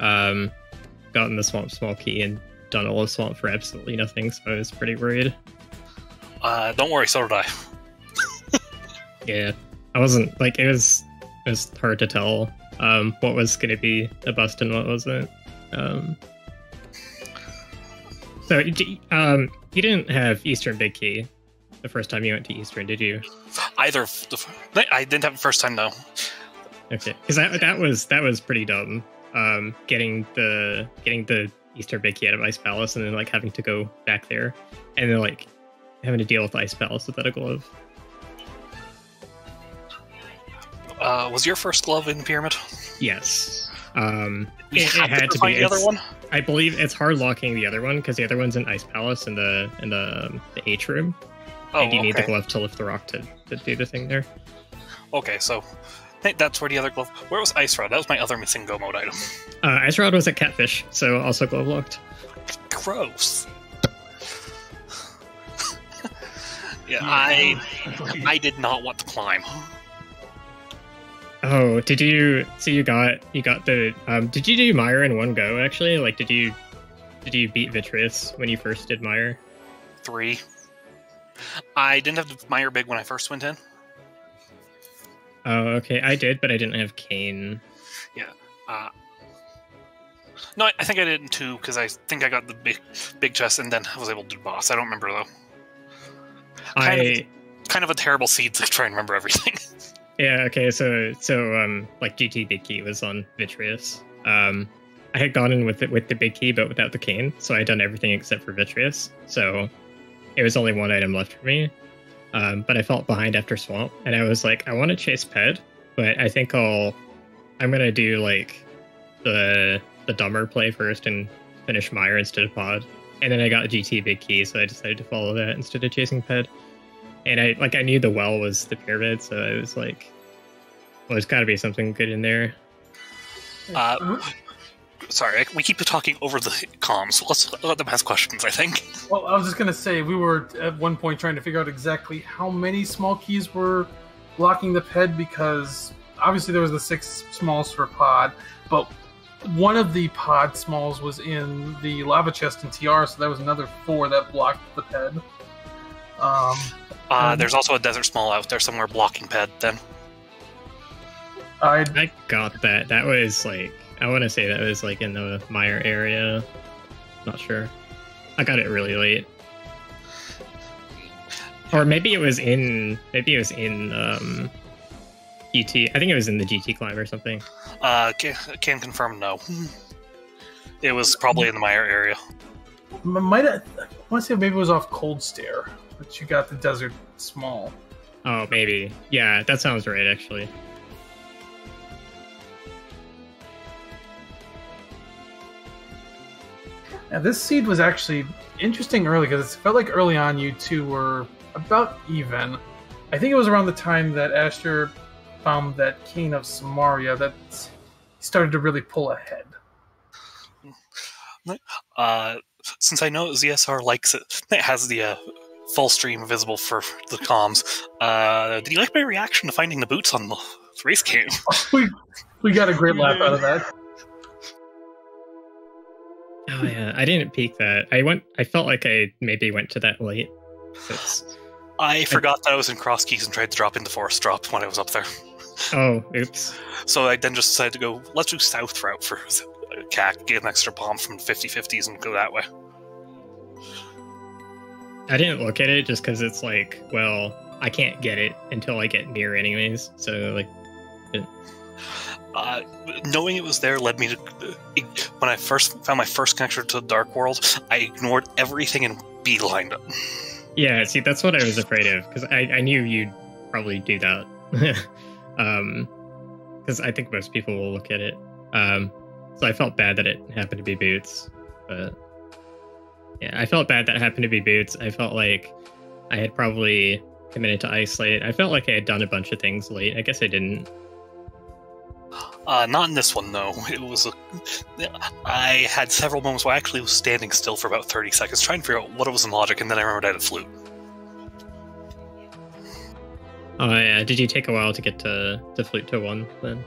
gotten the Swamp small key, and done all of Swamp for absolutely nothing. So I was pretty worried. Don't worry, so did I. Yeah, I wasn't like it was hard to tell what was going to be a bust and what wasn't. So, you didn't have Eastern Big Key the first time you went to Eastern, did you? I didn't have it first time, no. Okay, because that was pretty dumb. Getting the Eastern Big Key out of Ice Palace and then like having to go back there, and then like having to deal with Ice Palace without a glove. Was your first glove in Pyramid? Yes. It had to be the other one. I believe it's hard locking the other one because the other one's in Ice Palace in the H room. Oh, and you need the glove to lift the rock to do the thing there. Okay, so I think that's where the other glove. Where was Ice Rod? That was my other missing go mode item. Ice Rod was at Catfish, so also glove locked. Gross. Yeah, I did not want to climb. Oh, did you? So you got the. Did you do Mire in one go? Actually, like, did you beat Vitreous when you first did Mire? 3. I didn't have the Mire big when I first went in. Oh, okay. I did, but I didn't have Kane. Yeah. No, I think I did in 2 because I think I got the big chest and then I was able to do boss. I don't remember though. Kind of a terrible seed to try and remember everything. Yeah, okay, so like GT Big Key was on Vitreous. I had gone in with the Big Key, but without the Cane, so I had done everything except for Vitreous. So it was only one item left for me. But I felt behind after Swamp, and I was like, I want to chase Ped, but I think I'm gonna do like the dumber play first and finish Mire instead of Pod. And then I got GT Big Key, so I decided to follow that instead of chasing Ped. And I knew the well was the pyramid, so I was like, well, there's got to be something good in there. Sorry, we keep talking over the comms. Let's let them ask questions, I think. Well, I was just going to say, we were at one point trying to figure out exactly how many small keys were blocking the PED, because obviously there was the 6 smalls for Pod, but one of the Pod smalls was in the lava chest in TR, so there was another 4 that blocked the PED. There's also a desert small out there somewhere blocking Ped then. I got that. That was like, I want to say that was like in the Mire area. Not sure. I got it really late. Or maybe it was in GT. I think it was in the GT climb or something. Can confirm no. It was probably in the Meyer area. I want to say maybe it was off Cold Stare, but you got the Desert Small. Oh, maybe. Yeah, that sounds right, actually. Now, this seed was actually interesting early because it felt like early on you two were about even. I think it was around the time that Azder found that Cane of Samaria that he started to really pull ahead. Since I know ZSR likes it, it has the full stream visible for the comms. Did you like my reaction to finding the boots on the race game? we got a great laugh out of that. Oh yeah, I didn't peek that. I felt like I maybe went to that late. I forgot that I was in Crosskeys and tried to drop in the forest drop when I was up there. Oh, oops. So I then just decided to go, let's do south route for CAC, get an extra bomb from 50/50s and go that way. I didn't look at it just because it's like, well, I can't get it until I get near anyways. So, like... knowing it was there led me to... when I first found my first connection to the Dark World, I ignored everything and beelined it. Yeah, see, that's what I was afraid of, because I knew you'd probably do that. Because I think most people will look at it. So I felt bad that it happened to be boots. But yeah, I felt bad that it happened to be boots. I felt like I had probably committed to isolate. I felt like I had done a bunch of things late. I guess I didn't. Not in this one, though. It was I had several moments where I actually was standing still for about 30 seconds, trying to figure out what it was in logic, and then I remembered I had a flute. Oh yeah, did you take a while to get to flute to 1 then?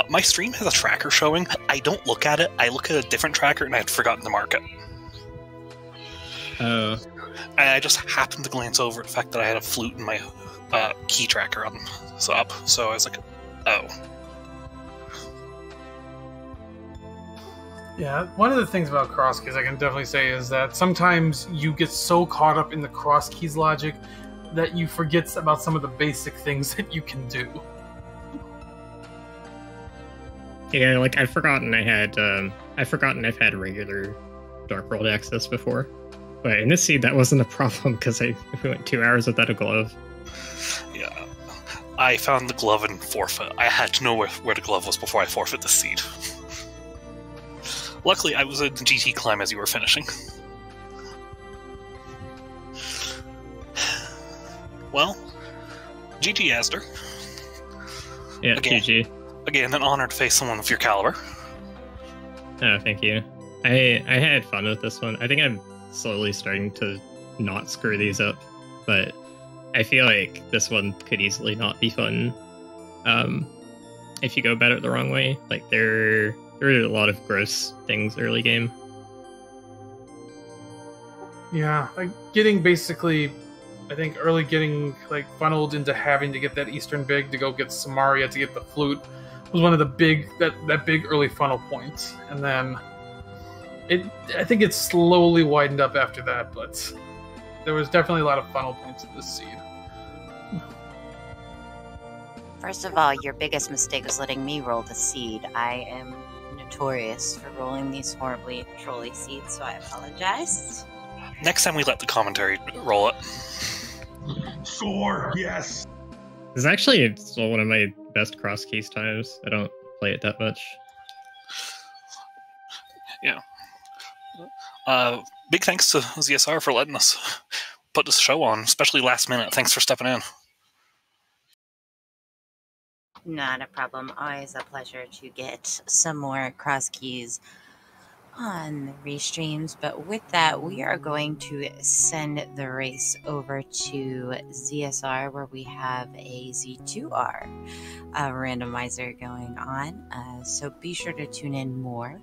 My stream has a tracker showing. I don't look at it. I look at a different tracker, and I had forgotten to mark it. Oh. And I just happened to glance over the fact that I had a flute in my key tracker on up. So I was like, oh. Yeah, one of the things about Crosskeys I can definitely say is that sometimes you get so caught up in the Crosskeys logic that you forget about some of the basic things that you can do. Yeah, like I've forgotten I've had regular Dark World access before. But in this seed that wasn't a problem because I went 2 hours without a glove. Yeah. I found the glove and forfeit. I had to know where the glove was before I forfeit the seed. Luckily, I was in the GT climb as you were finishing. Well, GG Azder. Yeah, GG. Again, an honor to face someone of your caliber. Oh, thank you. I had fun with this one. I think I'm slowly starting to not screw these up, but I feel like this one could easily not be fun if you go about it the wrong way. Like there are a lot of gross things early game. Yeah, like getting basically, I think early getting like funneled into having to get that Eastern Big to go get Samaria to get the flute was one of the big that big early funnel points, and then I think it slowly widened up after that, but there was definitely a lot of funnel points in this seed. First of all, your biggest mistake was letting me roll the seed. I am notorious for rolling these horribly trolly seeds, so I apologize. Next time we let the commentary roll it. Score, yes. This is actually still one of my best Crosskeys times. I don't play it that much. Yeah. Big thanks to ZSR for letting us put this show on, especially last minute. Thanks for stepping in. Not a problem. Always a pleasure to get some more Crosskeys on the restreams. But with that, we are going to send the race over to ZSR, where we have a Z2R randomizer going on. So be sure to tune in more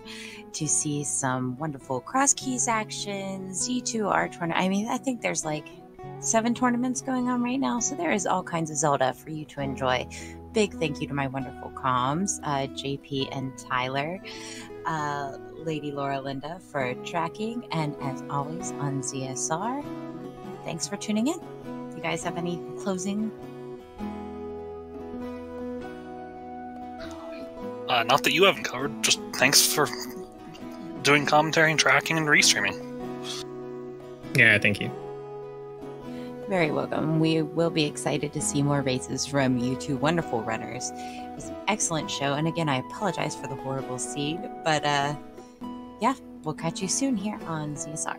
to see some wonderful Crosskeys action, Z2R tournament. I mean, I think there's like 7 tournaments going on right now, so there is all kinds of Zelda for you to enjoy. Big thank you to my wonderful comms, JP and Tyler, Lady Laura Linda for tracking, and as always on ZSR, thanks for tuning in. You guys have any closing? Not that you haven't covered, just thanks for doing commentary and tracking and restreaming. Yeah, thank you. Very welcome. We will be excited to see more races from you two wonderful runners. It was an excellent show. And again, I apologize for the horrible seed. But yeah, we'll catch you soon here on ZSR.